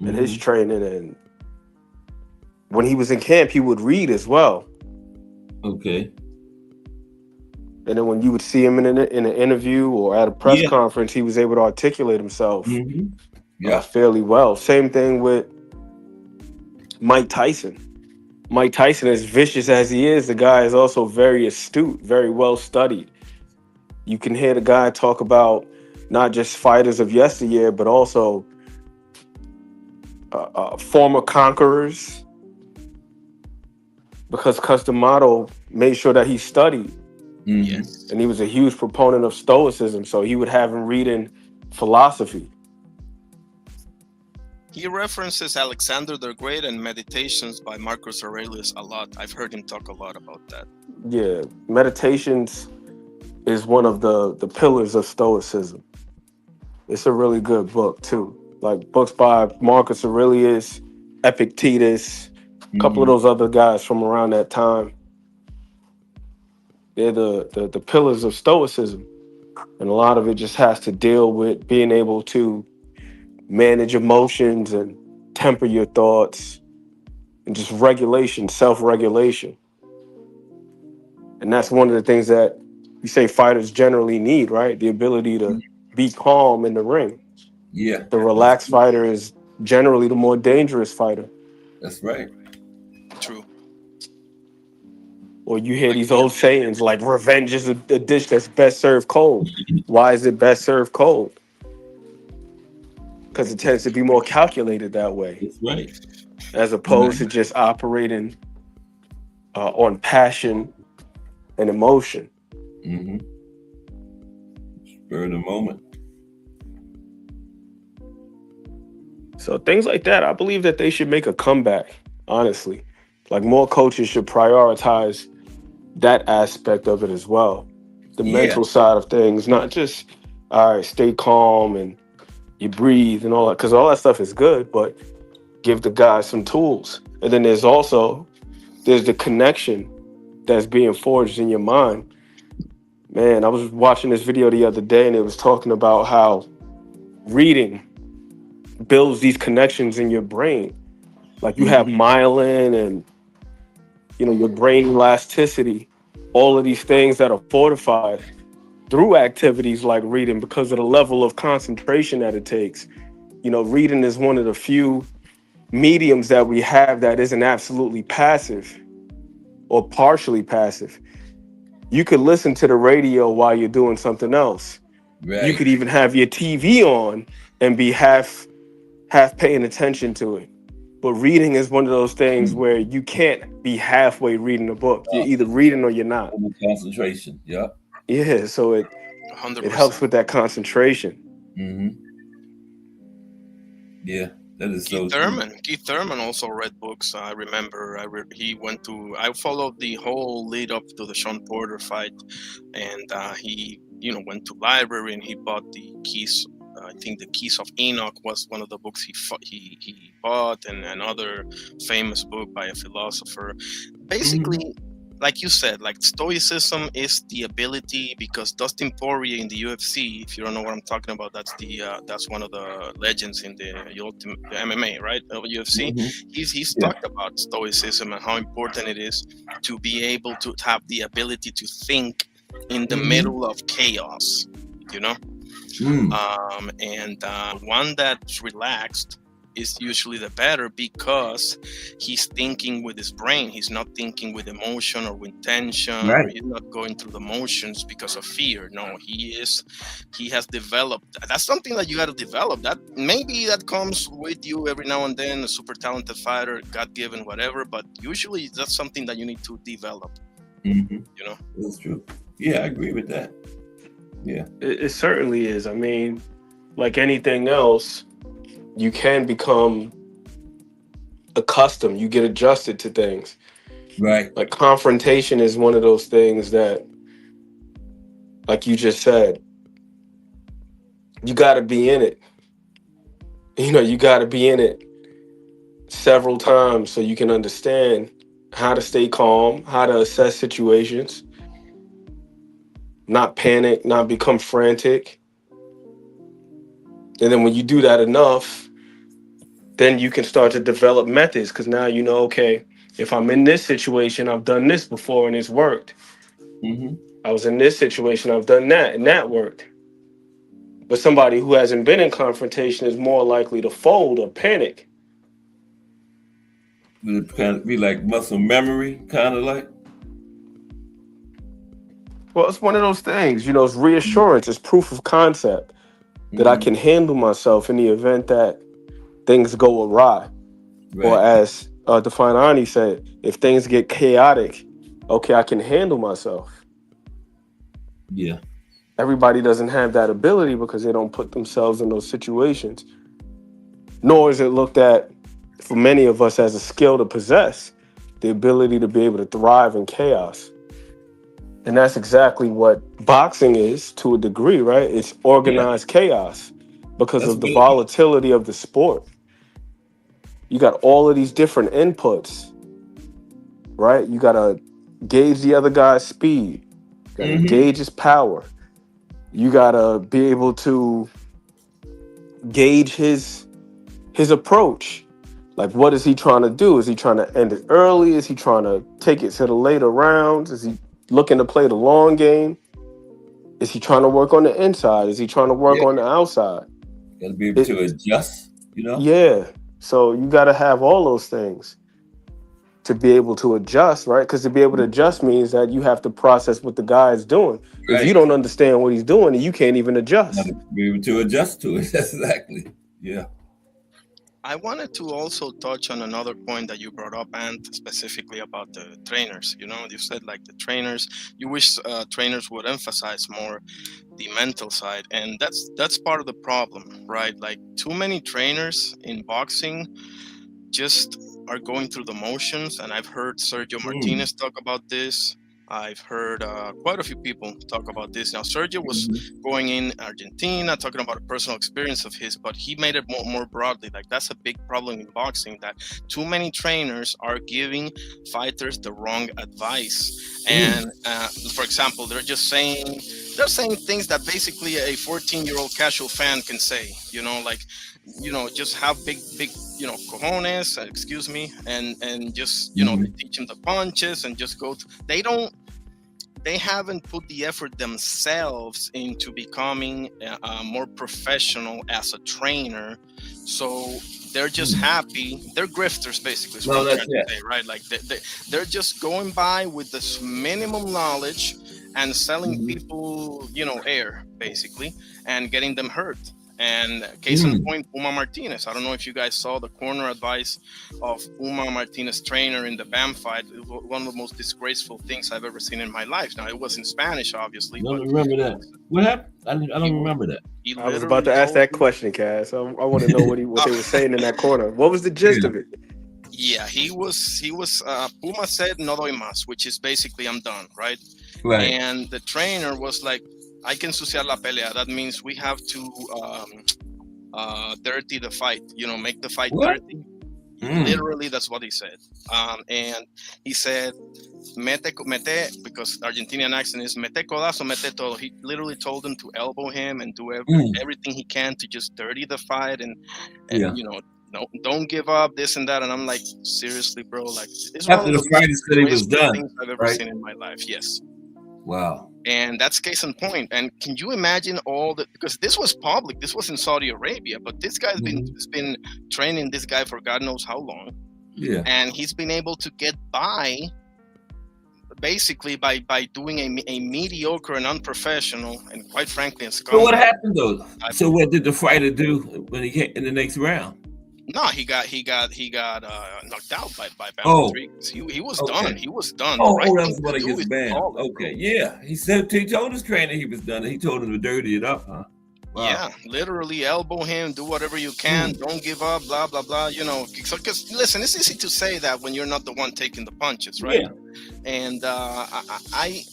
E: and his
C: Mm-hmm.
E: training, and when he was in camp, he would read as well.
C: Okay.
E: And then when you would see him in an interview or at a press
C: Yeah.
E: conference, he was able to articulate himself
C: Mm-hmm. Yeah.
E: fairly well. Same thing with Mike Tyson. Mike Tyson, as vicious as he is, the guy is also very astute, very well studied. You can hear the guy talk about not just fighters of yesteryear, but also former conquerors, because Customato made sure that he studied,
C: Mm-hmm.
D: Yes.
E: and he was a huge proponent of Stoicism, so he would have him reading philosophy.
D: He references Alexander the Great and Meditations by Marcus Aurelius a lot. I've heard him talk a lot about that.
E: Yeah, Meditations is one of the pillars of Stoicism. It's a really good book too. Like books by Marcus Aurelius, Epictetus, a couple of
C: Mm-hmm.
E: those other guys from around that time. They're the pillars of Stoicism. And a lot of it just has to deal with being able to manage emotions and temper your thoughts and just regulation, self-regulation. And that's one of the things that you say fighters generally need, right? The ability to be calm in the ring.
C: Yeah,
E: The relaxed fighter is generally the more dangerous fighter.
C: that's right.
D: True.
E: Or you hear
D: Like
E: these old sayings like revenge is a dish that's best served cold. Why is it best served cold? Because it tends to be more calculated that way,
C: That's right.
E: as
C: And
E: opposed to just operating on passion and emotion.
C: mm-hmm. Spur of the moment.
E: So things like that, I believe that they should make a comeback, honestly. Like more coaches should prioritize that aspect of it as well. The
C: Yeah,
E: mental side of things, not just, all right, stay calm and you breathe and all that, because all that stuff is good, but give the guys some tools. And then there's the connection that's being forged in your mind. Man, I was watching this video the other day and it was talking about how reading builds these connections in your brain. Like you have myelin and your brain elasticity, all of these things that are fortified through activities like reading because of the level of concentration that it takes. Reading is one of the few mediums that we have that isn't absolutely passive or partially passive. You could listen to the radio while you're doing something else. You
C: right.
E: could even have your TV on and be half paying attention to it. But reading is one of those things where you can't be halfway reading a book. You're either reading or you're not.
C: Over concentration. Yep.
E: Yeah, so it helps
D: 100%.
E: with that concentration.
C: Mm-hmm. Yeah, that is
D: Keith
C: so true.
D: Thurman. Keith Thurman also read books. I remember he went to. I followed the whole lead up to the Sean Porter fight, and he went to library and he bought the keys. I think the Keys of Enoch was one of the books he bought, and another famous book by a philosopher. Basically, like you said, like stoicism is the ability, because Dustin Poirier in the UFC, if you don't know what I'm talking about, that's one of the legends in the ultimate MMA, right? Of UFC.
C: Mm-hmm.
D: He's
C: Yeah.
D: talked about stoicism and how important it is to be able to have the ability to think in the middle of chaos, you know.
C: Mm.
D: And one that's relaxed is usually the better, because he's thinking with his brain. He's not thinking with emotion or with tension, or
C: Right.
D: he's not going through the motions because of fear. No, he has developed. That's something that you got to develop. That maybe that comes with you every now and then, a super talented fighter, God given, whatever. But usually that's something that you need to develop.
C: Mm-hmm.
D: You know,
C: That's true. Yeah, I agree with that. Yeah.
E: It certainly is. I mean, like anything else, you can become accustomed. You get adjusted to things.
C: Right.
E: Like confrontation is one of those things that, like you just said, you got to be in it. You got to be in it several times so you can understand how to stay calm, how to assess situations, not panic, not become frantic. And then when you do that enough, then you can start to develop methods, because now okay, if I'm in this situation, I've done this before and it's worked.
C: Mm-hmm.
E: I was in this situation, I've done that and that worked. But somebody who hasn't been in confrontation is more likely to fold or panic.
C: Would it kind of be like muscle memory, kind of like?
E: Well, it's one of those things, it's reassurance, it's proof of concept that I
C: Mm-hmm.
E: can handle myself in the event that things go awry. Or
C: Right.
E: as Definani said, if things get chaotic, okay, I can handle myself.
C: Yeah.
E: Everybody doesn't have that ability because they don't put themselves in those situations. Nor is it looked at for many of us as a skill to possess, the ability to be able to thrive in chaos. And that's exactly what boxing is to a degree, right? It's
C: Yeah.
E: organized chaos because
C: That's
E: of the
C: what it is.
E: volatility of the sport. You got all of these different inputs, right? You got to gauge the other guy's speed, got to
C: Mm-hmm.
E: gauge his power. You gotta be able to gauge his approach. Like, what is he trying to do? Is he trying to end it early? Is he trying to take it to the later rounds? Is he looking to play the long game? Is he trying to work on the inside? Is he trying to work
C: Yeah,
E: on the outside?
C: got to be able
E: It,
C: to adjust.
E: yeah. So you got to have all those things to be able to adjust, right? Because to be able to adjust means that you have to process what the guy is doing. If you
C: Right.
E: don't understand what he's doing, then you can't even
C: Got
E: adjust.
C: to be able to adjust to it. That's exactly. Yeah.
D: I wanted to also touch on another point that you brought up, and specifically about the trainers. You said like the trainers. You wish trainers would emphasize more the mental side, and that's part of the problem, right? Like too many trainers in boxing just are going through the motions, and I've heard Sergio
C: Mm.
D: Martinez talk about this. I've heard quite a few people talk about this. Now, Sergio was going in Argentina, talking about a personal experience of his, but he made it more broadly. Like, that's a big problem in boxing, that too many trainers are giving fighters the wrong advice.
C: Mm.
D: And for example, they're saying things that basically a 14-year-old casual fan can say. Like, just have big cojones, excuse me, and just they
C: Mm.
D: teach them the punches and just go they haven't put the effort themselves into becoming more professional as a trainer. So they're just happy. They're grifters, basically, is what
C: No,
D: I'm
C: that's
D: trying
C: yeah.
D: to say, right? Like they're just going by with this minimum knowledge and selling
C: Mm-hmm.
D: people, air, basically, and getting them hurt. And case in
C: Mm.
D: point, Uma Martinez. I don't know if you guys saw the corner advice of Uma Martinez trainer in the BAM fight. It was one of the most disgraceful things I've ever seen in my life. Now, it was in Spanish, obviously,
C: Don't
D: but
C: remember that. What happened? I
D: he
C: don't remember that.
D: he
E: I was about
D: literally
E: to ask
D: told
E: that
D: him.
E: question, Cass. I want to know what they were saying in that corner. What was the gist
C: Yeah.
E: of it?
D: Yeah, he was Puma said no doy más, which is basically I'm done, right?
C: Right.
D: And the trainer was like, I can ensuciar la pelea. That means we have to dirty the fight, make the fight
C: What?
D: dirty.
C: Mm.
D: Literally, that's what he said. And he said, mete, because Argentinian accent is mete codazo, mete todo. He literally told him to elbow him and do
C: Mm.
D: everything he can to just dirty the fight, and
C: Yeah.
D: no, don't give up, this and that. And I'm like, seriously, bro, like, it's one
C: After
D: of
C: the
D: the most
C: fighter said he was
D: disgraceful
C: done,
D: things I've ever
C: right?
D: seen in my life. Yes.
C: Wow.
D: And that's case in point. And can you imagine all the, because this was public, this was in Saudi Arabia, but this guy's been
C: Mhm.
D: has been training this guy for God knows how long,
C: Yeah.
D: and he's been able to get by basically by doing a mediocre and unprofessional and quite frankly a
C: So what
D: scumbag
C: happened though?
D: type
C: So
D: of.
C: what did the fighter do when he came in the next round?
D: No, he got knocked out by Bam
C: Oh,
D: Rodriguez. He was
C: okay.
D: done. He was done. The
C: Oh,
D: right
C: that
D: thing
C: was
D: to
C: what I
D: do
C: guess
D: is to
C: banned.
D: call it, bro.
C: Okay, yeah. He told his trainer he was done. He told him to dirty it up, huh? Wow.
D: Yeah, literally elbow him, do whatever you can,
C: Mm.
D: don't give up, blah blah blah. Because listen, it's easy to say that when you're not the one taking the punches, right?
C: Yeah.
D: And I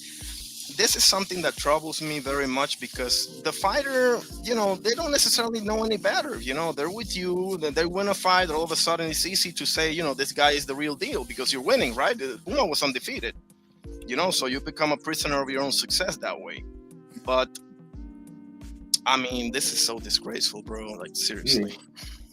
D: this is something that troubles me very much, because the fighter, they don't necessarily know any better. They're with you, they win a fight, all of a sudden it's easy to say, this guy is the real deal because you're winning, right? Puma was undefeated, so you become a prisoner of your own success that way. But I mean, this is so disgraceful, bro. Like, seriously.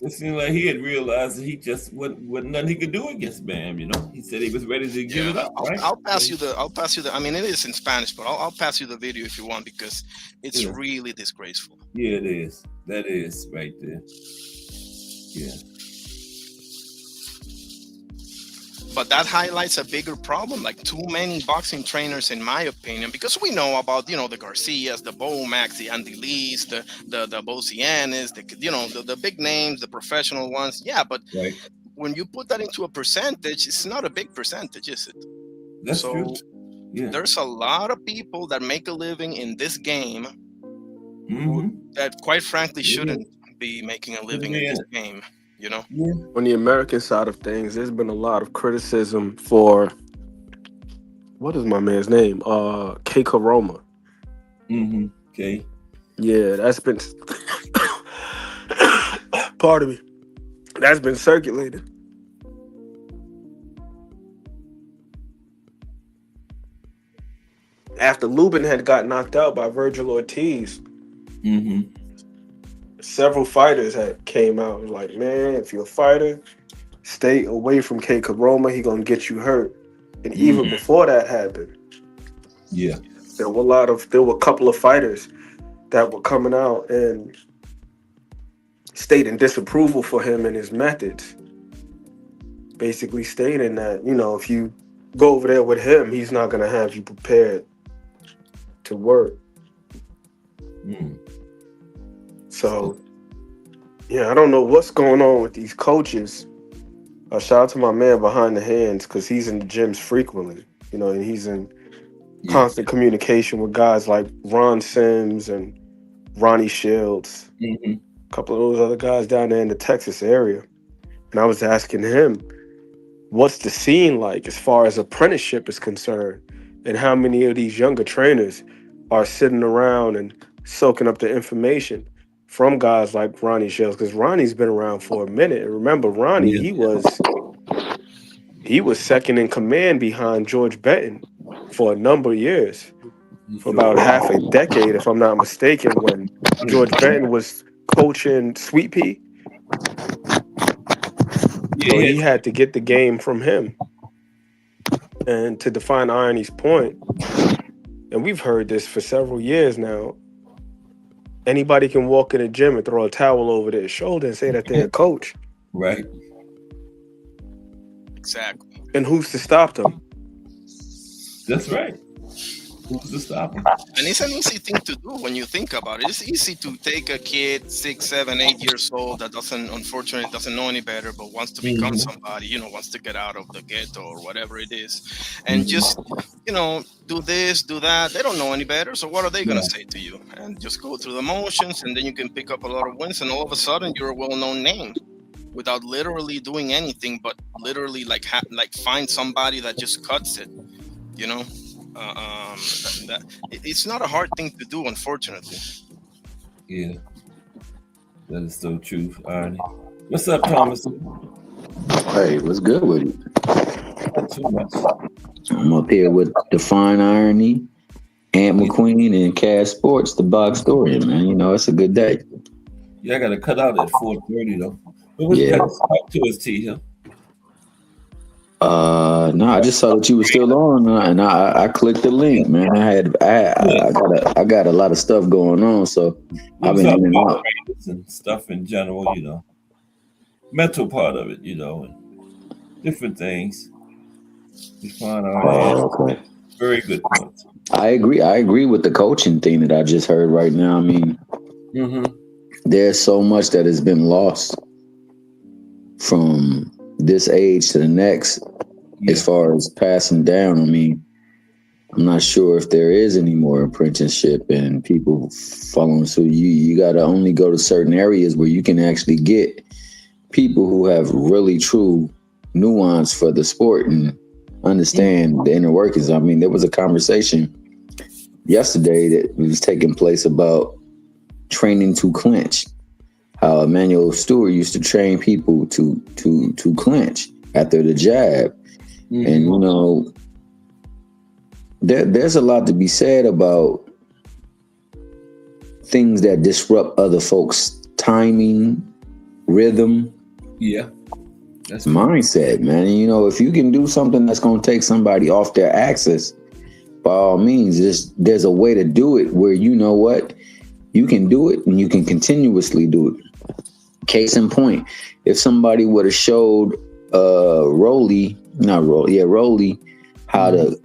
C: It seemed like he had realized that he just wasn't nothing he could do against Bam. He said he was ready to give
D: Yeah,
C: it up, right?
D: I'll pass you the. I'll pass you the. I mean, it is in Spanish, but I'll pass you the video if you want, because it's
C: Yeah.
D: really disgraceful.
C: Yeah, it is. That is right there. Yeah.
D: But that highlights a bigger problem, like too many boxing trainers, in my opinion, because we know about, the Garcias, the Bomacs, the Andy Lees, the Bocianes, the big names, the professional ones. Yeah, but
C: Right.
D: when you put that into a percentage, it's not a big percentage, is it?
C: That's
D: So
C: true. Yeah.
D: there's a lot of people that make a living in this game
C: Mm-hmm.
D: that, quite frankly,
C: Yeah.
D: shouldn't be making a living in
C: Yeah.
D: this game.
C: Yeah.
E: On the American side of things, there's been a lot of criticism for what is my man's name? K Roma.
C: Mm-hmm. Okay.
E: Yeah, that's been pardon me. That's been circulated. after Lubin had got knocked out by Virgil Ortiz,
C: Mm-hmm.
E: several fighters had came out and was like, man, if you're a fighter, stay away from K. Karoma. He gonna get you hurt. And even
C: Mm-hmm.
E: before that happened,
C: Yeah.
E: there were a couple of fighters that were coming out and stating disapproval for him and his methods. Basically stating that, if you go over there with him, he's not gonna have you prepared to work.
C: Mm.
E: So yeah, I don't know what's going on with these coaches. Shout out to my man behind the hands because he's in the gyms frequently, and he's in constant communication with guys like Ron Sims and Ronnie Shields,
C: Mm-hmm.
E: a couple of those other guys down there in the Texas area. And I was asking him, what's the scene like as far as apprenticeship is concerned? And how many of these younger trainers are sitting around and soaking up the information from guys like Ronnie Shields? Because Ronnie's been around for a minute. And remember, Ronnie,
C: Yeah.
E: he was second in command behind George Benton for a number of years, for about half a decade, if I'm not mistaken, when George Benton was coaching Sweet Pea. So he had to get the game from him. And to define Irony's point, and we've heard this for several years now, anybody can walk in a gym and throw a towel over their shoulder and say that they're a coach.
C: Right.
D: Exactly.
E: And who's to stop them?
C: That's right. Who's to stop them?
D: And it's an easy thing to do when you think about it. It's easy to take a kid 6, 7, 8 years old that unfortunately doesn't know any better, but wants to become somebody, wants to get out of the ghetto or whatever it is, and just, do this, do that. They don't know any better, so what are they going to say to you? And just go through the motions, and then you can pick up a lot of wins, and all of a sudden you're a well-known name without literally doing anything, but literally like find somebody that just cuts it, it's not a hard thing to do, unfortunately.
C: Yeah, that is so true, Arnie. What's up, Thomas?
F: Hey, what's good with you?
C: Not too much.
F: I'm up here with Define Irony, Ant McQueen, and Cash Sports, the box story, man. It's a good day.
C: Yeah, I got to cut out at 4:30 though. But what's talk to us, T here?
F: No, I just saw that you were still on, and I clicked the link, man. I got a lot of stuff going on, so I've been in and out
C: and stuff in general, mental part of it, and different things.
F: Okay.
C: Very good point.
F: I agree with the coaching thing that I just heard right now. I mean, there's so much that has been lost from this age to the next. As far as passing down, I mean, I'm not sure if there is any more apprenticeship and people following suit. You got to only go to certain areas where you can actually get people who have really true nuance for the sport and understand the inner workings. I mean, there was a conversation yesterday that was taking place about training to clinch. How Emmanuel Stewart used to train people to clinch after the jab. And, there's a lot to be said about things that disrupt other folks' timing, rhythm.
C: Yeah. That's
F: mindset, man. And, if you can do something that's going to take somebody off their axis, by all means, there's a way to do it where, you can do it and you can continuously do it. Case in point, if somebody would have showed Rolly how to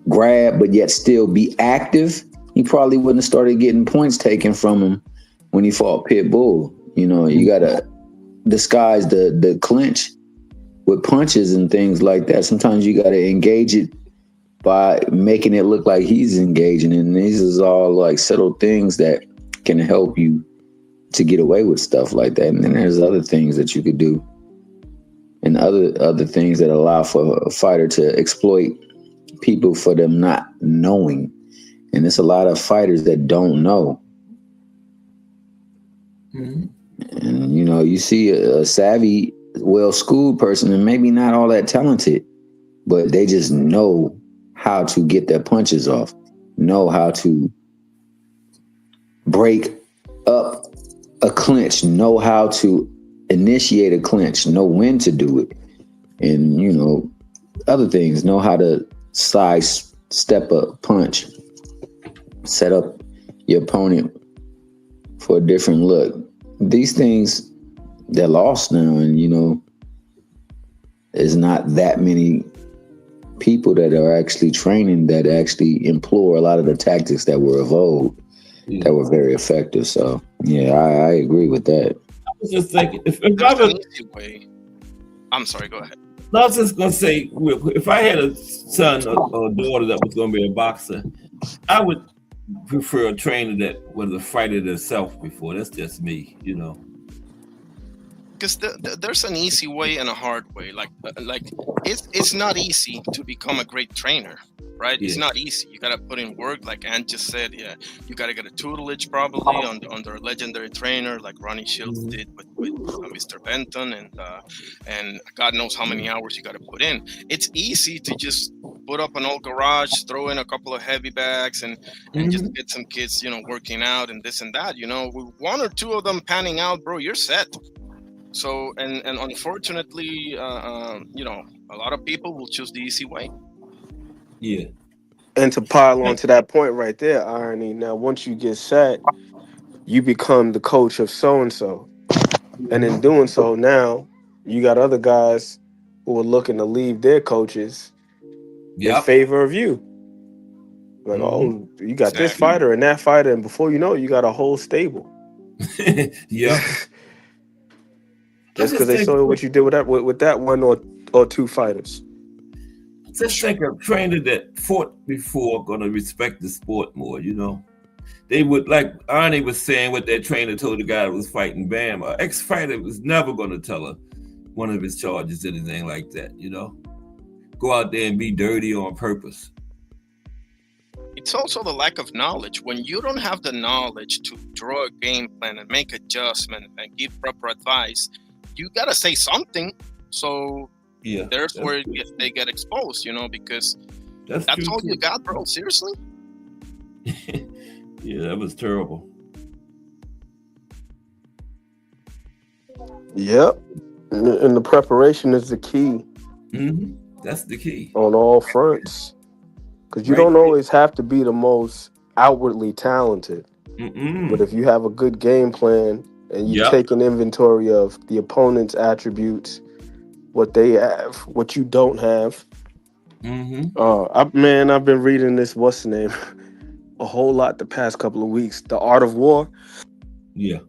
F: grab but yet still be active, he probably wouldn't have started getting points taken from him when he fought Pitbull. You gotta disguise the clinch with punches and things like that. Sometimes you gotta engage it by making it look like he's engaging, and these is all like subtle things that can help you to get away with stuff like that. And then there's other things that you could do, and other things that allow for a fighter to exploit people for them not knowing. And there's a lot of fighters that don't know. And you see a savvy, well-schooled person, and maybe not all that talented, but they just know how to get their punches off. know how to break up a clinch, know how to initiate a clinch, know when to do it, and other things, know how to size step a punch, set up your opponent for a different look. These things, they're lost now, and there's not that many people that are actually training that actually employ a lot of the tactics that were of old that were very effective. So yeah, I agree with that.
C: I was just thinking, if I
D: There's an
C: was,
D: easy way. I'm sorry. Go ahead.
C: I was just gonna say, if I had a son or a daughter that was gonna be a boxer, I would prefer a trainer that was a fighter herself before. That's just me.
D: Because there's an easy way and a hard way. Like it's not easy to become a great trainer, right? It's
C: Yeah.
D: not easy. You gotta put in work, like Ant just said. Yeah, you gotta get a tutelage probably under a legendary trainer like Ronnie Shields did with Mr. Benton, and God knows how many hours you gotta put in. It's easy to just put up an old garage, throw in a couple of heavy bags, and just get some kids, working out and this and that. With one or two of them panning out, bro, you're set. So and unfortunately, a lot of people will choose the easy way.
C: Yeah.
E: And to pile on to that point right there, irony. Now, once you get set, you become the coach of so and so, and in doing so, now you got other guys who are looking to leave their coaches in
C: Yep.
E: favor of you. Like, oh, you got this
D: Exactly.
E: fighter and that fighter, and before you know it, you got a whole stable.
C: Yep.
E: Just because they saw what you did with that one or two fighters.
C: Just think a trainer that fought before gonna respect the sport more. They would, like Arnie was saying, what that trainer told the guy that was fighting Bam. An ex-fighter was never gonna tell her one of his charges, anything like that. Go out there and be dirty on purpose.
D: It's also the lack of knowledge. When you don't have the knowledge to draw a game plan and make adjustment and give proper advice, you gotta say something. So
C: Yeah.
D: there's where they get exposed, because that's all you got, bro. Seriously?
C: Yeah, that was terrible.
E: Yep. And the preparation is the key
C: That's the key.
E: on all fronts. Because you don't always have to be the most outwardly talented. But if you have a good game plan and you take an inventory of the opponent's attributes, what they have, what you don't have. I've been reading this, what's the name, a whole lot the past couple of weeks. The Art of War.
C: Yeah.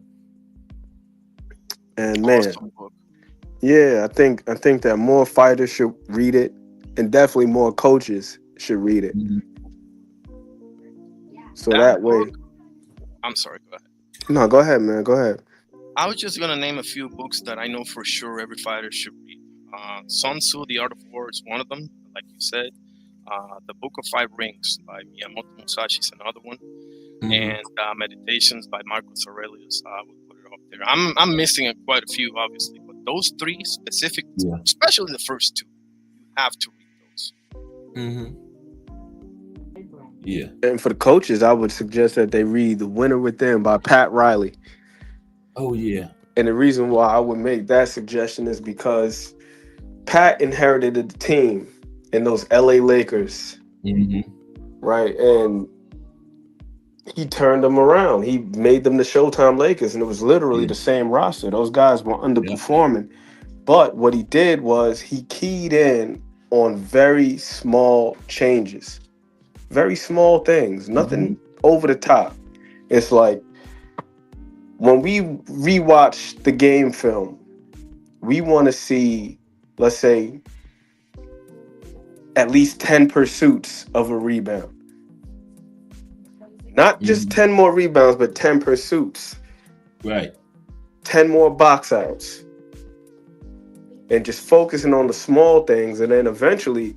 E: And man, yeah, I think that more fighters should read it, and definitely more coaches should read it. So that way.
D: I'm sorry, go ahead.
E: No, go ahead, man. Go ahead.
D: I was just gonna name a few books that I know for sure every fighter should read. Sun Tzu, The Art of War is one of them, like you said. The Book of Five Rings by Miyamoto Musashi is another one, and Meditations by Marcus Aurelius. I would put it up there. I'm missing quite a few, obviously, but those three specific, especially the first two, you have to read those.
C: Yeah.
E: And for the coaches, I would suggest that they read The Winner Within by Pat Riley.
C: Oh, yeah.
E: And the reason why I would make that suggestion is because Pat inherited the team in those LA Lakers. Right? And he turned them around. He made them the Showtime Lakers, and it was literally the same roster. Those guys were underperforming. But what he did was he keyed in on very small changes. Very small things, nothing over the top. It's like when we rewatch the game film, we want to see, let's say, at least 10 pursuits of a rebound. Not just 10 more rebounds, but 10 pursuits.
C: Right.
E: 10 more box outs. And just focusing on the small things, and then eventually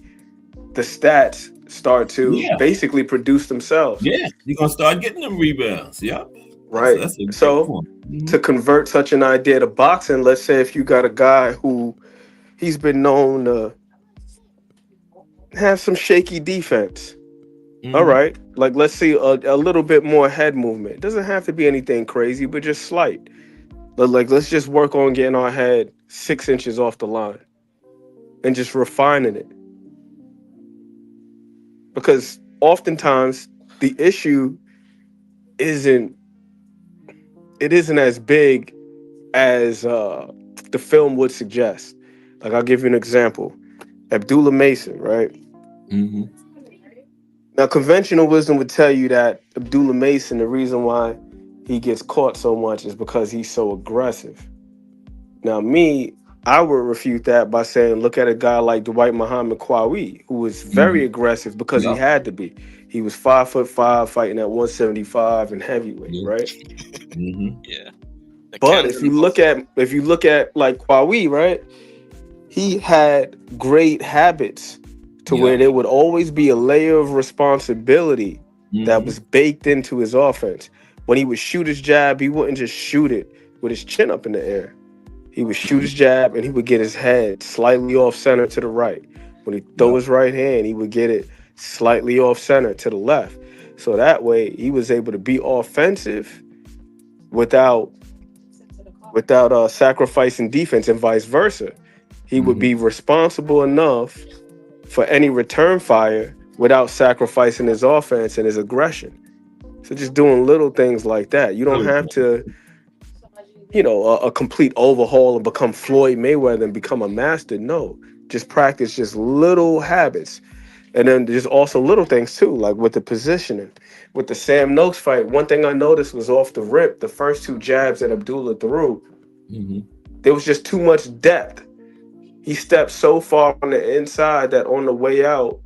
E: the stats start to basically produce themselves.
C: Yeah, you're gonna start getting them rebounds. Yep.
E: Right. So to convert such an idea to boxing, let's say if you got a guy who he's been known to have some shaky defense. All
C: Mm-hmm.
E: right, like let's see a little bit more head movement. It doesn't have to be anything crazy, but just slight. But like let's just work on getting our head 6 inches off the line and just refining it. Because oftentimes the issue isn't it isn't as big as the film would suggest. Like I'll give you an example. Abdullah Mason, right?
C: Mm-hmm.
E: Now conventional wisdom would tell you that Abdullah Mason, the reason why he gets caught so much is because he's so aggressive. Now me, I would refute that by saying, look at a guy like Dwight Muhammad Kwawi, who was very
C: Mm-hmm.
E: aggressive because he
C: Yep.
E: had to be. He was 5'5", fighting at 175 and heavyweight,
C: Yep.
E: right?
C: Mm-hmm.
D: Yeah. The
E: But
D: Camden Hustle.
E: if you look at like Kwawi, right? He had great habits to where
C: Yep.
E: there would always be a layer of responsibility that
C: Mm-hmm.
E: was baked into his offense. When he would shoot his jab, he wouldn't just shoot it with his chin up in the air. He would shoot his jab and he would get his head slightly off center to the right. When he throw
C: Yep.
E: his right hand, he would get it slightly off center to the left. So that way he was able to be offensive without sacrificing defense and vice versa. He would
C: Mm-hmm.
E: be responsible enough for any return fire without sacrificing his offense and his aggression. So just doing little things like that. You don't have to, a complete overhaul and become Floyd Mayweather and become a master. No, just practice just little habits. And then there's also little things too, like with the positioning. With the Sam Noakes fight, one thing I noticed was off the rip, the first two jabs that Abdullah threw,
C: Mm-hmm.
E: there was just too much depth. He stepped so far on the inside that on the way out,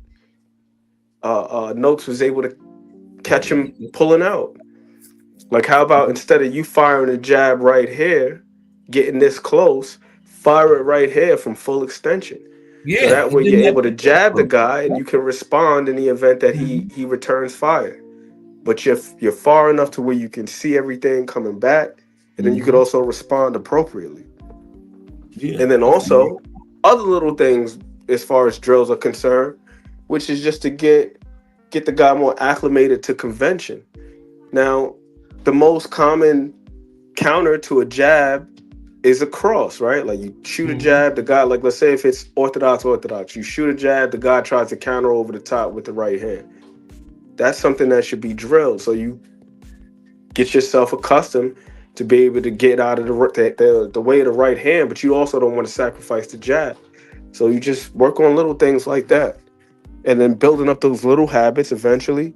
E: Noakes was able to catch him pulling out. Like, how about instead of you firing a jab right here, getting this close, fire it right here from full extension. So
C: Yeah.
E: that
C: He
E: way you're
C: didn't have
E: able
C: to
E: to
C: get that
E: jab the
C: close.
E: guy and you can respond in the event that
C: Mm-hmm.
E: he returns fire. But you're far enough to where you can see everything coming back, and then you could
C: Mm-hmm.
E: also respond appropriately.
C: Yeah.
E: And then
C: I feel
E: also other little things as far as drills are concerned, which is just to get the guy more acclimated to convention. Now, the most common counter to a jab is a cross, right? Like you shoot a
C: mm-hmm.
E: jab, the guy, like let's say if it's orthodox, you shoot a jab, the guy tries to counter over the top with the right hand. That's something that should be drilled. So you get yourself accustomed to be able to get out of the way of the right hand, but you also don't want to sacrifice the jab. So you just work on little things like that. And then building up those little habits eventually.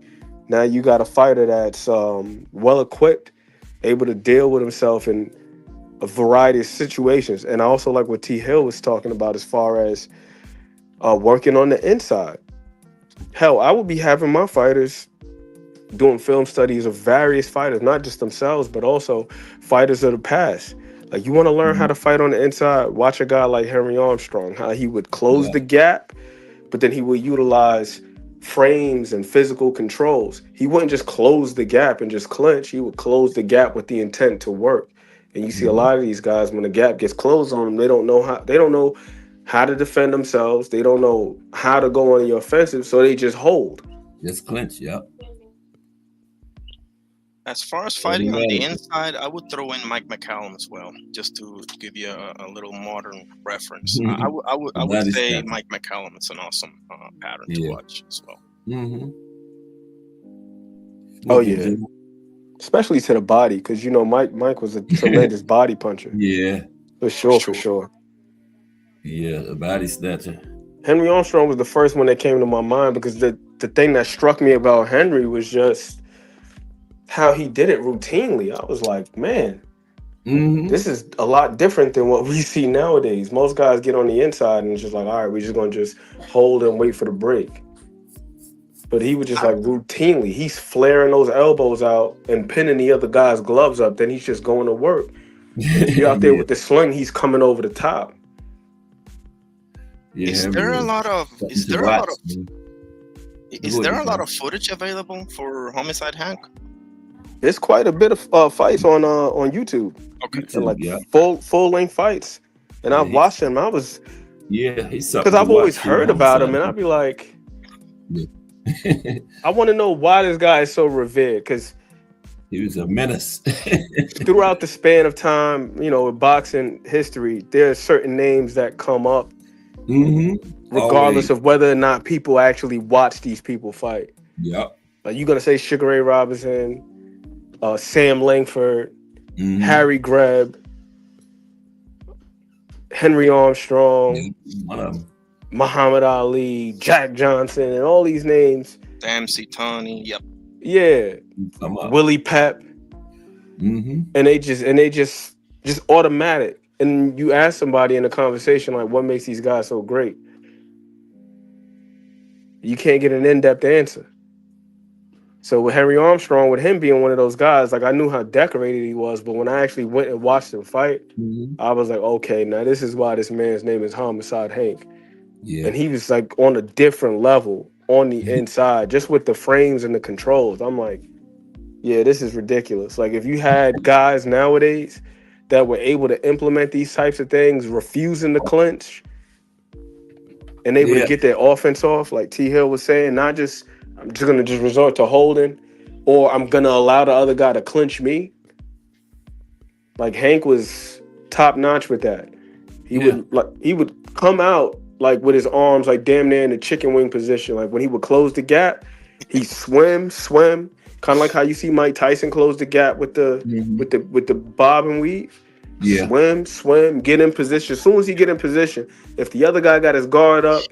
E: Now you got a fighter that's well equipped, able to deal with himself in a variety of situations. And I also like what T Hill was talking about as far as working on the inside. Hell, I would be having my fighters doing film studies of various fighters, not just themselves, but also fighters of the past. Like you want to learn how
C: Mm-hmm.
E: to fight on the inside, watch a guy like Henry Armstrong, how he would close
C: Yeah.
E: the gap, but then he would utilize frames and physical controls. He wouldn't just close the gap and just clinch. He would close the gap with the intent to work. And you see a
C: Mm-hmm.
E: lot of these guys when the gap gets closed on them, they don't know how to defend themselves. They don't know how to go on the offensive, so they just hold.
C: Just clinch. Yep.
D: As far as fighting on the
C: Automatic.
D: inside, I would throw in Mike McCallum as well, just to give you a little modern reference. I would
C: Body
D: say
C: snatcher.
D: Mike McCallum is an awesome pattern to
C: Yeah.
D: watch as well.
C: Mm-hmm.
E: Oh
C: Smoking
E: yeah,
C: Joe.
E: especially to the body, because Mike was a tremendous body puncher
C: Yeah.
E: for
D: For
E: sure, for
D: sure.
E: sure.
C: Yeah. A body snatcher.
E: Henry Armstrong was the first one that came to my mind because the thing that struck me about Henry was just how he did it routinely. I was like, man,
C: Mm-hmm.
E: this is a lot different than what we see nowadays. Most guys get on the inside and it's just like, all right, we're just gonna just hold and wait for the break. But he would just
D: I,
E: like routinely, he's flaring those elbows out and pinning the other guy's gloves up. Then he's just going to work. And if you're out there
C: Yeah.
E: with the sling, he's coming over the top.
C: Yeah.
D: is
C: Henry
D: there a
C: was
D: lot of
C: something
D: is
C: to
D: there a lot
C: watch.
D: of
C: Man.
D: is
C: Go
D: there
C: ahead,
D: a lot
C: Sean.
D: of footage available for Homicide Hank?
E: There's quite a bit of fights on YouTube.
D: Okay.
E: And
C: YouTube.
E: like
C: Yeah.
E: full length fights. And
C: Yeah.
E: I've watched them.
C: Yeah. He's
E: Because
C: something to
E: I've always
C: watch too.
E: heard about him,
C: Homicide.
E: and I'd be like,
C: Yeah.
E: I want to know why this guy is so revered, because
C: He was a menace.
E: throughout the span of time, in boxing history, there are certain names that come up, regardless
C: Always.
E: of whether or not people actually watch these people fight.
C: Yep.
E: Like, you're gonna say Sugar Ray Robinson, Sam Langford,
C: Mhm.
E: Harry Greb, Henry Armstrong,
C: One of them.
E: Muhammad Ali, Jack Johnson, and all these names.
D: Dempsey, Tony. Yep.
E: Yeah,
C: Come up.
E: Willie Pep,
C: Mm-hmm.
E: and they just automatic. And you ask somebody in a conversation like, what makes these guys so great? You can't get an in-depth answer. So with Henry Armstrong, with him being one of those guys, like, I knew how decorated he was, but when I actually went and watched him fight, I was like, okay, now this is why this man's name is Homicide Hank.
C: Yeah.
E: And he was like on a different level on the inside, just with the frames and the controls. I'm like, yeah, this is ridiculous. Like, if you had guys nowadays that were able to implement these types of things, refusing to clinch and able to get their offense off, like T Hill was saying, not just, I'm just gonna just resort to holding, or I'm gonna allow the other guy to clinch me. Like, Hank was top notch with that. He would come out like with his arms like damn near in the chicken wing position. Like, when he would close the gap, he swim, kind of like how you see Mike Tyson close the gap with the with the bob and weave.
C: Yeah.
E: Swim, get in position. As soon as he get in position, if the other guy got his guard up,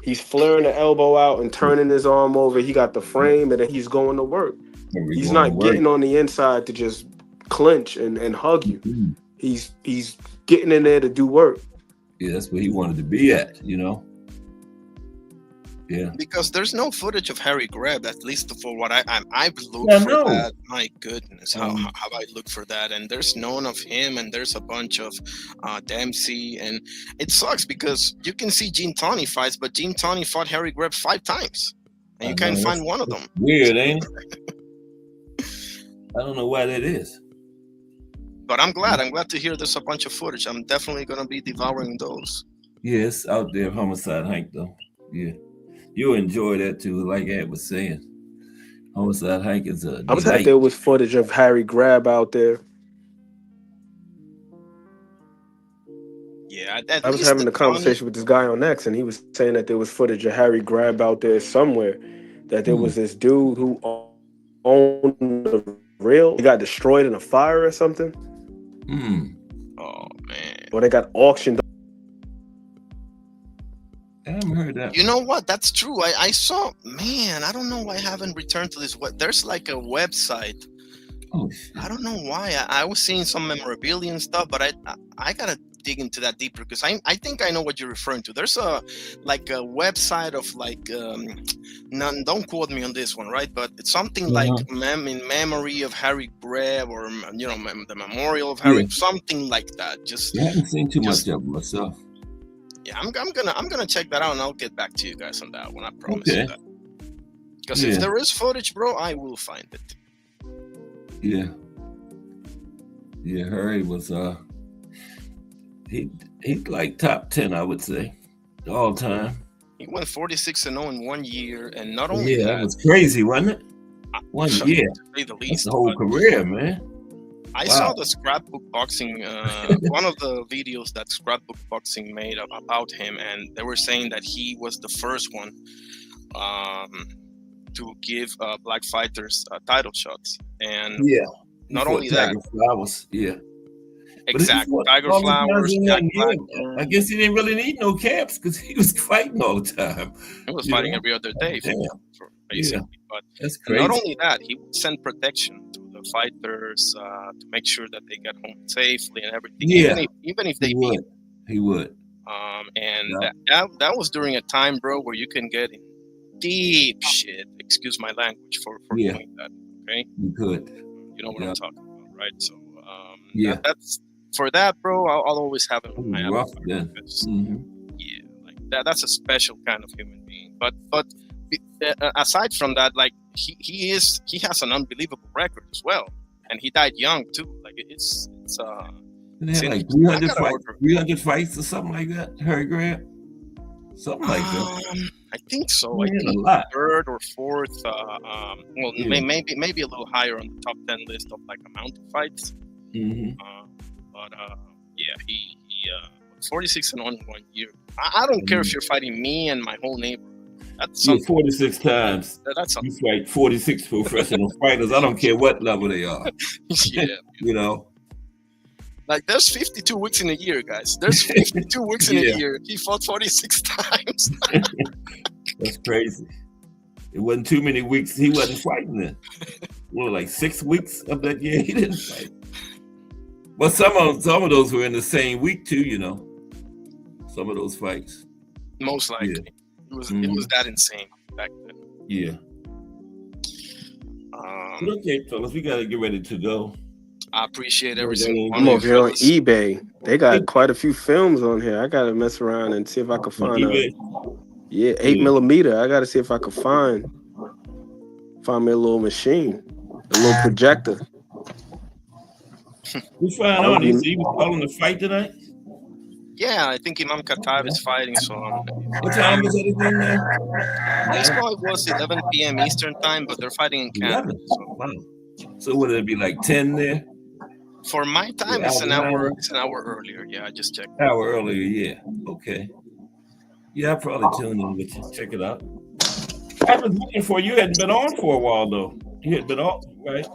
E: he's flaring the elbow out and turning his arm over. He got the frame, and then he's going to work. He's not getting on the inside to just clinch and hug you. He's getting in there to do work.
C: Yeah, that's where he wanted to be at, Yeah.
D: Because there's no footage of Harry Greb, at least for what I've looked for that. My goodness, how I look for that, and there's none of him, and there's a bunch of Dempsey, and it sucks because you can see Gene Tawney fights, but Gene Tawney fought Harry Greb 5 times, and you can't find one of them.
C: Weird, ain't it? I don't know why that is.
D: But I'm glad to hear there's a bunch of footage. I'm definitely gonna be devouring those.
C: Yes, out there, Homicide Hank, though. Yeah. You'll enjoy that too, like Ed was saying. Homicide Hank is a
E: I was happy there was footage of Harry Greb out there.
D: Yeah,
E: I was having a conversation with this guy on X, and he was saying that there was footage of Harry Greb out there somewhere. That there was this dude who owned the rail. He got destroyed in a fire or something.
D: Oh man!
E: Or they got auctioned.
C: I haven't heard that.
D: You know what? That's true. I saw. Man, I don't know why I haven't returned to this. There's like a website.
C: Oh shit!
D: I don't know why. I was seeing some memorabilia and stuff, but I gotta dig into that deeper because I think I know what you're referring to. There's a website of don't quote me on this one, right? But it's something like in memory of Harry Greb, or the memorial of Harry, something like that. Just
C: I haven't seen too much of myself.
D: Yeah, I'm gonna check that out, and I'll get back to you guys on that one. I promise you that. Because if there is footage, bro, I will find it.
C: Yeah. Yeah, Harry was he's like top 10, I would say, all time.
D: He went 46-0 in 1 year, and not only that
C: was crazy, wasn't it? 1 year,
D: to say the least.
C: That's the whole career, man.
D: I saw the Scrapbook Boxing, one of the videos that Scrapbook Boxing made about him, and they were saying that he was the first one to give black fighters title shots. And not only that,
C: Flowers,
D: exactly, Tiger Flowers.
C: I guess he didn't really need no camps because he was fighting all the time.
D: He was fighting every other day, basically. But
C: that's crazy.
D: Not only that, he would send protection to the fighters to make sure that they get home safely and everything. Even if they beat,
C: he would.
D: That was during a time, bro, where you can get in deep shit. Excuse my language for doing that. Okay,
C: you could.
D: You know what I'm talking about, right? So that's for that, bro. I'll always have it.
C: Rough then.
D: Yeah, like that's a special kind of human being. But aside from that, like he has an unbelievable record as well, and he died young too. Like it's
C: like 300 fights or something like that. Harry Greb. Something like that.
D: I think so.
C: Man,
D: I think
C: a lot.
D: third or fourth.
C: Yeah.
D: Maybe a little higher on the top 10 list of like amount of fights.
C: Mm-hmm.
D: But yeah, he 46 and on 1 year. I don't care if you're fighting me and my whole neighborhood. That's
C: Yeah,
D: something.
C: 46 times.
D: That's
C: You
D: something.
C: fight 46 professional fighters. I don't care what level they are.
D: Yeah.
C: You know.
D: Like there's 52 weeks in a year, guys. There's 52 weeks in
C: Yeah.
D: a year. He fought 46 times.
C: That's crazy. It wasn't too many weeks he wasn't fighting then. Well, like 6 weeks of that year he didn't fight. But some of those were in the same week too, you know. Some of those fights.
D: Most likely.
C: Yeah.
D: It was that insane back then.
C: Yeah. Okay, fellas, we gotta get ready to go.
D: I appreciate every single one
E: I'm
D: of
E: over
D: you
E: here on
D: fellas.
E: eBay. They got quite a few films on here. I gotta mess around and see if I can find
C: eBay?
E: 8mm. I gotta see if I can find me a little machine, a little projector.
C: We find out he was calling the fight tonight.
D: Yeah, I think Imam Khattab is fighting. So
C: what time is it again now?
D: I saw it was 11 p.m. Eastern time, but they're fighting in Canada.
C: Wow. So would it be like 10 there?
D: For my time, it's an hour. It's an hour earlier. Yeah, I just checked.
C: Hour earlier, yeah. Okay. Yeah, I'll probably tune in with you. Check it out. I was looking for you. Hadn't been on for a while though. You had been off, right?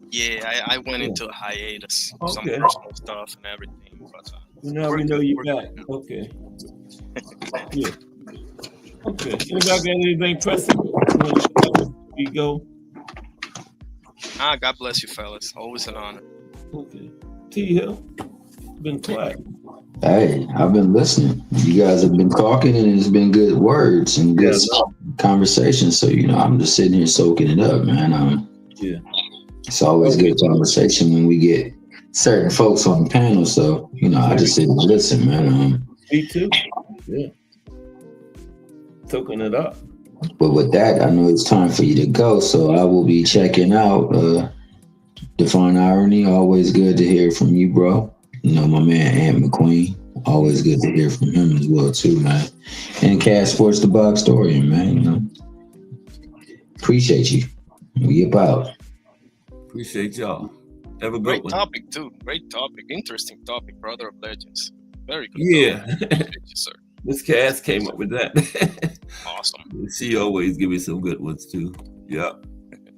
D: Yeah, I went into a hiatus. Some
C: Okay.
D: personal stuff and everything. But
C: now we know you're back. Okay. Yeah. Okay. Anybody got anything pressing? You go.
D: God bless you, fellas. Always an honor.
C: Okay. T Hill, been quiet.
F: Hey, I've been listening. You guys have been talking, and it's been good words and good conversation. So I'm just sitting here soaking it up, man.
C: Yeah.
F: It's always good conversation when we get certain folks on the panel. So I just sit and listen, man.
C: Me too. Yeah. Soaking it up.
F: But with that, I know it's time for you to go. So I will be checking out. Define Irony. Always good to hear from you, bro. My man Ant McQueen. Always good to hear from him as well, too, man. And Cass Sports the Box Historian, man. Appreciate you. We about.
C: Appreciate y'all. Have a
D: great
C: good
D: topic too. Great topic. Interesting topic. Brother of Legends. Very good.
C: Yeah.
D: Appreciate you, sir.
C: Miss Cass came up with that.
D: Awesome.
C: She always give me some good ones too. Yeah.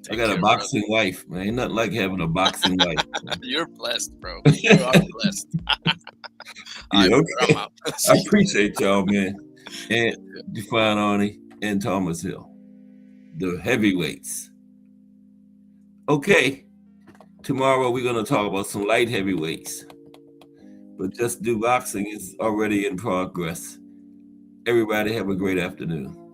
C: I got a boxing wife, man. Ain't nothing like having a boxing wife.
D: You're blessed, bro. You are blessed.
C: Yeah, okay. I appreciate y'all, man. And Define Arnie and Thomas Hill, the heavyweights. Okay. Tomorrow we're going to talk about some light heavyweights. But Just Do Boxing is already in progress. Everybody have a great afternoon.